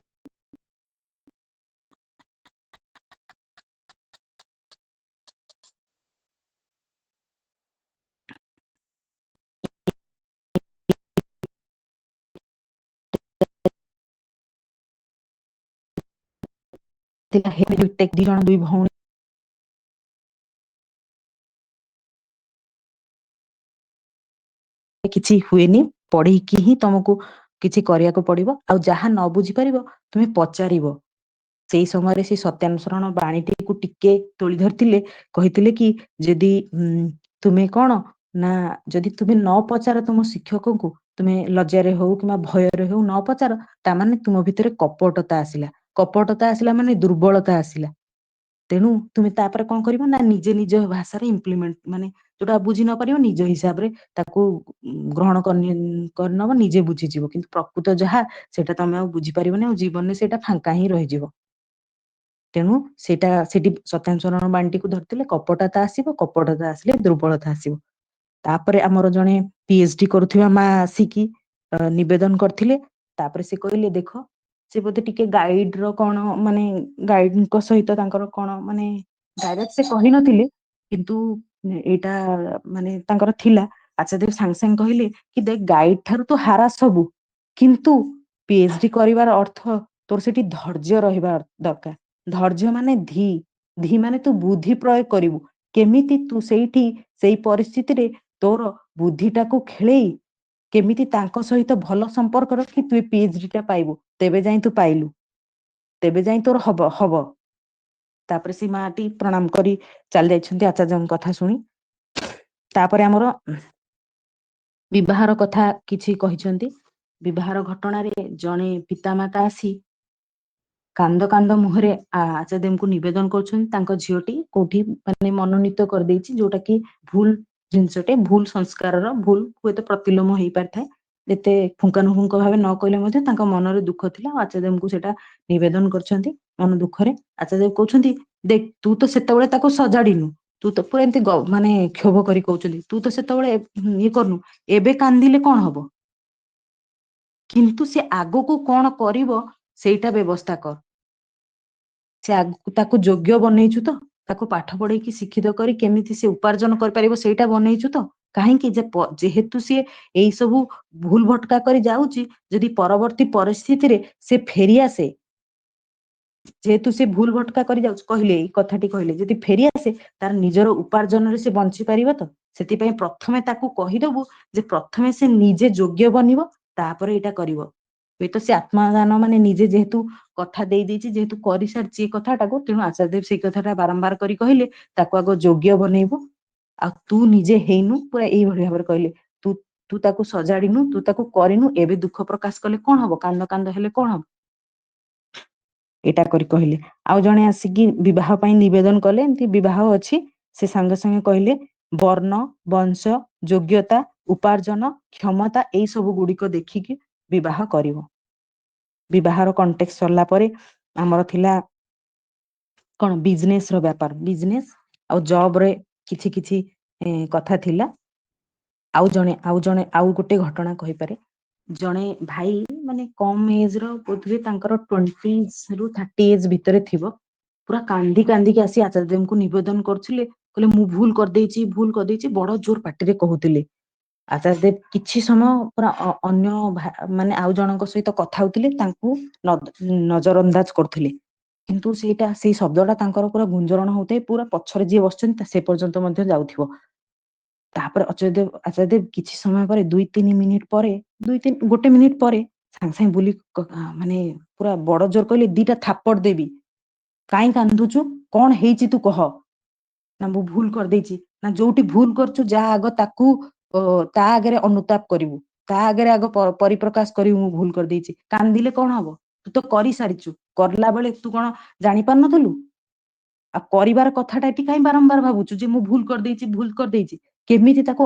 ଦି ଜଣ ଦୁଇ ଭଉଣୀ କିଛି ହୁଏନି, ପଢିକି ହିଁ ତମକୁ କିଛି କରିବାକୁ ପଡିବ, ଆଉ ଯାହା ନ ବୁଝିପାରିବ ତୁମେ ପଚାରିବ। ସେଇ ସମୟରେ ସେ ସତ୍ୟାନୁସରଣ ବାଣୀଟିକୁ ଟିକେ ତୋଳି ଧରିଥିଲେ, କହିଥିଲେ କି ଯଦି ତୁମେ କଣ ନା ଯଦି ତୁମେ ନ ପଚାର ତୁମ ଶିକ୍ଷକଙ୍କୁ, ତୁମେ ଲଜ୍ଜାରେ ହଉ କିମ୍ବା ଭୟରେ ହଉ ନ ପଚାର, ତାମାନେ ତୁମ ଭିତରେ କପଟତା ଆସିଲା। କପଟତା ଆସିଲା ମାନେ ଦୁର୍ବଳତା ଆସିଲା। ତେଣୁ ତୁମେ ତାପରେ କଣ କରିବ ନା ନିଜେ ନିଜ ଭାଷାରେ ଇମ୍ପ୍ଲିମେଣ୍ଟ, ମାନେ ଯୋଉଟା ବୁଝି ନ ପାରିବ ନିଜ ହିସାବରେ ତାକୁ ଗ୍ରହଣ କରିନବ, ନିଜେ ବୁଝିଯିବ। କିନ୍ତୁ ପ୍ରକୃତ ଯାହା ସେଇଟା ତମେ ଆଉ ବୁଝିପାରିବନି, ଆଉ ଜୀବନରେ ସେଇଟା ଫାଙ୍କା ହିଁ ରହିଯିବ। ତେଣୁ ସେଇଟା ସେଠି ସତ୍ୟାନୁସରଣ ବାଣୀଟିକୁ ଧରିଥିଲେ, କପଟତା ଆସିବ, କପଟତା ଆସିଲେ ଦୁର୍ବଳତା ଆସିବ। ତାପରେ ଆମର ଜଣେ ପି-ଏଚ-ଡି କରୁଥିବା ମା ଆସିକି ନିବେଦନ କରିଥିଲେ। ତାପରେ ସେ କହିଲେ ଦେଖ, ସେ ବୋଧେ ଟିକେ ଗାଇଡ ର କଣ ମାନେ ଗାଇଡଙ୍କ ସହିତ ତାଙ୍କର କଣ ମାନେ ଡାଇରେକ୍ଟ ସେ କହିନଥିଲେ, କିନ୍ତୁ ଏଇଟା ମାନେ ତାଙ୍କର ଥିଲା। ଆଚାର୍ଯ୍ୟ ଦେବ ସାଙ୍ଗେ ସାଙ୍ଗେ କହିଲେ କି ଦେଖ ଗାଇଡ ଠାରୁ ତ ହାରାସ ହବୁ, କିନ୍ତୁ ପି-ଏଚ-ଡି କରିବାର ଅର୍ଥ ତୋର ସେଠି ଧୈର୍ଯ୍ୟ ରହିବା ଦରକାର। ଧୈର୍ଯ୍ୟ ମାନେ ଧୀ ମାନେ ତୁ ବୁଦ୍ଧି ପ୍ରୟୋଗ କରିବୁ, କେମିତି ତୁ ସେଇଠି ସେଇ ପରିସ୍ଥିତିରେ ତୋର ବୁଦ୍ଧିଟାକୁ ଖେଳେଇ କେମିତି ତାଙ୍କ ସହିତ ଭଲ ସମ୍ପର୍କ ରଖି ତୁ PhD ଟା ପାଇବୁ, ତେବେ ଯାଇ ତୁ ପାଇଲୁ, ତେବେ ଯାଇ ତୋର ହବ। ତାପରେ ସେ ମାଟି ପ୍ରଣାମ କରି ଚାଲି ଯାଇଛନ୍ତି ଆଚାର୍ଯ୍ୟଙ୍କ କଥା ଶୁଣି। ତାପରେ ଆମର ବିବାହର କଥା କିଛି କହିଛନ୍ତି। ବିବାହର ଘଟଣାରେ ଜଣେ ପିତାମାତା ଆସି କାନ୍ଦ କାନ୍ଦ ମୁହଁରେ ଆଚାର୍ଯ୍ୟଙ୍କୁ ନିବେଦନ କରୁଛନ୍ତି ତାଙ୍କ ଝିଅଟି କୋଉଠି ମାନେ ମନୋନୀତ କରିଦେଇଛି, ଯୋଉଟା କି ଭୁଲ ଜିନିଷଟେ, ଭୁଲ ସଂସ୍କାରର ଭୁଲ ହୁଏତ ପ୍ରତିଲୋମ ହେଇପାରିଥାଏ। ଯେତେ ପୁଙ୍ଖାନୁପୁଙ୍ଖ ଭାବେ ନ କହିଲେ ମଧ୍ୟ ତାଙ୍କ ମନରେ ଦୁଃଖ ଥିଲା, ଆଚାର୍ଯ୍ୟଙ୍କୁ ସେଟା ନିବେଦନ କରିଛନ୍ତି ମନ ଦୁଃଖରେ। ଆଚାର୍ଯ୍ୟ କହୁଛନ୍ତି ଦେଖ ତୁ ତ ସେତେବେଳେ ତାକୁ ସଜାଡିନୁ, ତୁ ତ ପୁରା ଏମିତି ମାନେ କ୍ଷୋଭ କରି କହୁଛନ୍ତି, ତୁ ତ ସେତେବେଳେ ଇଏ କରୁନୁ, ଏବେ କାନ୍ଦିଲେ କଣ ହବ, କିନ୍ତୁ ସେ ଆଗକୁ କଣ କରିବ ସେଇଟା ବ୍ୟବସ୍ଥା କର। ସେ ଆଗକୁ ତାକୁ ଯୋଗ୍ୟ ବନେଇଛୁ ତ, ତାକୁ ପାଠ ପଢେଇକି ଶିକ୍ଷିତ କରି କେମିତି ସେ ଉପାର୍ଜନ କରିପାରିବ ସେଇଟା ବନେଇଛୁ ତ। କାହିଁକି ଯେହେତୁ ସିଏ ଏଇ ସବୁ ଭୁଲ ଭଟକା କରି ଯାଉଛି, ଯଦି ପରବର୍ତ୍ତୀ ପରିସ୍ଥିତିରେ ସେ ଫେରିଆସେ, ଯେହେତୁ ସେ ଭୁଲ ଭଟକା କରି ଯାଉଛି, କହିଲେ ଏଇ କଥାଟି କହିଲେ ଯଦି ଫେରିଆସେ ତାର ନିଜର ଉପାର୍ଜନରେ ସେ ବଞ୍ଚି ପାରିବ ତ। ସେଥିପାଇଁ ପ୍ରଥମେ ତାକୁ କହିଦବୁ ଯେ ପ୍ରଥମେ ସେ ନିଜେ ଯୋଗ୍ୟ ବନିବ, ତାପରେ ଏଇଟା କରିବ। ହୁଏତ ସେ ଆତ୍ମଦାନ ମାନେ ନିଜେ ଯେହେତୁ କଥା ଦେଇଛି, ଯେହେତୁ କରିସାରିଛି ଏ କଥାଟାକୁ, ତେଣୁ ଆଚାର୍ଯ୍ୟଦେବ ସେଇ କଥାଟା ବାରମ୍ବାର କରି କହିଲେ ତାକୁ ଆଗ ଯୋଗ୍ୟ ବନେଇବୁ, ଆଉ ତୁ ନିଜେ ହେଇନୁ, ପୁରା ଏଇଭଳି ଭାବରେ କହିଲେ। ତୁ ତାକୁ ସଜାଡିନୁ, ତୁ ତାକୁ କରିନୁ, ଏବେ ଦୁଃଖ ପ୍ରକାଶ କଲେ କଣ ହବ, କାନ୍ଦ କାନ୍ଦ ହେଲେ କଣ ହବ, ଏଇଟା କରି କହିଲେ। ଆଉ ଜଣେ ଆସିକି ବିବାହ ପାଇଁ ନିବେଦନ କଲେ, ଏମିତି ବିବାହ ଅଛି, ସେ ସାଙ୍ଗେ ସାଙ୍ଗେ କହିଲେ ବର୍ଣ୍ଣ, ବଂଶ, ଯୋଗ୍ୟତା, ଉପାର୍ଜନ, କ୍ଷମତା ଏଇ ସବୁ ଗୁଡିକ ଦେଖିକି ବିବାହ କରିବ। ବିବାହର କଣ୍ଟେକ୍ସ ସରିଲା ପରେ ଆମର ଥିଲା କଣ, ବିଜନେସ ର ବ୍ୟାପାର, ବିଜନେସ ଆଉ ଜବ ରେ କିଛି କିଛି କଥା ଥିଲା। ଆଉ ଗୋଟେ ଘଟଣା କହିପାରେ। ଜଣେ ଭାଇ ମାନେ କମ ଏଜ ର, ବୋଧହୁଏ ତାଙ୍କର 20 ରୁ 30 ଏଜ ଭିତରେ ଥିବ, ପୁରା କାନ୍ଦି କାନ୍ଦିକି ଆସି ଆଚାର୍ଯ୍ୟଙ୍କୁ ନିବେଦନ କରୁଥିଲେ, କହିଲେ ମୁଁ ଭୁଲ କରିଦେଇଛି, ବଡ ଜୋର ପାଟିରେ କହୁଥିଲେ। ଆଚାର୍ଯ୍ୟଦେବ କିଛି ସମୟ ପୁରା ଅନ୍ୟ ମାନେ ଆଉ ଜଣଙ୍କ ସହିତ କଥା ହଉଥିଲେ, ତାଙ୍କୁ ନଜର ଅନ୍ଦାଜ କରୁଥିଲେ, କିନ୍ତୁ ସେଇ ଶବ୍ଦଟା ତାଙ୍କର ପୁରା ଗୁଞ୍ଜରଣ ହଉଥାଏ, ପୁରା ପଛରେ ଯିଏ ବସିଛନ୍ତି ସେ ପର୍ଯ୍ୟନ୍ତ ମଧ୍ୟ ଯାଉଥିବ। ତାପରେ ଆଚାର୍ଯ୍ୟଦେବ କିଛି ସମୟ ପରେ 2-3 ମିନିଟ ପରେ, 1 ମିନିଟ ପରେ ସାଙ୍ଗେ ସାଙ୍ଗେ ବୁଲି ମାନେ ପୁରା ବଡ ଜୋର କହିଲେ 2ଟା ଥାପଡ ଦେବି, କାହିଁ କାନ୍ଦୁଛୁ, କଣ ହେଇଛି ତୁ କହ। ନା ମୁଁ ଭୁଲ କରିଦେଇଛି। ନା ଯୋଉଠି ଭୁଲ କରୁଛୁ ଯା ଆଗ ତାକୁ ତା ଆଗରେ ଅନୁତାପ କରିବୁ, ତା ଆଗରେ ଆଗ ପରିପ୍ରକାଶ କରିବୁ ମୁଁ ଭୁଲ କରିଦେଇଛି। କାନ୍ଦିଲେ କଣ ହବ, ତୁ ତ କରିସାରିଛୁ, କରିଲା ବେଳେ ତୁ କଣ ଜାଣିପାରୁନଥିଲୁ। ଆଉ କରିବାର କଥାଟା ଏଠି କାହିଁ ବାରମ୍ବାର ଭାବୁଛୁ ଯେ ମୁଁ ଭୁଲ କରିଦେଇଛି। କେମିତି ତାକୁ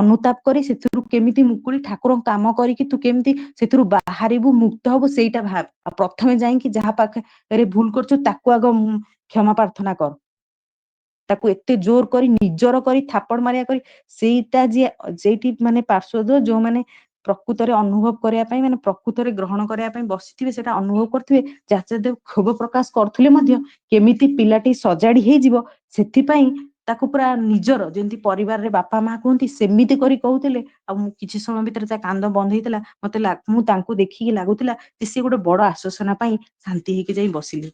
ଅନୁତାପ କରି ସେଥିରୁ କେମିତି ମୁକୁଳି ଠାକୁରଙ୍କ କାମ କରିକି ତୁ କେମିତି ସେଥିରୁ ବାହାରିବୁ, ମୁକ୍ତ ହବୁ, ସେଇଟା ଭାବ। ଆଉ ପ୍ରଥମେ ଯାଇକି ଯାହା ପାଖରେ ଭୁଲ କରୁଛୁ ତାକୁ ଆଗ କ୍ଷମା ପ୍ରାର୍ଥନା କର। ତାକୁ ଏତେ ଜୋର କରି ନିଜର କରି ଥାପଡ ମାରିବା କରି, ସେଇଟା ସେଇଠି ମାନେ ପାର୍ଶ୍ୱଦ ଯୋଉମାନେ ପ୍ରକୃତରେ ଅନୁଭବ କରିବା ପାଇଁ, ମାନେ ପ୍ରକୃତରେ ଗ୍ରହଣ କରିବା ପାଇଁ ବସିଥିବେ, ସେଟା ଅନୁଭବ କରୁଥିବେ। ଆଚାର୍ଯ୍ୟଦେବ କ୍ଷୋଭ ପ୍ରକାଶ କରୁଥିଲେ ମଧ୍ୟ କେମିତି ପିଲାଟି ସଜାଡି ହେଇଯିବ, ସେଥିପାଇଁ ତାକୁ ପୁରା ନିଜର, ଯେମିତି ପରିବାରରେ ବାପା ମା କୁହନ୍ତି ସେମିତି କରି କହୁଥିଲେ। ଆଉ ମୁଁ କିଛି ସମୟ ଭିତରେ ତା କାନ୍ଦ ବନ୍ଦ ହେଇଥିଲା, ମୁଁ ତାଙ୍କୁ ଦେଖିକି ଲାଗୁଥିଲା ଯେ ସିଏ ଗୋଟେ ବଡ ଆଶ୍ୱାସନା ପାଇଁ ଶାନ୍ତି ହେଇକି ଯାଇ ବସିଲେ।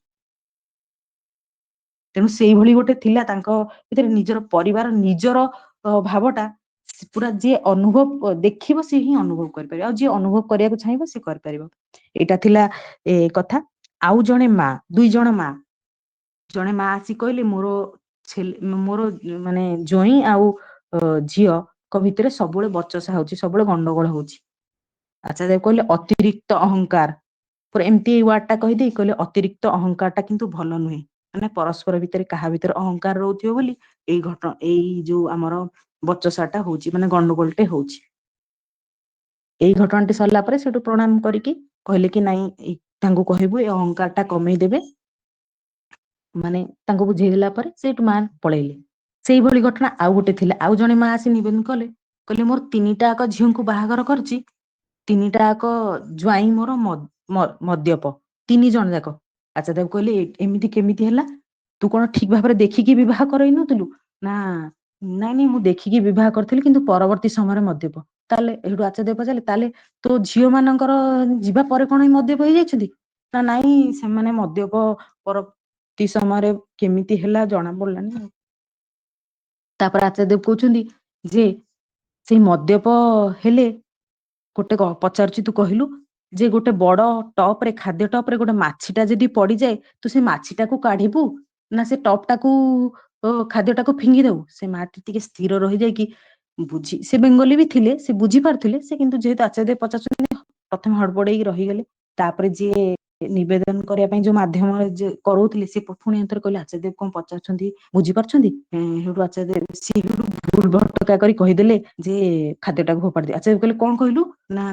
ତେଣୁ ସେଇଭଳି ଗୋଟେ ଥିଲା ତାଙ୍କ ଭିତରେ, ନିଜର ପରିବାର, ନିଜର ଭାବଟା ପୁରା ଯିଏ ଅନୁଭବ ଦେଖିବ ସିଏ ହିଁ ଅନୁଭବ କରିପାରିବ, ଆଉ ଯିଏ ଅନୁଭବ କରିବାକୁ ଚାହିଁବ ସିଏ କରିପାରିବ। ଏଇଟା ଥିଲା କଥା। ଆଉ ଜଣେ ମା, 2 ଜଣ ମା, ଜଣେ ମା ଆସି କହିଲେ ମୋର ମାନେ ଜୋଇଁ ଆଉ ଝିଅଙ୍କ ଭିତରେ ସବୁବେଳେ ବଚସା ହଉଛି, ସବୁବେଳେ ଗଣ୍ଡଗୋଳ ହଉଛି। ଆଚାର୍ଯ୍ୟଦେବ କହିଲେ ଅତିରିକ୍ତ ଅହଙ୍କାର, ପୁରା ଏମିତି ଏଇ ୱାର୍ଡ ଟା କହିଦେଇ କହିଲେ ଅତିରିକ୍ତ ଅହଙ୍କାର ଟା କିନ୍ତୁ ଭଲ ନୁହେଁ। ମାନେ ପରସ୍ପର ଭିତରେ କାହା ଭିତରେ ଅହଙ୍କାର ରହୁଥିବ ବୋଲି ଏଇ ଯୋଉ ଆମର ବଚସାଟା ହଉଛି, ମାନେ ଗଣ୍ଡଗୋଳଟେ ହଉଛି। ଏଇ ଘଟଣାଟି ସରିଲା ପରେ ସେଠୁ ପ୍ରଣାମ କରିକି କହିଲେ କି ନାଇଁ ତାଙ୍କୁ କହିବୁ ଏ ଅହଙ୍କାର ଟା କମେଇଦେବେ, ମାନେ ତାଙ୍କୁ ବୁଝେଇଦେଲା ପରେ ସେଇଠୁ ମା ପଳେଇଲେ। ସେଇଭଳି ଘଟଣା ଆଉ ଗୋଟେ ଥିଲା। ଆଉ ଜଣେ ମା ଆସି ନିବେଦନ କହିଲେ ମୋର 3ଟା ଯାକ ଝିଅଙ୍କୁ ବାହାଘର କରିଛି, 3ଟା ଯାକ ଜ୍ୱାଇଁ ମୋର ମଦ୍ୟପ, 3 ଜଣ ଯାକ। ଆଚାର୍ଯ୍ୟଦେବ କହିଲେ ଏମିତି କେମିତି ହେଲା, ତୁ କଣ ଠିକ ଭାବରେ ଦେଖିକି ବିବାହ କରେଇ ନଥିଲୁ। ନା ନାଇଁ ମୁଁ ଦେଖିକି ବିବାହ କରିଥିଲି, କିନ୍ତୁ ପରବର୍ତ୍ତୀ ସମୟରେ ମଦ୍ୟପ। ତାହେଲେ ଏଇଠୁ ଆଚାର୍ଯ୍ୟଦେବ ପଚାରିଲେ ତାହେଲେ ତୋ ଝିଅ ମାନଙ୍କର ଯିବା ପରେ କଣ ମଦ୍ୟପ ହେଇଯାଇଛନ୍ତି। ନା ନାଇଁ ସେମାନେ ମଦ୍ୟପ ପରବର୍ତ୍ତୀ ସମୟରେ କେମିତି ହେଲା ଜଣା ପଡିଲାନି। ତାପରେ ଆଚାର୍ଯ୍ୟଦେବ କହୁଛନ୍ତି ଯେ ସେଇ ମଦ୍ୟପ ହେଲେ ଗୋଟେ ପଚାରୁଛି ତୁ କହିଲୁ ଯେ ଗୋଟେ ବଡ ଟପ ରେ ଖାଦ୍ୟ ଟପ ରେ ଗୋଟେ ମାଛିଟା ଯଦି ପଡିଯାଏ ତୁ ସେ ମାଛିଟାକୁ କାଢିବୁ ନା ସେ ଟପ ଟାକୁ ଖାଦ୍ୟଟାକୁ ଫିଙ୍ଗି ଦବୁ। ସେ ମାଟି ଟିକେ ସ୍ଥିର ରହିଯାଇକି ସେ ବେଙ୍ଗଲୀ ବି ଥିଲେ, ସେ ବୁଝି ପାରୁଥିଲେ, ସେ କିନ୍ତୁ ଯେହେତୁ ଆଚାର୍ଯ୍ୟ ଦେବ ପଚାରୁଛନ୍ତି ପ୍ରଥମେ ହଡବଡେଇକି ରହିଗଲେ। ତାପରେ ଯିଏ ନିବେଦନ କରିବା ପାଇଁ ଯୋଉ ମାଧ୍ୟମରେ କରଉଥିଲେ ସେ ପୁଣି ଥରେ କହିଲେ ଆଚାର୍ଯ୍ୟ ଦେବ କଣ ପଚାରୁଛନ୍ତି ବୁଝିପାରୁଛନ୍ତି? ସେଠୁ ଆଚାର୍ଯ୍ୟ ଦେବ ସିଏ ଭୁଲ ଭଟକା କରି କହିଦେଲେ ଯେ ଖାଦ୍ୟଟାକୁ ଫୋପାଡି ଦିଅ। ଆଚାର୍ଯ୍ୟ ଦେବ କହିଲେ କଣ କହିଲୁ ନା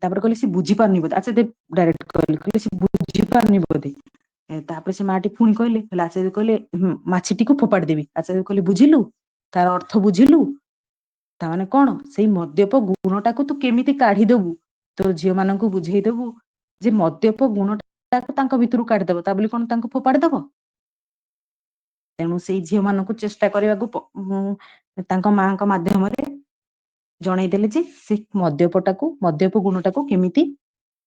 ତାପରେ କହିଲେ ସେ ବୁଝିପାରୁନି ବୋଧେ। ଆଚାର୍ଯ୍ୟ ଦେବ ଡାଇରେକ୍ଟ କହିଲେ ସେ ବୁଝିପାରୁନି ବୋଧେ। ତାପରେ ସେ ମାଟି ପୁଣି କହିଲେ ଆଚାର୍ଯ୍ୟ ଦେବ କହିଲେ ମାଛିଟିକୁ ଫୋପାଡି ଦେବି। ଆଚାର୍ଯ୍ୟ ଦେବ କହିଲେ ବୁଝିଲୁ, ତାର ଅର୍ଥ ବୁଝିଲୁ? ତାମାନେ କଣ ସେଇ ମଦ୍ୟପ ଗୁଣଟାକୁ ତୁ କେମିତି କାଢିଦବୁ, ତୋର ଝିଅ ମାନଙ୍କୁ ବୁଝେଇଦବୁ ଯେ ମଦ୍ୟପ ଗୁଣଟାକୁ ତାଙ୍କ ଭିତରୁ କାଢିଦବ, ତା ବୋଲି କଣ ତାଙ୍କୁ ଫୋପାଡି ଦବ? ତେଣୁ ସେଇ ଝିଅ ମାନଙ୍କୁ ଚେଷ୍ଟା କରିବାକୁ ତାଙ୍କ ମାଙ୍କ ମାଧ୍ୟମରେ ଜଣେଇଦେଲେ ଯେ ସେ ମଦ୍ୟପ ଗୁଣଟାକୁ କେମିତି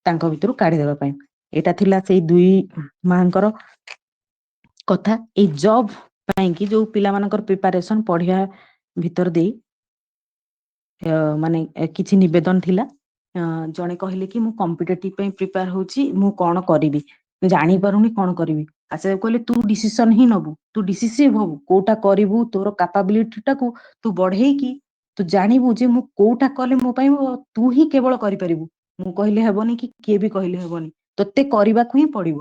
ତାଙ୍କ ଭିତରୁ କାଢିଦବା ପାଇଁ। ଏଇଟା ଥିଲା ସେଇ ଦୁଇ ମାଙ୍କର କଥା। ଏଇ ଜବ୍ ପାଇଁ କି ଯୋଉ ପିଲାମାନଙ୍କର ପ୍ରିପାରେସନ ପଢିବା ଭିତର ଦେଇ ମାନେ କିଛି ନିବେଦନ ଥିଲା। ଜଣେ କହିଲେ କି ମୁଁ କମ୍ପିଟେଟିଭ ପାଇଁ ପ୍ରିପେୟାର ହଉଛି, ମୁଁ କଣ କରିବି, ଜାଣିପାରୁନି କଣ କରିବି। ଆଚାର୍ଯ୍ୟ କହିଲେ ତୁ ଡିସିସନ ହିଁ ନବୁ, ତୁ ଡିସିସିଭ ହବୁ, କୋଉଟା କରିବୁ ତୋର କାପାବିଲିଟି ଟାକୁ ତୁ ବଢେଇକି ତୁ ଜାଣିବୁ ଯେ ମୁଁ କୋଉଟା କଲେ ମୋ ପାଇଁ ତୁ ହିଁ କେବଳ କରିପାରିବୁ। ମୁଁ କହିଲେ ହେବନି କି କିଏ ବି କହିଲେ ହେବନି, ତୋତେ କରିବାକୁ ହିଁ ପଡିବ।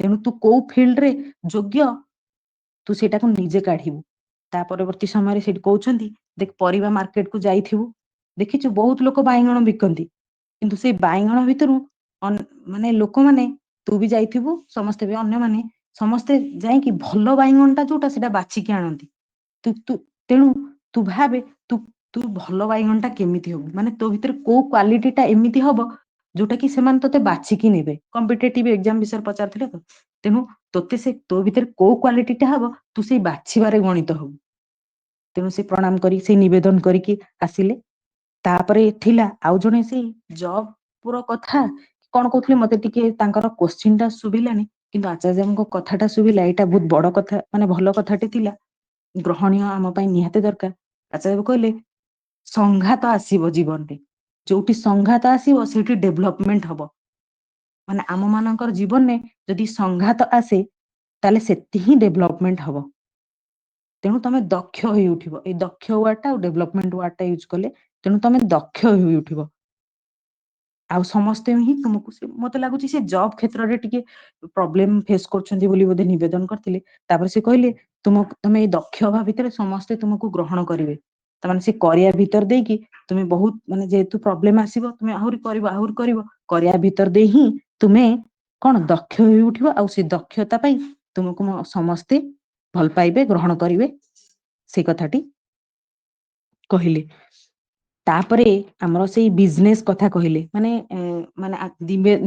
ତେଣୁ ତୁ କୋଉ ଫିଲ୍ଡରେ ଯୋଗ୍ୟ ତୁ ସେଇଟାକୁ ନିଜେ କାଢିବୁ। ତା ପରବର୍ତ୍ତୀ ସମୟରେ ସେଠି କହୁଛନ୍ତି ଦେଖ ପରିବା ମାର୍କେଟ କୁ ଯାଇଥିବୁ, ଦେଖିଛୁ ବହୁତ ଲୋକ ବାଇଗଣ ବିକନ୍ତି, କିନ୍ତୁ ସେଇ ବାଇଗଣ ଭିତରୁ ମାନେ ଲୋକମାନେ, ତୁ ବି ଯାଇଥିବୁ ସମସ୍ତେ ବି, ଅନ୍ୟମାନେ ସମସ୍ତେ ଯାଇକି ଭଲ ବାଇଗଣ ଟା ଯୋଉଟା ସେଇଟା ବାଛିକି ଆଣନ୍ତି। ତେଣୁ ତୁ ଭାବେ ତୁ ଭଲ ବାଇଗଣ ଟା କେମିତି ହବୁ, ମାନେ ତୋ ଭିତରେ କୋଉ କ୍ଵାଲିଟି ଟା ଏମିତି ହବ ଯୋଉଟା କି ସେମାନେ ତୋତେ ବାଛିକି ନେବେ। କମ୍ପିଟେଟିଭ ଏକ୍ସାମ ବିଷୟରେ ପଚାରିଥିଲେ ତ। ତେଣୁ ତୋ ଭିତରେ କୋଉ କ୍ଵାଲିଟି ଟା ହବ ତୁ ସେଇ ବାଛିବାରେ ଗଣିତ ହବୁ। ତେଣୁ ସେ ପ୍ରଣାମ କରି ସେଇ ନିବେଦନ କରିକି ଆସିଲେ। ତାପରେ ଥିଲା ଆଉ ଜଣେ ସେଇ ଜବ ପୁର କଥା କଣ କହୁଥିଲେ, ମତେ ଟିକେ ତାଙ୍କର କୋଶ୍ଚିନ୍ ଟା ଶୁଭିଲାନି, କିନ୍ତୁ ଆଚାର୍ଯ୍ୟଙ୍କ କଥାଟା ଶୁଭିଲା। ଏଇଟା ବହୁତ ବଡ କଥା, ମାନେ ଭଲ କଥାଟେ ଥିଲା, ଗ୍ରହଣୀୟ ଆମ ପାଇଁ ନିହାତି ଦରକାର। ଆଚାର୍ଯ୍ୟ କହିଲେ ସଂଘାତ ଆସିବ ଜୀବନରେ, ଯୋଉଠି ସଂଘାତ ଆସିବ ସେଇଠି ଡେଭଲପମେଣ୍ଟ ହବ। ମାନେ ଆମ ମାନଙ୍କର ଜୀବନରେ ଯଦି ସଂଘାତ ଆସେ ତାହେଲେ ସେଠି ହିଁ ଡେଭଲପମେଣ୍ଟ ହବ। ତେଣୁ ତମେ ଦକ୍ଷ ହେଇ ଉଠିବ। ଏଇ ଦକ୍ଷ ୱାର୍ଡ ଟା ଆଉ ଡେଭଲପମେଣ୍ଟ ୱାର୍ଡ ଟା ୟୁଜ କଲେ, ତେଣୁ ତମେ ଦକ୍ଷ ହେଇ ଉଠିବ। ଆଉ ସମସ୍ତେ ହିଁ ତୁମକୁ, ମତେ ଲାଗୁଛି ସେ ଜବ କ୍ଷେତ୍ରରେ ଟିକେ ପ୍ରୋବ୍ଲେମ ଫେସ କରୁଛନ୍ତି ବୋଲି ବୋଧେ ନିବେଦନ କରିଥିଲେ। ତାପରେ ସେ କହିଲେ ତମେ ଏଇ ଦକ୍ଷ ହବା ଭିତରେ ସମସ୍ତେ ତୁମକୁ ଗ୍ରହଣ କରିବେ। ତାମାନେ ସେ କରିବା ଭିତର ଦେଇକି ତୁମେ ବହୁତ, ମାନେ ଯେହେତୁ ପ୍ରୋବ୍ଲେମ ଆସିବ ତୁମେ ଆହୁରି କରିବ କରିବା ଭିତର ଦେଇ ହିଁ ତୁମେ କଣ ଦକ୍ଷ ହେଇ ଉଠିବ। ଆଉ ସେ ଦକ୍ଷତା ପାଇଁ ତୁମକୁ ସମସ୍ତେ ଭଲ ପାଇବେ, ଗ୍ରହଣ କରିବେ, ସେ କଥାଟି କହିଲେ। ତାପରେ ଆମର ସେଇ ବିଜନେସ କଥା କହିଲେ। ମାନେ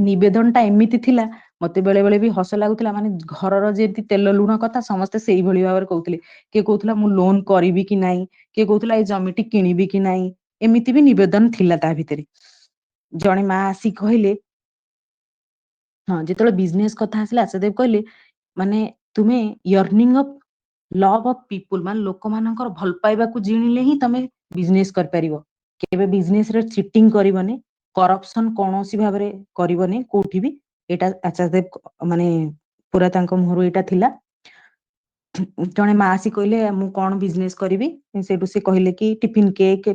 ନିବେଦନ ଟା ଏମିତି ଥିଲା, ମତେ ବେଳେ ବେଳେ ବି ହସ ଲାଗୁଥିଲା। ମାନେ ଘରର ଯେମିତି ତେଲ ଲୁଣ କଥା ସମସ୍ତେ ସେଇଭଳି ଭାବରେ କହୁଥିଲେ। କିଏ କହୁଥିଲା ମୁଁ ଲୋନ କରିବି କି ନାଇଁ, କିଏ କହୁଥିଲା ଏଇ ଜମିଟି କିଣିବି କି ନାଇଁ, ଏମିତି ବି ନିବେଦନ ଥିଲା ତା ଭିତରେ। ଜଣେ ମା ଆସି କହିଲେ, ହଁ ଯେତେବେଳେ ବିଜନେସ କଥା ଆସିଲା ଆଚାର୍ଯ୍ୟ ଦେବ କହିଲେ ମାନେ ତୁମେ earning of love of people, ମାନେ ଲୋକମାନଙ୍କର ଭଲ ପାଇବାକୁ ଜିଣିଲେ ହିଁ ତମେ ବିଜନେସ କରିପାରିବ। କେବେ ବିଜନେସ ରେ ଚିଟିଂ କରିବନି, କରପସନ କୌଣସି ଭାବରେ କରିବନି କୋଉଠି ବି। ଏଇଟା ଆଚାର୍ଯ୍ୟ ଦେବ ମାନେ ପୁରା ତାଙ୍କ ମୁହଁରୁ ଏଇଟା ଥିଲା। ଜଣେ ମା ଆସି କହିଲେ ମୁଁ କଣ ବିଜନେସ କରିବି, ସେଇଠୁ ସେ କହିଲେ କି ଟିଫିନ କେକ୍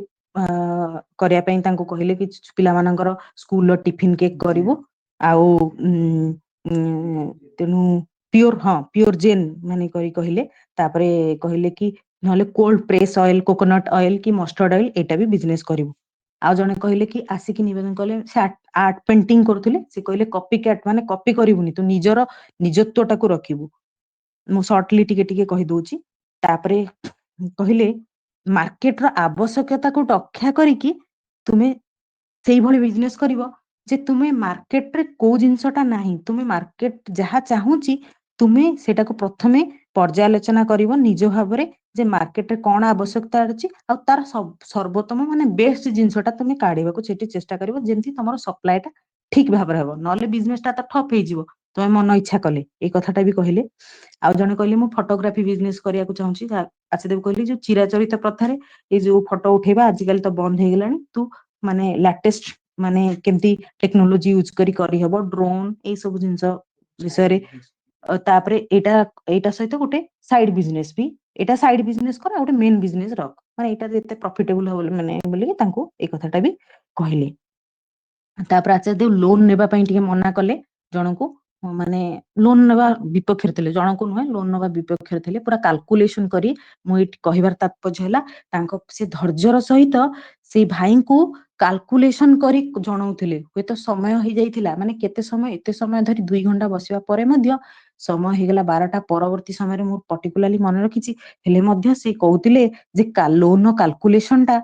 କରିବା ପାଇଁ ତାଙ୍କୁ କହିଲେ କି ପିଲାମାନଙ୍କର ସ୍କୁଲର ଟିଫିନ କେକ୍ କରିବୁ। ଆଉ ତେଣୁ ପିଓର ଜେନ୍ ମାନେ କରି କହିଲେ। ତାପରେ କହିଲେ କି ନହେଲେ cold press oil, coconut oil କି ମଷ୍ଟର୍ଡ ଅଏଲ, ଏଇଟା ବି ବିଜନେସ କରିବୁ। ଆଉ ଜଣେ କହିଲେ କି ଆସିକି ନିବେଦନ କଲେ, ସେ ଆର୍ଟ ପେଣ୍ଟିଂ କରୁଥିଲେ, ସେ କହିଲେ କପି କ୍ୟାଟ, ମାନେ କପି କରିବୁନି, ତୁ ନିଜର ନିଜତ୍ୱ ଟାକୁ ରଖିବୁ। ମୁଁ ସର୍ଟଲି ଟିକେ ଟିକେ କହିଦଉଛି। ତାପରେ କହିଲେ ମାର୍କେଟ ର ଆବଶ୍ୟକତାକୁ ରକ୍ଷା କରିକି ତୁମେ ସେଇଭଳି ବିଜନେସ କରିବ ଯେ ତୁମେ ମାର୍କେଟରେ କୋଉ ଜିନିଷଟା ନାହିଁ, ତୁମେ ମାର୍କେଟ ଯାହା ଚାହୁଁଛି ତୁମେ ସେଟାକୁ ପ୍ରଥମେ ପର୍ଯ୍ୟାଲୋଚନା କରିବ ନିଜ ଭାବରେ, ଯେ ମାର୍କେଟରେ କଣ ଆବଶ୍ୟକତା ଅଛି, ଆଉ ତାର ସର୍ବୋତ୍ତମ ମାନେ ବେଷ୍ଟ ଜିନିଷଟା ତୁମେ କାଢିବାକୁ ସେଠି ଚେଷ୍ଟା କରିବ, ଯେମିତି ତମର ସପ୍ଲାଏ ଟା ଠିକ ଭାବରେ ହବ। ନହେଲେ ବିଜନେସ ଟା ତ ଠପ ହେଇଯିବ। ତମେ ମନ ଇଚ୍ଛା କଲେ ଏଇ କଥାଟା ବି କହିଲେ। ଆଉ ଜଣେ କହିଲେ ମୁଁ ଫଟୋଗ୍ରାଫି ବିଜନେସ କରିବାକୁ ଚାହୁଁଛି। ଆଚାର୍ଯ୍ୟ ଦେବ କହିଲେ ଯୋଉ ଚିରାଚରିତ ପ୍ରଥାରେ ଏଇ ଯୋଉ ଫଟୋ ଉଠେଇବା ଆଜିକାଲି ତ ବନ୍ଦ ହେଇଗଲାଣି, ତୁ ମାନେ ଲାଟେଷ୍ଟ ମାନେ କେମିତି ଟେକ୍ନୋଲୋଜି ୟୁଜ କରିହବ, ଡ୍ରୋନ୍ ଏଇ ସବୁ ଜିନିଷ ବିଷୟରେ। ତାପରେ ଏଇଟା ସହିତ ଗୋଟେ ସାଇଡ ବିଜନେସ ବି, ଏଇଟା ସାଇଡ ବିଜନେସ କର, ଆଉ ଗୋଟେ ମେନ୍ ବିଜନେସ ରଖ, ମାନେ ଏଇଟା ଯେତେ ପ୍ରଫିଟେବୁଲ ହବ ମାନେ ବୋଲିକି ତାଙ୍କୁ ଏଇ କଥାଟା ବି କହିଲେ। ତାପରେ ଆଚାର୍ଯ୍ୟ ଦେବ ଲୋନ ନେବା ପାଇଁ ଟିକେ ମନା କଲେ ଜଣଙ୍କୁ, ମାନେ ଲୋନ ନେବା ବିପକ୍ଷରେ ଥିଲେ, ଜଣଙ୍କୁ ନୁହେଁ ଲୋନ ନେବା ବିପକ୍ଷରେ ଥିଲେ, ପୁରା କାଲକୁଲେସନ କରି। ମୁଁ ଏଇଠି କହିବାର ତାତ୍ପର୍ଯ୍ୟ ହେଲା ତାଙ୍କ ସେ ଧୈର୍ଯ୍ୟର ସହିତ ସେଇ ଭାଇଙ୍କୁ କାଲକୁଲେସନ କରି ଜଣଉଥିଲେ। ହୁଏତ ସମୟ ହେଇଯାଇଥିଲା, ମାନେ କେତେ ସମୟ, ଏତେ ସମୟ ଧରି 2 ଘଣ୍ଟା ବସିବା ପରେ ମଧ୍ୟ ସମୟ ହେଇଗଲା 12ଟା ପରବର୍ତ୍ତୀ ସମୟରେ ମୁଁ ପର୍ଟିକୁଲାରଲି ମନେ ରଖିଛି, ହେଲେ ମଧ୍ୟ ସେ କହୁଥିଲେ ଯେ ଲୋନ କାଲକୁଲେସନ ଟା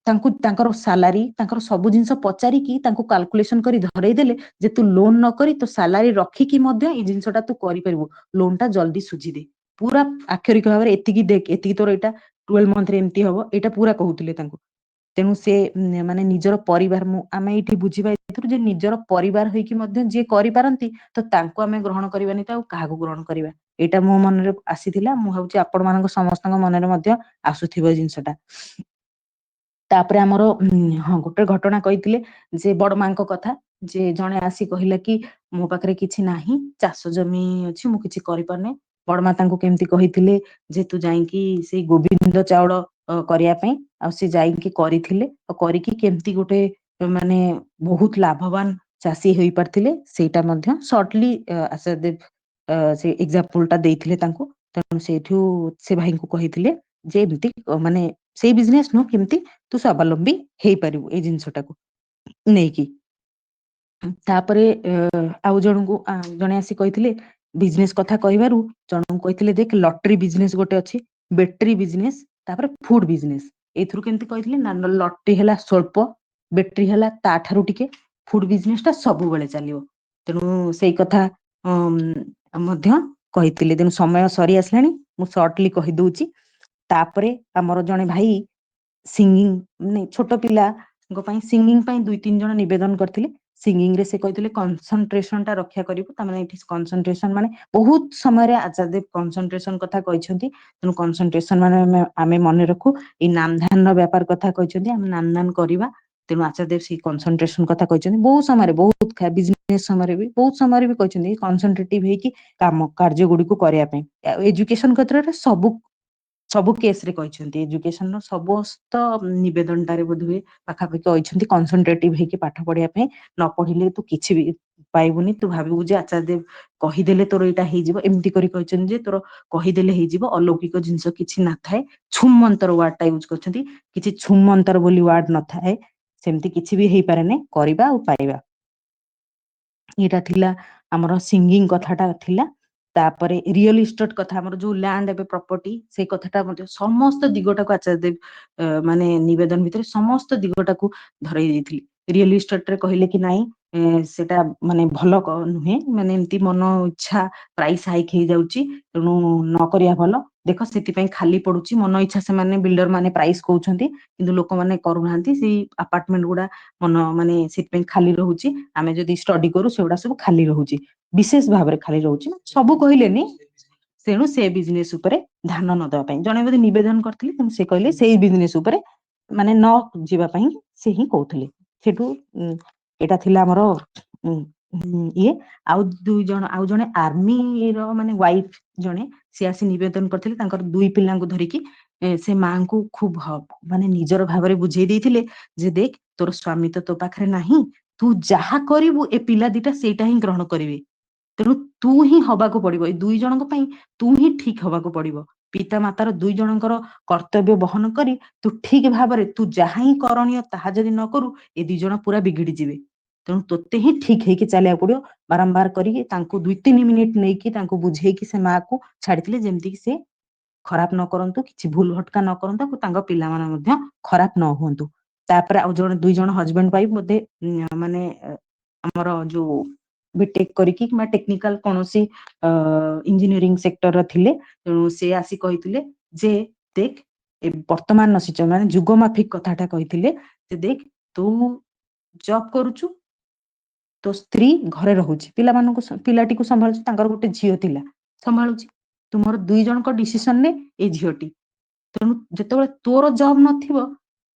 ତାଙ୍କୁ ତାଙ୍କର ସାଲାରୀ ତାଙ୍କର ସବୁ ଜିନିଷ ପଚାରିକି ତାଙ୍କୁ କାଲକୁଲେସନ କରି ଧରେଇ ଦେଲେ ଯେ ତୁ ଲୋନ ନ କରି ତୋ ସାଲାରୀ ରଖିକି ମଧ୍ୟ ଏଇ ଜିନିଷଟା ତୁ କରିପାରିବୁ, ଲୋନ ଟା ଜଲଦି ସୁଝିଦେ। ପୁରା ଆକ୍ଷରିକ ଭାବରେ ଏତିକି ଦେଖ, ଏତିକି ତୋର ଏଇଟା 12 ମନ୍ଥରେ ଏମିତି ହବ, ଏଇଟା ପୁରା କହୁଥିଲେ ତାଙ୍କୁ। ତେଣୁ ସେ ମାନେ ନିଜର ପରିବାର, ଆମେ ଏଇଠି ବୁଝିବା ଏଥିରୁ ଯେ ନିଜର ପରିବାର ହେଇକି ମଧ୍ୟ ଯିଏ କରିପାରନ୍ତି ତ ତାଙ୍କୁ ଆମେ ଗ୍ରହଣ କରିବାନି ତ ଆଉ କାହାକୁ ଗ୍ରହଣ କରିବା। ଏଇଟା ମୋ ମନରେ ଆସିଥିଲା, ମୁଁ ଭାବୁଛି ଆପଣ ମାନଙ୍କ ସମସ୍ତଙ୍କ ମନରେ ମଧ୍ୟ ଆସୁଥିବ ଏ ଜିନିଷଟା। ତାପରେ ଆମର ହଁ ଗୋଟେ ଘଟଣା କହିଥିଲେ ଯେ ବଡ ମାଙ୍କ କଥା, ଯେ ଜଣେ ଆସି କହିଲା କି ମୋ ପାଖରେ କିଛି ନାହିଁ, ଚାଷ ଜମି ଅଛି, ମୁଁ କିଛି କରିପାରୁନି। ବଡମା ତାଙ୍କୁ କେମିତି କହିଥିଲେ ଯେ ତୁ ଯାଇକି ସେଇ ଗୋବିନ୍ଦ ଚାଉଳ କରିବା ପାଇଁ, ଆଉ ସେ ଯାଇକି କରିଥିଲେ, ଆଉ କରିକି କେମିତି ଗୋଟେ ମାନେ ବହୁତ ଲାଭବାନ ଚାଷୀ ହେଇପାରିଥିଲେ। ସେଇଟା ମଧ୍ୟ ସର୍ଟଲି ଆଚାର୍ଯ୍ୟ ଦେବ ସେ ଏକ୍ସାମ୍ପଲ ଟା ଦେଇଥିଲେ ତାଙ୍କୁ। ତେଣୁ ସେଇଠୁ ସେ ଭାଇଙ୍କୁ କହିଥିଲେ ଯେ ଏମିତି ମାନେ ସେଇ ବିଜନେସ ନୁହଁ, କେମିତି ତୁ ସ୍ୱାବଲମ୍ବୀ ହେଇପାରିବୁ ଏଇ ଜିନିଷଟାକୁ ନେଇକି। ତାପରେ ଆଉ ଜଣଙ୍କୁ ଜଣେ ଆସି କହିଥିଲେ ବିଜନେସ କଥା କହିବାରୁ, ଜଣଙ୍କୁ କହିଥିଲେ ଦେଖ ଲଟେରୀ ବିଜନେସ ଗୋଟେ ଅଛି, ବ୍ୟାଟେରୀ ବିଜନେସ, ତାପରେ ଫୁଡ ବିଜନେସ। ଏଇଥିରୁ କେମିତି କହିଥିଲେ ନା ଲଟେରୀ ହେଲା ସ୍ୱଳ୍ପ, ବ୍ୟାଟେରୀ ହେଲା ତାଠାରୁ ଟିକେ, ଫୁଡ ବିଜନେସ ଟା ସବୁବେଳେ ଚାଲିବ। ତେଣୁ ସେଇ କଥା ମଧ୍ୟ କହିଥିଲେ। ତେଣୁ ସମୟ ସରି ଆସିଲାଣି, ମୁଁ ସର୍ଟଲି କହିଦଉଛି। ତାପରେ ଆମର ଜଣେ ଭାଇ ସିଙ୍ଗିଙ୍ଗ ମାନେ ଛୋଟ ପିଲାଙ୍କ ପାଇଁ ସିଙ୍ଗିଙ୍ଗ ପାଇଁ 2-3 ଜଣ ନିବେଦନ କରିଥିଲେ। ସିଙ୍ଗିଙ୍ଗ ରେ ସେ କହିଥିଲେ କନସନ୍ଟ୍ରେସନ ଟା ରକ୍ଷା କରିବୁ। ତାମାନେ ଏଠି କନସନ୍ଟ୍ରେସନ ମାନେ ବହୁତ ସମୟରେ ଆଚାର୍ଯ୍ୟ ଦେବ କନସନ୍ଟ୍ରେସନ କଥା କହିଛନ୍ତି। ତେଣୁ କନସନ୍ଟ୍ରେସନ ମାନେ ଆମେ ମନେ ରଖୁ, ଏଇ ନାମ ଧ୍ୟାନ ର ବ୍ୟାପାର କଥା କହିଛନ୍ତି, ଆମେ ନାମ ଧାନ କରିବା। ତେଣୁ ଆଚାର୍ଯ୍ୟ ଦେବ ସେଇ କନସନ୍ଟ୍ରେସନ କଥା କହିଛନ୍ତି। ବହୁତ ସମୟରେ, ବହୁତ ବିଜନେସ ସମୟରେ ବି, ବହୁତ ସମୟରେ ବି କହିଛନ୍ତି କନସନ୍ଟ୍ରେଟିଭ ହେଇକି କାର୍ଯ୍ୟ ଗୁଡିକୁ କରିବା ପାଇଁ। ଏଜୁକେସନ କ୍ଷେତ୍ରରେ ସବୁ କେସ ରେ କହିଛନ୍ତି, ଏଜୁକେସନ ର ସମସ୍ତ ନିବେଦନଟାରେ ବୋଧହୁଏ ପାଖାପାଖି କହିଛନ୍ତି କନସନ୍ଟ୍ରେଟିଭ ହେଇକି ପାଠ ପଢିବା ପାଇଁ। ନ ପଢିଲେ ତୁ କିଛି ବି ପାଇବୁନି, ତୁ ଭାବିବୁ ଯେ ଆଚାର୍ଯ୍ୟ ଦେବ କହିଦେଲେ ତୋର ଏଇଟା ହେଇଯିବ, ଏମିତି କରି କହିଛନ୍ତି ଯେ ତୋର କହିଦେଲେ ହେଇଯିବ, ଅଲୌକିକ ଜିନିଷ କିଛି ନଥାଏ। ଛୁମ ମନ୍ତର ୱାର୍ଡ ଟା ୟୁଜ କରିଛନ୍ତି, କିଛି ଛୁମ ମନ୍ତର ବୋଲି ୱାର୍ଡ ନଥାଏ, ସେମିତି କିଛି ବି ହେଇପାରେନି, କରିବା ଆଉ ପାଇବା। ଏଇଟା ଥିଲା ଆମର ସିଙ୍ଗିଙ୍ଗ କଥାଟା ଥିଲା। ତାପରେ ରିଅଲ ଇଷ୍ଟେଟ କଥା, ଆମର ଯୋଉ ଲ୍ୟାଣ୍ଡ ଏବେ ପ୍ରପର୍ଟି, ସେଇ କଥାଟା ମଧ୍ୟ ସମସ୍ତ ଦିଗଟାକୁ ଆଚାର୍ଯ୍ୟ ଦେବ ମାନେ ନିବେଦନ ଭିତରେ ସମସ୍ତ ଦିଗଟାକୁ ଧରେଇ ଦେଇଥିଲି। ରିଅଲ ଇଷ୍ଟେଟରେ କହିଲେ କି ନାଇଁ ସେଟା ମାନେ ଭଲ ନୁହେଁ, ମାନେ ଏମିତି ମନ ଇଚ୍ଛା ପ୍ରାଇସ୍ ହାଇକ୍ ହେଇଯାଉଛି, ତେଣୁ ନ କରିବା ଭଲ। ଦେଖ ସେଥିପାଇଁ ଖାଲି ପଡୁଛି, ମନ ଇଚ୍ଛା ସେମାନେ ବିଲ୍ଡର ମାନେ ପ୍ରାଇସ୍ କହୁଛନ୍ତି, କିନ୍ତୁ ଲୋକମାନେ କରୁନାହାନ୍ତି। ସେଇ ଆପାର୍ଟମେଣ୍ଟ ଗୁଡା ମାନେ ସେଥିପାଇଁ ଖାଲି ରହୁଛି। ଆମେ ଯଦି ଷ୍ଟଡି କରୁ ସେଗୁଡା ସବୁ ଖାଲି ରହୁଛି, ବିଶେଷ ଭାବରେ ଖାଲି ରହୁଛି, ସବୁ କହିଲେନି। ତେଣୁ ସେ ବିଜନେସ ଉପରେ ଧ୍ୟାନ ନ ଦେବା ପାଇଁ ଜଣେ ବୋଧେ ନିବେଦନ କରିଥିଲେ, ତେଣୁ ସେ କହିଲେ ସେଇ ବିଜନେସ ଉପରେ ମାନେ ନ ଯିବା ପାଇଁ ସେ ହିଁ କହୁଥିଲେ। ସେଠୁ ଏଇଟା ଥିଲା ଆମର ଇଏ। ଆଉ ଜଣେ ଆର୍ମିର ମାନେ ୱାଇଫ ଜଣେ, ସିଏ ଆସି ନିବେଦନ କରିଥିଲେ ତାଙ୍କର 2 ପିଲାଙ୍କୁ ଧରିକି। ସେ ମାଙ୍କୁ ଖୁବ ମାନେ ନିଜର ଭାବରେ ବୁଝେଇ ଦେଇଥିଲେ ଯେ ଦେଖ ତୋର ସ୍ଵାମୀ ତ ତୋ ପାଖରେ ନାହିଁ, ତୁ ଯାହା କରିବୁ ଏ ପିଲା ଦିଟା ସେଇଟା ହିଁ ଗ୍ରହଣ କରିବେ। ତେଣୁ ତୁ ହିଁ ହବାକୁ ପଡିବ, ଏଇ 2 ଜଣଙ୍କ ପାଇଁ ତୁ ହିଁ ଠିକ ହବାକୁ ପଡିବ। ପିତା ମାତାର 2 ଜଣଙ୍କର କର୍ତ୍ତବ୍ୟ ବହନ କରି ତୁ ଠିକ ଭାବରେ ତୁ ଯାହା ହିଁ କରଣୀୟ ତାହା ଯଦି ନ କରୁ ଏ 2 ଜଣ ପୁରା ବିଗିଡି ଯିବେ। ତେଣୁ ତୋତେ ହିଁ ଠିକ ହେଇକି ଚାଲିବାକୁ ପଡିବ। ବାରମ୍ବାର କରିକି ତାଙ୍କୁ 2-3 ମିନିଟ ନେଇକି ତାଙ୍କୁ ବୁଝେଇକି ସେ ମା କୁ ଛାଡିଥିଲେ, ଯେମିତିକି ସେ ଖରାପ ନ କରନ୍ତୁ, କିଛି ଭୁଲ ଭଟକା ନ କରନ୍ତୁ, ତାଙ୍କ ପିଲାମାନେ ମଧ୍ୟ ଖରାପ ନ ହୁଅନ୍ତୁ। ତାପରେ ଆଉ 2 ଜଣ ହଜବେଣ୍ଡ ୱାଇଫ ବୋଧେ ମାନେ ଆମର ଯୋଉ ବିଟେକ୍ କରିକି କିମ୍ବା ଟେକ୍ନିକାଲ କୌଣସି ଇଞ୍ଜିନିୟରିଂ ସେକ୍ଟର ଥିଲେ। ତେଣୁ ସେ ଆସି କହିଥିଲେ ଯେ ଦେଖ ଏ ବର୍ତ୍ତମାନ ମାନେ ଯୁଗ ମାଫିକ କଥାଟା କହିଥିଲେ ଯେ ଦେଖ ତୁ ଜବ କରୁଛୁ, तो स्त्री घरे रहुची पिलाटीको संभाळुची तांकर गोटे झियो थिला संभाळुची तुमर 2 जनक डिसिजन ने ए झियोटी तेणु जेतेबेले तोर जॉब नथिबो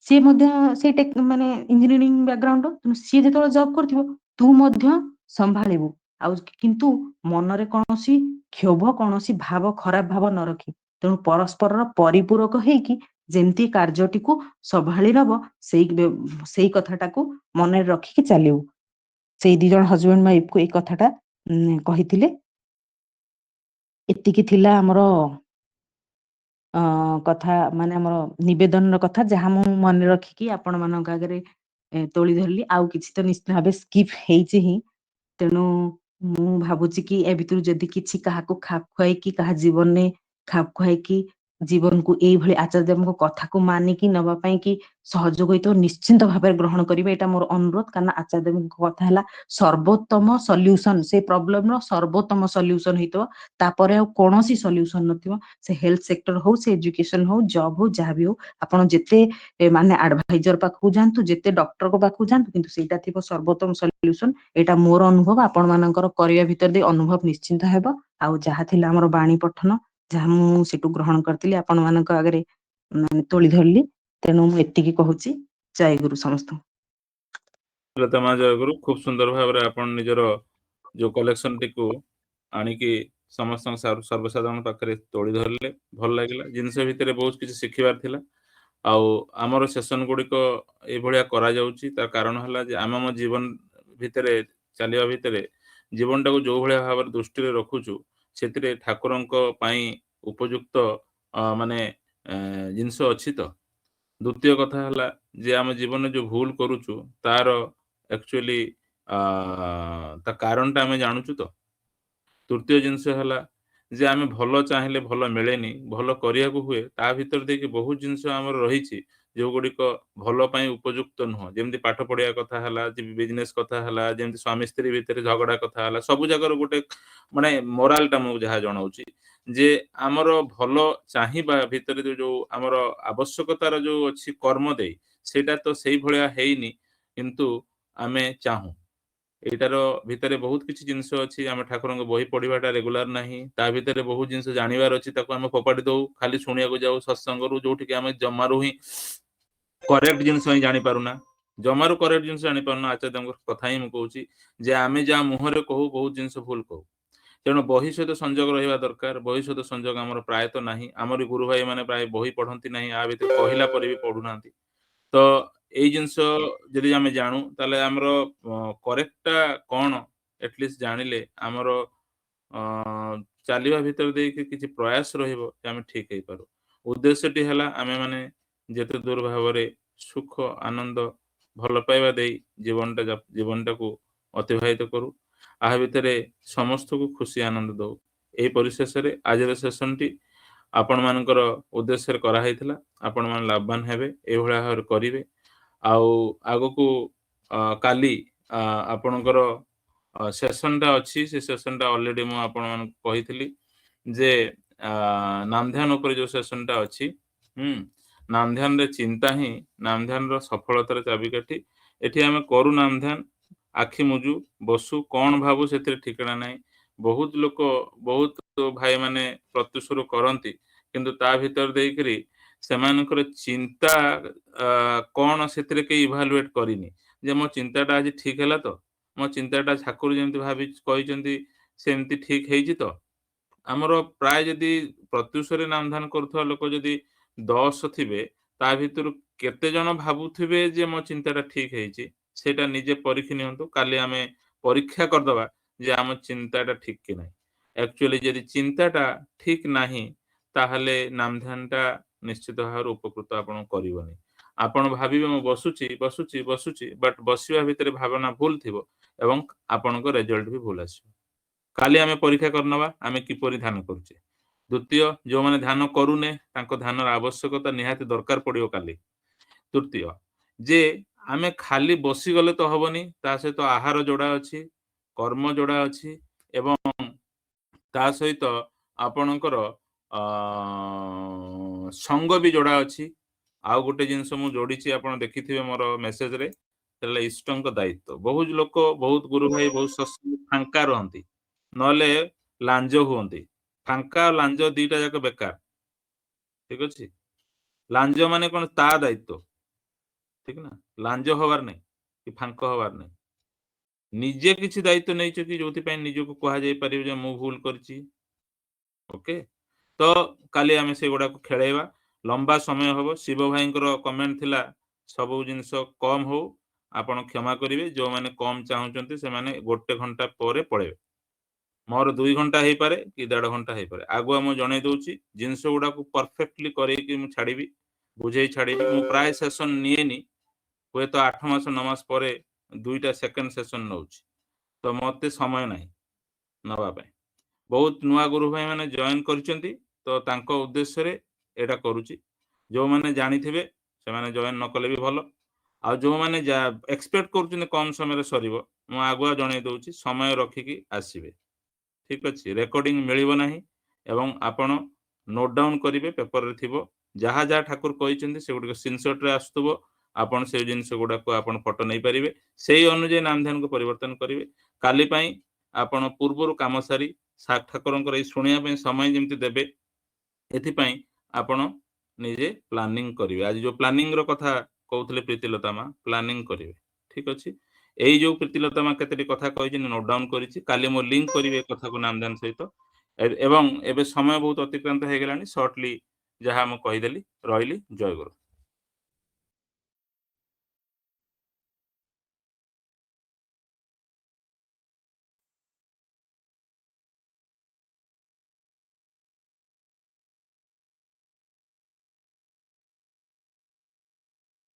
सी मध्य से माने इंजीनियरिंग बैकग्राउंड तेणु सी जेतेबेले जॉब करथिबो तू मध्य संभाळिबु आउ किंतु मनरे कोनोसी क्षोभ कोनोसी भाव खराब भाव न रखी तेणु परस्पर परिपूरक हेकी जेमती कार्यटिकु संभाळी नब सेई कथाटाकू मनरे रखिकी चालिबु सेई 2 जन हजबैंड वाइफ को ए कथाटा कहिथिले एतिकी थिला हमरो कथा माने हमरो निवेदन कथा जहा मु मन रखिकी आपण मानक आगरे तोली धरली आउ किछि तो निश्चित भाबे स्किप हेइछि ही तेणु मु भाबुछि कि ए भितरु जदि किछि काहाको खाप खुआई कि काहा जीवन ने खाप खुआई कि जीवन को एई भली आचार्यमको कथा को मानि कि नबा पई कि सहयोग होइतो निश्चित भाबे ग्रहण करिवे एटा मोर अनुरोध कारण आचार्यमको कथा हला सर्वोत्तम सॉल्यूशन से प्रॉब्लम रो सर्वोत्तम सॉल्यूशन हेतो तापरे आ कोनोसी सॉल्यूशन नथिबो से हेल्थ सेक्टर हो से एजुकेशन हो जॉब हो जहा भी हो आपण जेते माने एडवाइजर पाखु जानतु जेते डॉक्टर को पाखु जानतु किंतु सेटा थिबो सर्वोत्तम सॉल्यूशन एटा मोर अनुभव आपण मानकर करिया भितर दे अनुभव निश्चिंत हेबो आ जहा थिला हमर बाणी पठन जहा मु सेटु ग्रहण करतिली आपण मानक आगरे तोली धरली तेणु मु एतिकी कहूची जय गुरु समस्त लता जय गुरु खूब सुंदर भाव आपण निजर जो कलेक्शन टिकू आनिकी समस्त सर्वसाधारण पाखे तोड़ी धरले भल लगे जिनस भितर बहुत किसी शिखिबार थिला आउ आमर सेसन गुड़िक ये करा जाउची तार कारण है जे आम जीवन भितर चलिया भितर जीवन टाको जो भाया भाव दृष्टि रखुचु से ठाकुरंक पई उपयुक्त माने जिनस अच्छी तो द्वितीय कथा है जे आम जीवन जो भूल करुचु तार एक्चुअली ता कारण आम जानूचु तो तृतीय जिनस है जे आम भल चाहिए भल मिलेनी भल करिया हुए ता भीतर देखिए बहुत जिनस आमर रही जो गुड़िक भल पाई उपयुक्त नुह जमी पाठ पढ़िया कथा है बिजनेस कथा है जमी स्वामी स्त्री भितर झगड़ा कथा है सब जगार गोटे माने मोरालटा मुझे जहाँ जनाऊँगी जे आमर भल चाहिए भितर जो आमर आवश्यकतार जो अच्छी कर्म दे सेटा तो से भाया हैनी किंतु आमे चाहूँ एटार भितर बहुत किसी जिनस अच्छी आम ठाकुर बही पढ़ाटा रेगुलार नहीं ता भितर बहुत जिनस जानवर अच्छी आम फोपाड़ी दऊ खाली शुणा जाऊ सत्संग जो आम जमारू ही करेक्ट जिनस ही जापारूना जमारू करेक्ट जिनस जापारूना आचार्य कथा ही मुझे जे आम जहाँ मुहर कहू बहुत जिनस भूल कहू तेणु बही सहित संजोग रहा दरकार बही सहित संजोग आम प्रायत ना आमरी गुरु भाई मैंने प्राय बही पढ़ती ना आ भर कहला पर भी पढ़ुना तो यही जिनस जदि आम जानू ताले आमर करेक्टा कौन एटलिस्ट जानिले आमर चलवा भितर देखिए किसी प्रयास रही ठीक हो पार उद्देश्यटी है आम मैंने जिते दूर भाव सुख आनंद भल पाइबा दे जीवनटा को अतिवाहित करूँ आ भितर समस्त को खुशी आनंद दो यही परिशेष आज सेसन टी आपण मानकर उद्देश्य कराई आपण मान लाभवान हेबे ए भलिया भाव करिवे आउ आगो को काली आपणकर सेसनटा अच्छी से सेसनटा ऑलरेडी मु आपण मान कहितली जे नाम ध्यान ऊपर जो सेसनटा अच्छी नाम ध्यान रे चिंता ही नाम ध्यान रो सफलतार चाबिकाठी एठी आमे करू नाम ध्यान आखि मुजु बसु कौन भावु से ठिकाना नहीं बहुत लोक बहुत भाई माने प्रत्युषुर करती किंतु ता भीतर देकरी सेमानकर चिंता कौन से इभालुएट करनी जे मो चिंताटा आज ठीक है तो मो चिंताटा ठाकुर जमी भाभी कहते सेमती ठीक है तो आमर प्राय जदि प्रत्युषरे नाम ध्यान करुवा लोक जदि 10 थिबे ता भितर केते जन भाबुथिबे जे मो चिंताटा ठीक है सेटा निजे परीक्षी नियंतु काली आमे परीक्षा करदबा जे आम चिंताटा ठीक कि नहीं एक्चुअली जदि चिंताटा ठीक नहीं ताहले नाम ध्यानटा निश्चित भाव उपकृत आपण करबनी आपण भाबिबे मो बसुची बसुची बसुची बट बसिबा भितर भावना भूल थिबो एवं आपणको रिजल्ट भी भूल आसीबो काली आमे परीक्षा करनबा आमे किपरि ध्यान करूचे द्वितीय जो माने ध्यान करूने तांको ध्यानर आवश्यकता निहाती दरकार पड़ियो काली तृतीय जे आमे खाली बसी गले तो हबनी ता सहित आहार जोड़ा अछि कर्म जोड़ा अछि एवं ता सहित आपणकर संग भी जोड़ा अछि आउ गोटे जिनस मु जोड़ी आपण देखिथिबे मोर मेसेज रे ସେଟା ଇଷ୍ଟଙ୍କ ଦାୟିତ୍ୱ। ବହୁତ ଲୋକ ବହୁତ ଗୁରୁ ଭାଇ ବହୁତ ସତ୍ସଙ୍ଗ ଫାଙ୍କା ରହନ୍ତି, ନହେଲେ ଲାଞ୍ଜ ହୁଅନ୍ତି। ଫାଙ୍କା ଆଉ ଲାଞ୍ଜ ଦିଟା ଯାକ ବେକାର। ଠିକ ଅଛି, ଲାଞ୍ଜ ମାନେ କଣ ତା ଦାୟିତ୍ୱ, ଠିକ ନା, ଲାଞ୍ଜ ହବାର ନାହିଁ କି ଫାଙ୍କ ହବାର ନାହିଁ। ନିଜେ କିଛି ଦାୟିତ୍ୱ ନେଇଛ କି ଯୋଉଥିପାଇଁ ନିଜକୁ କୁହାଯାଇ ପାରିବ ଯେ ମୁଁ ଭୁଲ କରିଛି। ଓକେ, ତ କାଲି ଆମେ ସେଗୁଡାକୁ ଖେଳେଇବା, ଲମ୍ବା ସମୟ ହବ। ଶିବ ଭାଇଙ୍କର କମେଣ୍ଟ ଥିଲା ସବୁ ଜିନିଷ କମ ହଉ, ଆପଣ କ୍ଷମା କରିବେ। ଯୋଉମାନେ କମ ଚାହୁଁଛନ୍ତି ସେମାନେ 1 ଘଣ୍ଟା ପରେ ପଳେଇବେ। ମୋର 2 ଘଣ୍ଟା ହେଇପାରେ କି 1.5 ଘଣ୍ଟା ହେଇପାରେ। ଆଗୁଆ ମୁଁ ଜଣେଇ ଦଉଛି, ଜିନିଷ ଗୁଡାକୁ ପରଫେକ୍ଟଲି କରେଇକି ମୁଁ ଛାଡିବି, ବୁଝେଇ ଛାଡିବି। ମୁଁ ପ୍ରାୟ ସେସନ ନିଏନି, ହୁଏତ 8 ମାସ 9 ମାସ ପରେ 2ଟା ସେକେଣ୍ଡ ସେସନ ନଉଛି, ତ ମତେ ସମୟ ନାହିଁ ନବା ପାଇଁ। ବହୁତ ନୂଆ ଗୁରୁ ଭାଇ ମାନେ ଜଏନ କରିଛନ୍ତି, ତ ତାଙ୍କ ଉଦ୍ଦେଶ୍ୟରେ ଏଇଟା କରୁଛି। ଯୋଉମାନେ ଜାଣିଥିବେ ସେମାନେ ଜଏନ ନ କଲେ ବି ଭଲ, ଆଉ ଯୋଉମାନେ ଏକ୍ସପେକ୍ଟ କରୁଛନ୍ତି କମ ସମୟରେ ସରିବ, ମୁଁ ଆଗୁଆ ଜଣେଇ ଦଉଛି ସମୟ ରଖିକି ଆସିବେ। ଠିକ ଅଛି, ରେକର୍ଡିଂ ମିଳିବ ନାହିଁ ଏବଂ ଆପଣ ନୋଟ୍ ଡାଉନ୍ କରିବେ, ପେପରରେ ଥିବ। ଯାହା ଯାହା ଠାକୁର କହିଛନ୍ତି ସେଗୁଡ଼ିକ ସ୍କ୍ରିନଶଟରେ ଆସୁଥିବ, ଆପଣ ସେଇ ଜିନିଷ ଗୁଡାକୁ ଆପଣ ଫଟୋ ନେଇପାରିବେ, ସେଇ ଅନୁଯାୟୀ ନାମ ଧ୍ୟାନକୁ ପରିବର୍ତ୍ତନ କରିବେ। କାଲି ପାଇଁ ଆପଣ ପୂର୍ବରୁ କାମ ସାରି ଠାକୁରଙ୍କର ଏଇ ଶୁଣିବା ପାଇଁ ସମୟ ଯେମିତି ଦେବେ, ଏଥିପାଇଁ ଆପଣ ନିଜେ ପ୍ଲାନିଂ କରିବେ। ଆଜି ଯୋଉ ପ୍ଲାନିଂ ର କଥା କହୁଥିଲେ ପ୍ରୀତିଲତା ମା, ପ୍ଲାନିଂ କରିବେ। ଠିକ ଅଛି, ଏଇ ଯୋଉ ପ୍ରୀତିଲତା ମା କେତେଟି କଥା କହିଛନ୍ତି ନୋଟ୍ ଡାଉନ୍ କରିଛି, କାଲି ମୁଁ ଲିଙ୍କ କରିବି ଏ କଥାକୁ ନାମଦାନ ସହିତ। ଏବଂ ଏବେ ସମୟ ବହୁତ ଅତିକ୍ରାନ୍ତ ହେଇଗଲାଣି, ସର୍ଟଲି ଯାହା ମୁଁ କହିଦେଲି। ରହିଲି, ଜୟ ଗୁରୁ।